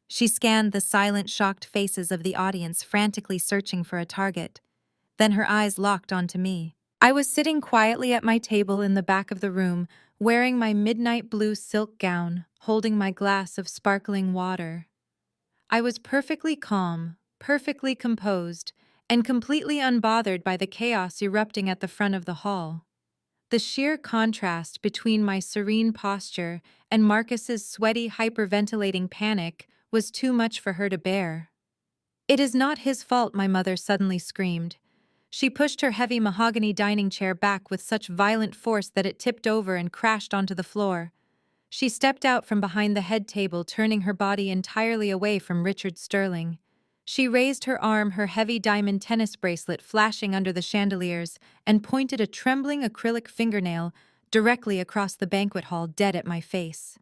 She scanned the silent, shocked faces of the audience, frantically searching for a target. Then her eyes locked onto me. I was sitting quietly at my table in the back of the room, wearing my midnight blue silk gown, holding my glass of sparkling water. I was perfectly calm, perfectly composed, and completely unbothered by the chaos erupting at the front of the hall. The sheer contrast between my serene posture and Marcus's sweaty, hyperventilating panic was too much for her to bear. "It is not his fault," my mother suddenly screamed. She pushed her heavy mahogany dining chair back with such violent force that it tipped over and crashed onto the floor. She stepped out from behind the head table, turning her body entirely away from Richard Sterling. She raised her arm, her heavy diamond tennis bracelet flashing under the chandeliers, and pointed a trembling acrylic fingernail directly across the banquet hall, dead at my face.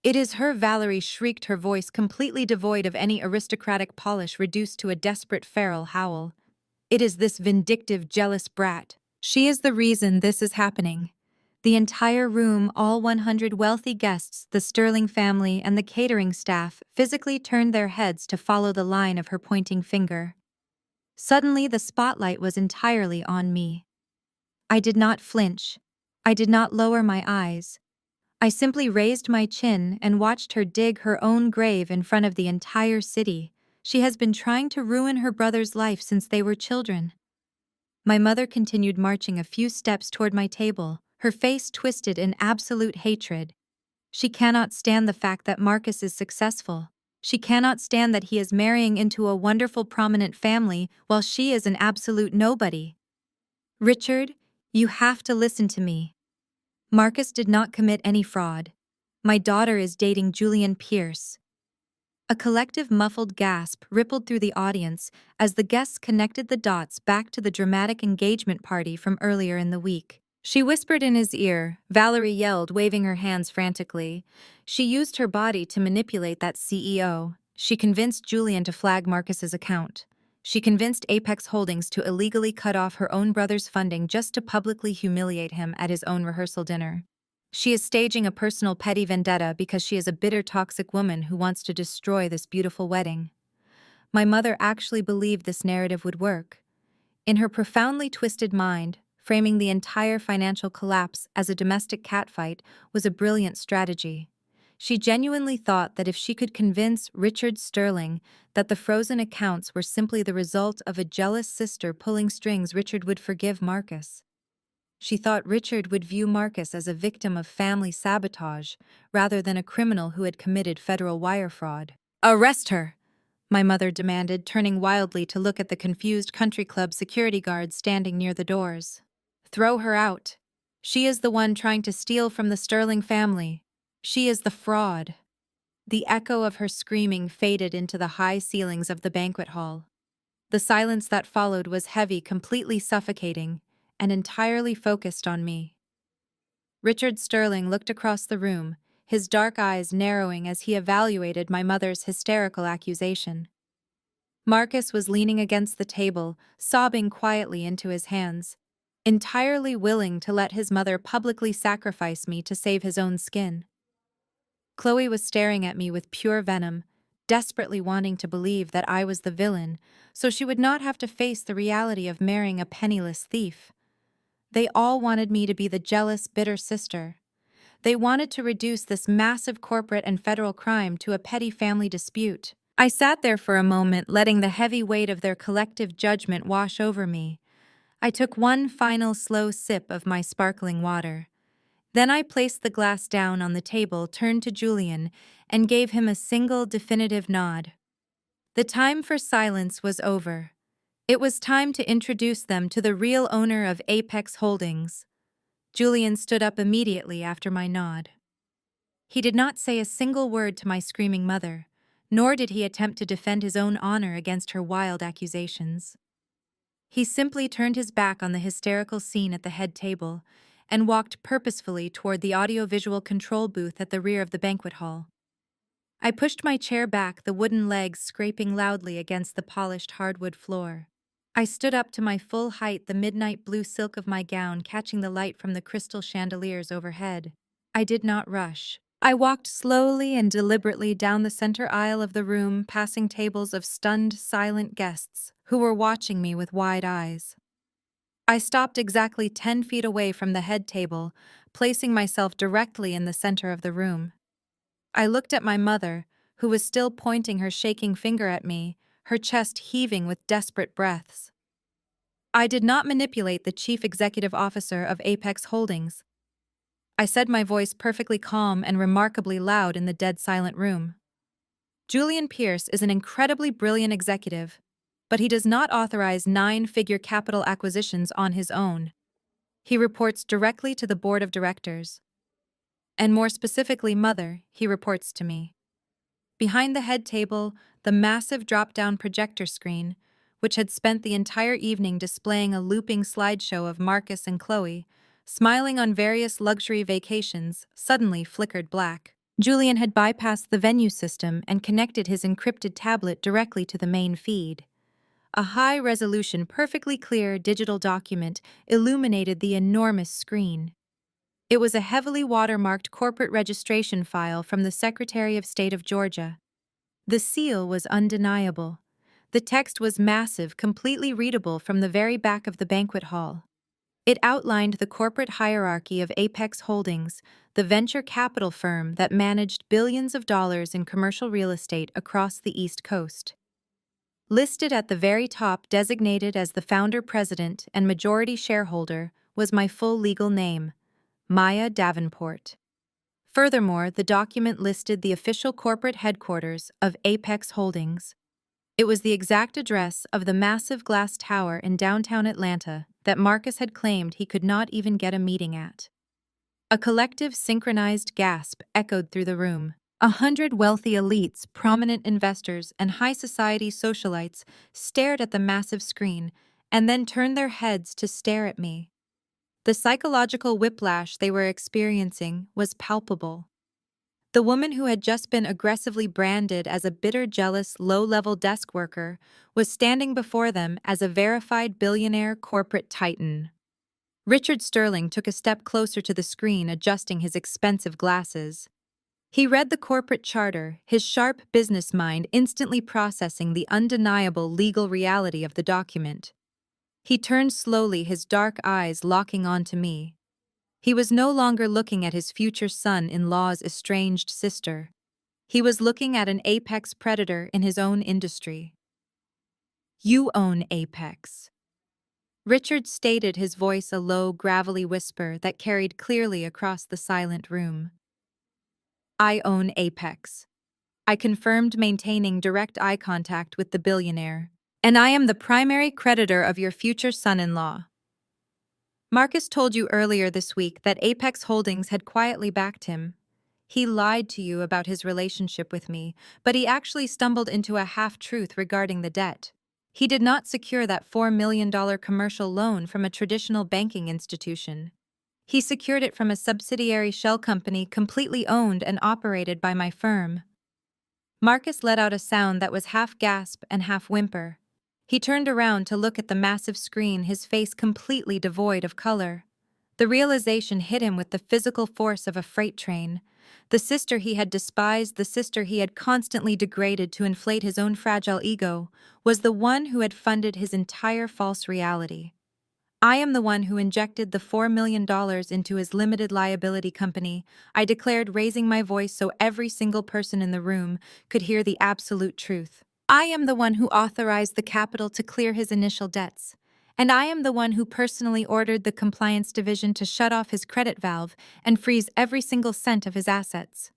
"It is her," Valerie shrieked, her voice completely devoid of any aristocratic polish, reduced to a desperate feral howl. "It is this vindictive, jealous brat. She is the reason this is happening." The entire room, all 100 wealthy guests, the Sterling family, and the catering staff physically turned their heads to follow the line of her pointing finger. Suddenly, the spotlight was entirely on me. I did not flinch. I did not lower my eyes. I simply raised my chin and watched her dig her own grave in front of the entire city. She has been trying to ruin her brother's life since they were children. My mother continued marching a few steps toward my table, her face twisted in absolute hatred. She cannot stand the fact that Marcus is successful. She cannot stand that he is marrying into a wonderful, prominent family while she is an absolute nobody. "Richard, you have to listen to me. Marcus did not commit any fraud. My daughter is dating Julian Pierce." A collective muffled gasp rippled through the audience as the guests connected the dots back to the dramatic engagement party from earlier in the week. "She whispered in his ear," Valerie yelled, waving her hands frantically. "She used her body to manipulate that CEO. She convinced Julian to flag Marcus's account. She convinced Apex Holdings to illegally cut off her own brother's funding just to publicly humiliate him at his own rehearsal dinner. She is staging a personal petty vendetta because she is a bitter, toxic woman who wants to destroy this beautiful wedding." My mother actually believed this narrative would work. In her profoundly twisted mind, framing the entire financial collapse as a domestic catfight was a brilliant strategy. She genuinely thought that if she could convince Richard Sterling that the frozen accounts were simply the result of a jealous sister pulling strings, Richard would forgive Marcus. She thought Richard would view Marcus as a victim of family sabotage rather than a criminal who had committed federal wire fraud. "Arrest her!" my mother demanded, turning wildly to look at the confused country club security guards standing near the doors. "Throw her out. She is the one trying to steal from the Sterling family. She is the fraud." The echo of her screaming faded into the high ceilings of the banquet hall. The silence that followed was heavy, completely suffocating, and entirely focused on me. Richard Sterling looked across the room, his dark eyes narrowing as he evaluated my mother's hysterical accusation. Marcus was leaning against the table, sobbing quietly into his hands, entirely willing to let his mother publicly sacrifice me to save his own skin. Chloe was staring at me with pure venom, desperately wanting to believe that I was the villain, so she would not have to face the reality of marrying a penniless thief. They all wanted me to be the jealous, bitter sister. They wanted to reduce this massive corporate and federal crime to a petty family dispute. I sat there for a moment, letting the heavy weight of their collective judgment wash over me. I took one final slow sip of my sparkling water. Then I placed the glass down on the table, turned to Julian, and gave him a single definitive nod. The time for silence was over. It was time to introduce them to the real owner of Apex Holdings. Julian stood up immediately after my nod. He did not say a single word to my screaming mother, nor did he attempt to defend his own honor against her wild accusations. He simply turned his back on the hysterical scene at the head table and walked purposefully toward the audiovisual control booth at the rear of the banquet hall. I pushed my chair back, the wooden legs scraping loudly against the polished hardwood floor. I stood up to my full height, the midnight blue silk of my gown catching the light from the crystal chandeliers overhead. I did not rush. I walked slowly and deliberately down the center aisle of the room, passing tables of stunned, silent guests who were watching me with wide eyes. I stopped exactly 10 feet away from the head table, placing myself directly in the center of the room. I looked at my mother, who was still pointing her shaking finger at me, her chest heaving with desperate breaths. I did not manipulate the chief executive officer of Apex Holdings. I said, my voice perfectly calm and remarkably loud in the dead silent room. Julian Pierce is an incredibly brilliant executive, but he does not authorize 9-figure capital acquisitions on his own. He reports directly to the board of directors. And more specifically, Mother, he reports to me. Behind the head table, the massive drop-down projector screen, which had spent the entire evening displaying a looping slideshow of Marcus and Chloe, smiling on various luxury vacations, suddenly flickered black. Julian had bypassed the venue system and connected his encrypted tablet directly to the main feed. A high-resolution, perfectly clear digital document illuminated the enormous screen. It was a heavily watermarked corporate registration file from the Secretary of State of Georgia. The seal was undeniable. The text was massive, completely readable from the very back of the banquet hall. It outlined the corporate hierarchy of Apex Holdings, the venture capital firm that managed billions of dollars in commercial real estate across the East Coast. Listed at the very top, designated as the founder, president, and majority shareholder, was my full legal name, Maya Davenport. Furthermore, the document listed the official corporate headquarters of Apex Holdings. It was the exact address of the massive glass tower in downtown Atlanta that Marcus had claimed he could not even get a meeting at. A collective synchronized gasp echoed through the room. 100 wealthy elites, prominent investors, and high society socialites stared at the massive screen and then turned their heads to stare at me. The psychological whiplash they were experiencing was palpable. The woman who had just been aggressively branded as a bitter, jealous, low-level desk worker was standing before them as a verified billionaire corporate titan. Richard Sterling took a step closer to the screen, adjusting his expensive glasses. He read the corporate charter, his sharp business mind instantly processing the undeniable legal reality of the document. He turned slowly, his dark eyes locking onto me. He was no longer looking at his future son-in-law's estranged sister. He was looking at an apex predator in his own industry. "You own Apex." Richard stated, his voice a low, gravelly whisper that carried clearly across the silent room. "I own Apex." I confirmed, maintaining direct eye contact with the billionaire. "And I am the primary creditor of your future son-in-law." Marcus told you earlier this week that Apex Holdings had quietly backed him. He lied to you about his relationship with me, but he actually stumbled into a half-truth regarding the debt. He did not secure that $4 million commercial loan from a traditional banking institution. He secured it from a subsidiary shell company completely owned and operated by my firm. Marcus let out a sound that was half gasp and half whimper. He turned around to look at the massive screen, his face completely devoid of color. The realization hit him with the physical force of a freight train. The sister he had despised, the sister he had constantly degraded to inflate his own fragile ego, was the one who had funded his entire false reality. I am the one who injected the $4 million into his limited liability company, I declared, raising my voice so every single person in the room could hear the absolute truth. I am the one who authorized the capital to clear his initial debts. And I am the one who personally ordered the compliance division to shut off his credit valve and freeze every single cent of his assets.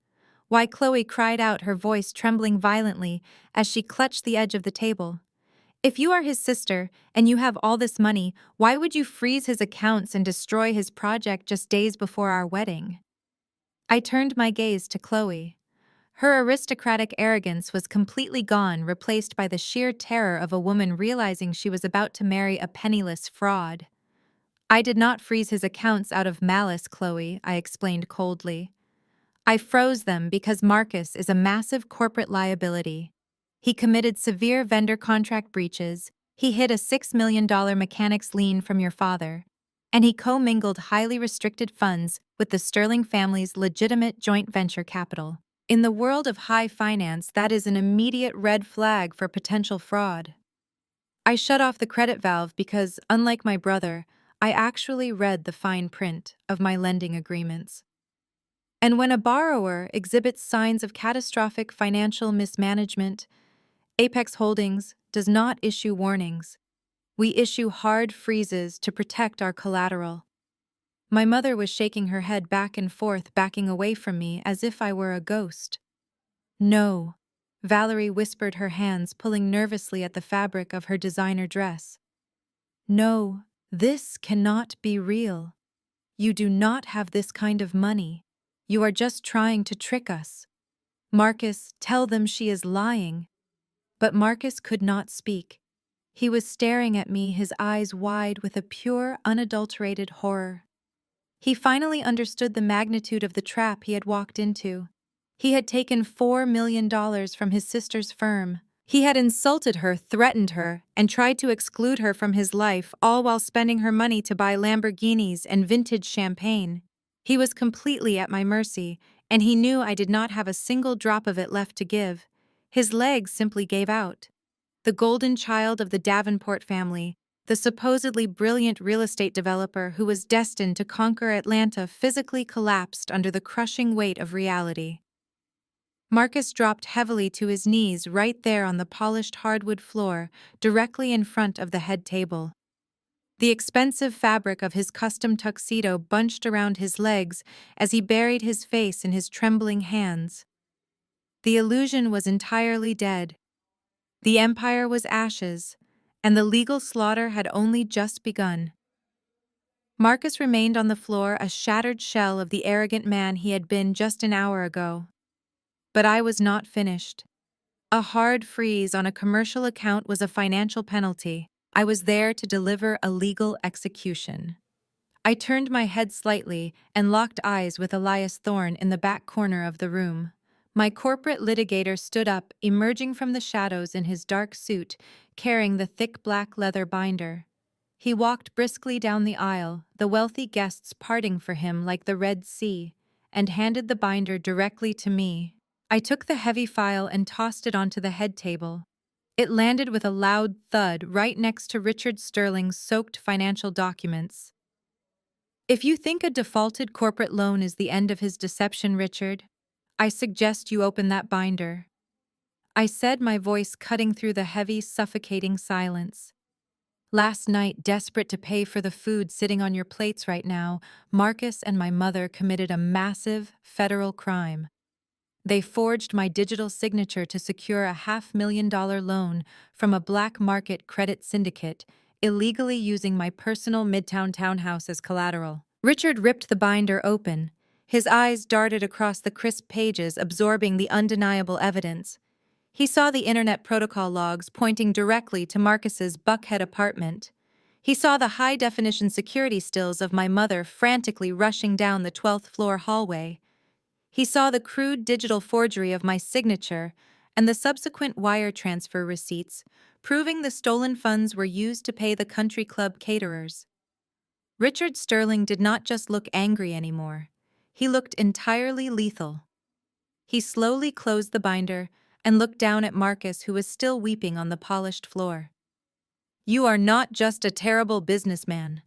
Why, Chloe cried out, her voice trembling violently as she clutched the edge of the table. If you are his sister, and you have all this money, why would you freeze his accounts and destroy his project just days before our wedding? I turned my gaze to Chloe. Her aristocratic arrogance was completely gone, replaced by the sheer terror of a woman realizing she was about to marry a penniless fraud. I did not freeze his accounts out of malice, Chloe, I explained coldly. I froze them because Marcus is a massive corporate liability. He committed severe vendor contract breaches, he hid a $6 million mechanics lien from your father, and he commingled highly restricted funds with the Sterling family's legitimate joint venture capital. In the world of high finance, that is an immediate red flag for potential fraud. I shut off the credit valve because, unlike my brother, I actually read the fine print of my lending agreements. And when a borrower exhibits signs of catastrophic financial mismanagement, Apex Holdings does not issue warnings. We issue hard freezes to protect our collateral. My mother was shaking her head back and forth, backing away from me as if I were a ghost. No, Valerie whispered, her hands pulling nervously at the fabric of her designer dress. No, this cannot be real. You do not have this kind of money. You are just trying to trick us. Marcus, tell them she is lying. But Marcus could not speak. He was staring at me, his eyes wide with a pure, unadulterated horror. He finally understood the magnitude of the trap he had walked into. He had taken $4 million from his sister's firm. He had insulted her, threatened her, and tried to exclude her from his life, all while spending her money to buy Lamborghinis and vintage champagne. He was completely at my mercy, and he knew I did not have a single drop of it left to give. His legs simply gave out. The golden child of the Davenport family, the supposedly brilliant real estate developer who was destined to conquer Atlanta, physically collapsed under the crushing weight of reality. Marcus dropped heavily to his knees right there on the polished hardwood floor, directly in front of the head table. The expensive fabric of his custom tuxedo bunched around his legs as he buried his face in his trembling hands. The illusion was entirely dead. The empire was ashes, and the legal slaughter had only just begun. Marcus remained on the floor, a shattered shell of the arrogant man he had been just an hour ago. But I was not finished. A hard freeze on a commercial account was a financial penalty. I was there to deliver a legal execution. I turned my head slightly and locked eyes with Elias Thorne in the back corner of the room. My corporate litigator stood up, emerging from the shadows in his dark suit, carrying the thick black leather binder. He walked briskly down the aisle, the wealthy guests parting for him like the Red Sea, and handed the binder directly to me. I took the heavy file and tossed it onto the head table. It landed with a loud thud right next to Richard Sterling's soaked financial documents. If you think a defaulted corporate loan is the end of his deception, Richard, I suggest you open that binder. I said, my voice cutting through the heavy, suffocating silence. Last night, desperate to pay for the food sitting on your plates right now, Marcus and my mother committed a massive federal crime. They forged my digital signature to secure a $500,000 loan from a black market credit syndicate, illegally using my personal Midtown townhouse as collateral. Richard ripped the binder open. His eyes darted across the crisp pages, absorbing the undeniable evidence. He saw the internet protocol logs pointing directly to Marcus's Buckhead apartment. He saw the high-definition security stills of my mother frantically rushing down the 12th floor hallway. He saw the crude digital forgery of my signature and the subsequent wire transfer receipts, proving the stolen funds were used to pay the country club caterers. Richard Sterling did not just look angry anymore. He looked entirely lethal. He slowly closed the binder and looked down at Marcus, who was still weeping on the polished floor. "You are not just a terrible businessman,"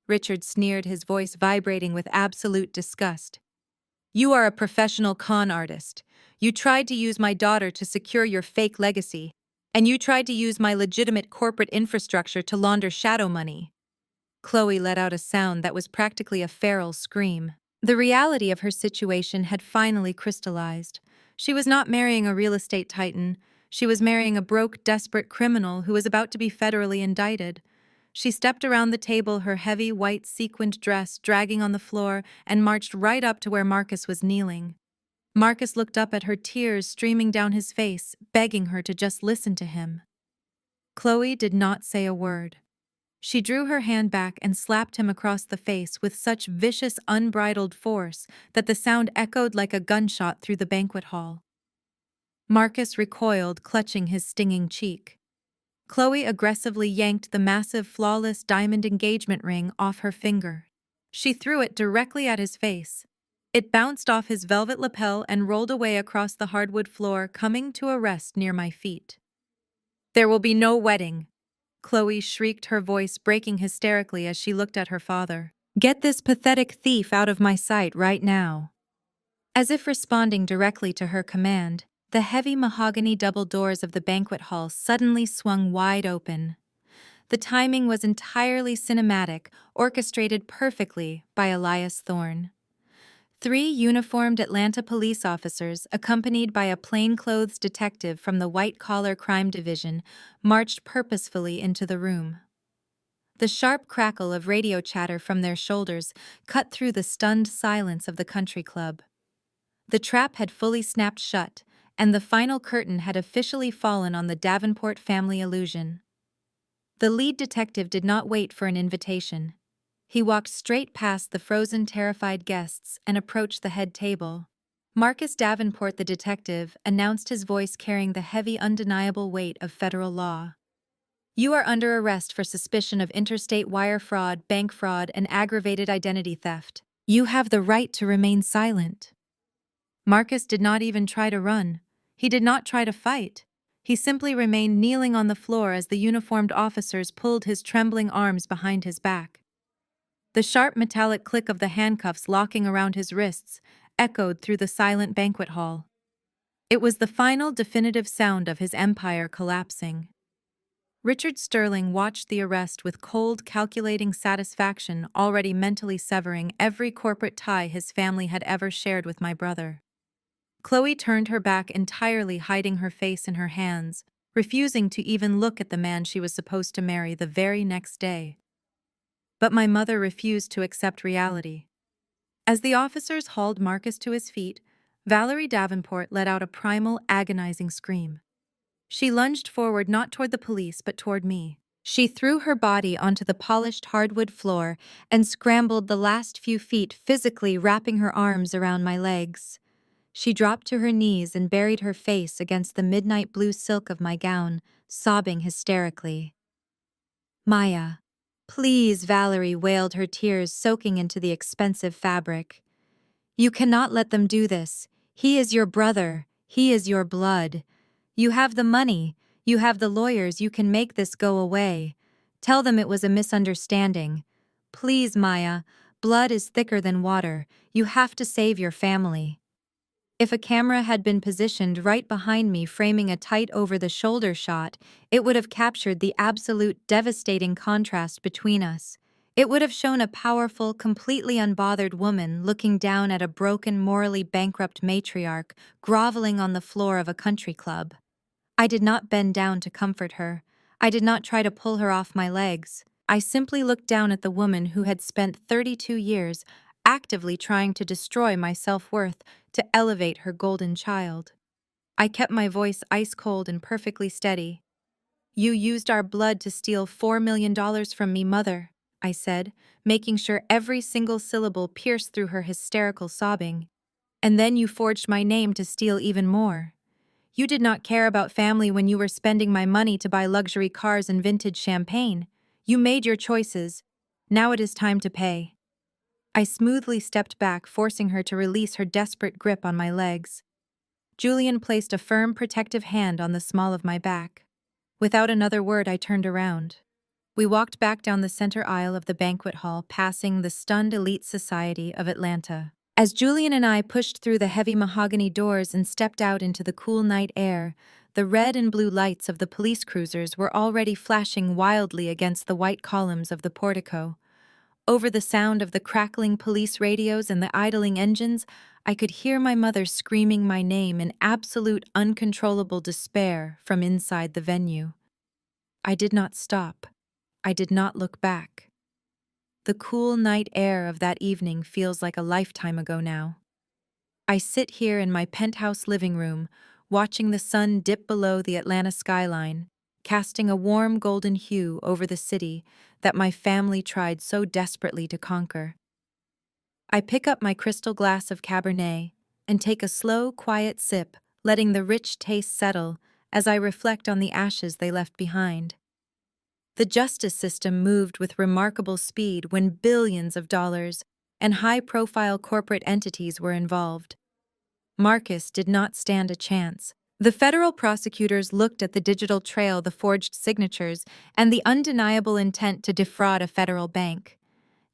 Richard sneered, his voice vibrating with absolute disgust. "You are a professional con artist. You tried to use my daughter to secure your fake legacy, and you tried to use my legitimate corporate infrastructure to launder shadow money." Chloe let out a sound that was practically a feral scream. The reality of her situation had finally crystallized. She was not marrying a real estate titan. She was marrying a broke, desperate criminal who was about to be federally indicted. She stepped around the table, her heavy, white sequined dress dragging on the floor, and marched right up to where Marcus was kneeling. Marcus looked up at her, tears streaming down his face, begging her to just listen to him. Chloe did not say a word. She drew her hand back and slapped him across the face with such vicious, unbridled force that the sound echoed like a gunshot through the banquet hall. Marcus recoiled, clutching his stinging cheek. Chloe aggressively yanked the massive, flawless diamond engagement ring off her finger. She threw it directly at his face. It bounced off his velvet lapel and rolled away across the hardwood floor, coming to a rest near my feet. "There will be no wedding," Chloe shrieked, her voice breaking hysterically as she looked at her father. "Get this pathetic thief out of my sight right now." As if responding directly to her command, the heavy mahogany double doors of the banquet hall suddenly swung wide open. The timing was entirely cinematic, orchestrated perfectly by Elias Thorne. 3 uniformed Atlanta police officers, accompanied by a plainclothes detective from the white-collar crime division, marched purposefully into the room. The sharp crackle of radio chatter from their shoulders cut through the stunned silence of the country club. The trap had fully snapped shut, and the final curtain had officially fallen on the Davenport family illusion. The lead detective did not wait for an invitation. He walked straight past the frozen, terrified guests and approached the head table. Marcus Davenport, the detective, announced, his voice carrying the heavy, undeniable weight of federal law. "You are under arrest for suspicion of interstate wire fraud, bank fraud, and aggravated identity theft. You have the right to remain silent." Marcus did not even try to run. He did not try to fight. He simply remained kneeling on the floor as the uniformed officers pulled his trembling arms behind his back. The sharp metallic click of the handcuffs locking around his wrists echoed through the silent banquet hall. It was the final, definitive sound of his empire collapsing. Richard Sterling watched the arrest with cold, calculating satisfaction, already mentally severing every corporate tie his family had ever shared with my brother. Chloe turned her back entirely, hiding her face in her hands, refusing to even look at the man she was supposed to marry the very next day. But my mother refused to accept reality. As the officers hauled Marcus to his feet, Valerie Davenport let out a primal, agonizing scream. She lunged forward, not toward the police, but toward me. She threw her body onto the polished hardwood floor and scrambled the last few feet, physically wrapping her arms around my legs. She dropped to her knees and buried her face against the midnight blue silk of my gown, sobbing hysterically. "Maya, please," Valerie wailed, her tears soaking into the expensive fabric. "You cannot let them do this. He is your brother. He is your blood. You have the money. You have the lawyers. You can make this go away. Tell them it was a misunderstanding. Please, Maya, blood is thicker than water. You have to save your family." If a camera had been positioned right behind me, framing a tight over-the-shoulder shot, it would have captured the absolute devastating contrast between us. It would have shown a powerful, completely unbothered woman looking down at a broken, morally bankrupt matriarch groveling on the floor of a country club. I did not bend down to comfort her. I did not try to pull her off my legs. I simply looked down at the woman who had spent 32 years actively trying to destroy my self-worth to elevate her golden child. I kept my voice ice cold and perfectly steady. "You used our blood to steal $4 million from me, Mother," I said, making sure every single syllable pierced through her hysterical sobbing. "And then you forged my name to steal even more. You did not care about family when you were spending my money to buy luxury cars and vintage champagne. You made your choices. Now it is time to pay." I smoothly stepped back, forcing her to release her desperate grip on my legs. Julian placed a firm, protective hand on the small of my back. Without another word, I turned around. We walked back down the center aisle of the banquet hall, passing the stunned elite society of Atlanta. As Julian and I pushed through the heavy mahogany doors and stepped out into the cool night air, the red and blue lights of the police cruisers were already flashing wildly against the white columns of the portico. Over the sound of the crackling police radios and the idling engines, I could hear my mother screaming my name in absolute uncontrollable despair from inside the venue. I did not stop. I did not look back. The cool night air of that evening feels like a lifetime ago now. I sit here in my penthouse living room, watching the sun dip below the Atlanta skyline, casting a warm golden hue over the city that my family tried so desperately to conquer. I pick up my crystal glass of Cabernet and take a slow, quiet sip, letting the rich taste settle as I reflect on the ashes they left behind. The justice system moved with remarkable speed when billions of dollars and high-profile corporate entities were involved. Marcus did not stand a chance. The federal prosecutors looked at the digital trail, the forged signatures, and the undeniable intent to defraud a federal bank.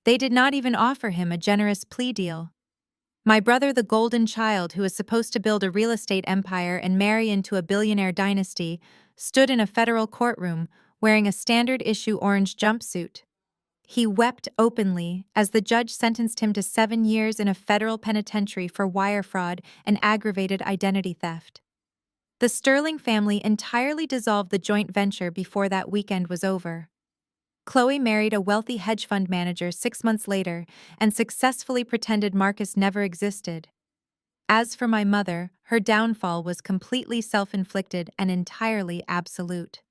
They did not even offer him a generous plea deal. My brother, the golden child who was supposed to build a real estate empire and marry into a billionaire dynasty, stood in a federal courtroom wearing a standard-issue orange jumpsuit. He wept openly as the judge sentenced him to 7 years in a federal penitentiary for wire fraud and aggravated identity theft. The Sterling family entirely dissolved the joint venture before that weekend was over. Chloe married a wealthy hedge fund manager 6 months later and successfully pretended Marcus never existed. As for my mother, her downfall was completely self-inflicted and entirely absolute.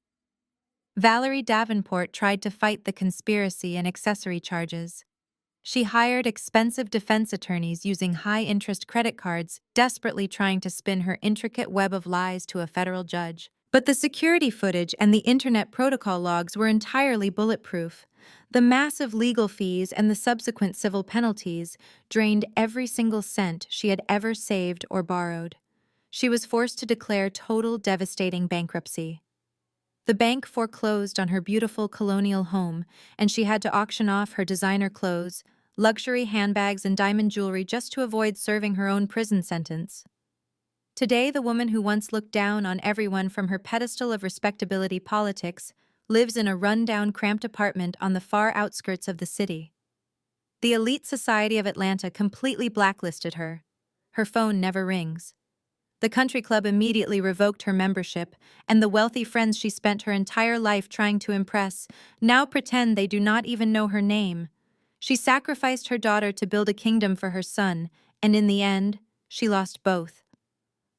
Valerie Davenport tried to fight the conspiracy and accessory charges. She hired expensive defense attorneys using high-interest credit cards, desperately trying to spin her intricate web of lies to a federal judge. But the security footage and the internet protocol logs were entirely bulletproof. The massive legal fees and the subsequent civil penalties drained every single cent she had ever saved or borrowed. She was forced to declare total, devastating bankruptcy. The bank foreclosed on her beautiful colonial home, and she had to auction off her designer clothes, luxury handbags, and diamond jewelry just to avoid serving her own prison sentence. Today, the woman who once looked down on everyone from her pedestal of respectability politics lives in a run-down, cramped apartment on the far outskirts of the city. The elite society of Atlanta completely blacklisted her. Her phone never rings. The country club immediately revoked her membership, and the wealthy friends she spent her entire life trying to impress now pretend they do not even know her name. She sacrificed her daughter to build a kingdom for her son, and in the end, she lost both.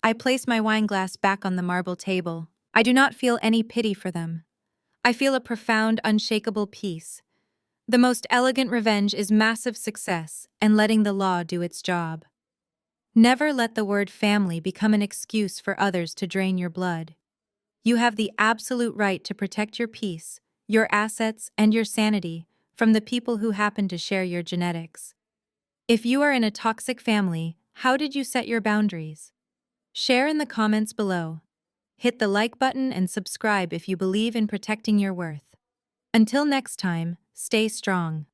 I place my wineglass back on the marble table. I do not feel any pity for them. I feel a profound, unshakable peace. The most elegant revenge is massive success and letting the law do its job. Never let the word family become an excuse for others to drain your blood. You have the absolute right to protect your peace, your assets, and your sanity from the people who happen to share your genetics. If you are in a toxic family, how did you set your boundaries? Share in the comments below. Hit the like button and subscribe if you believe in protecting your worth. Until next time, stay strong.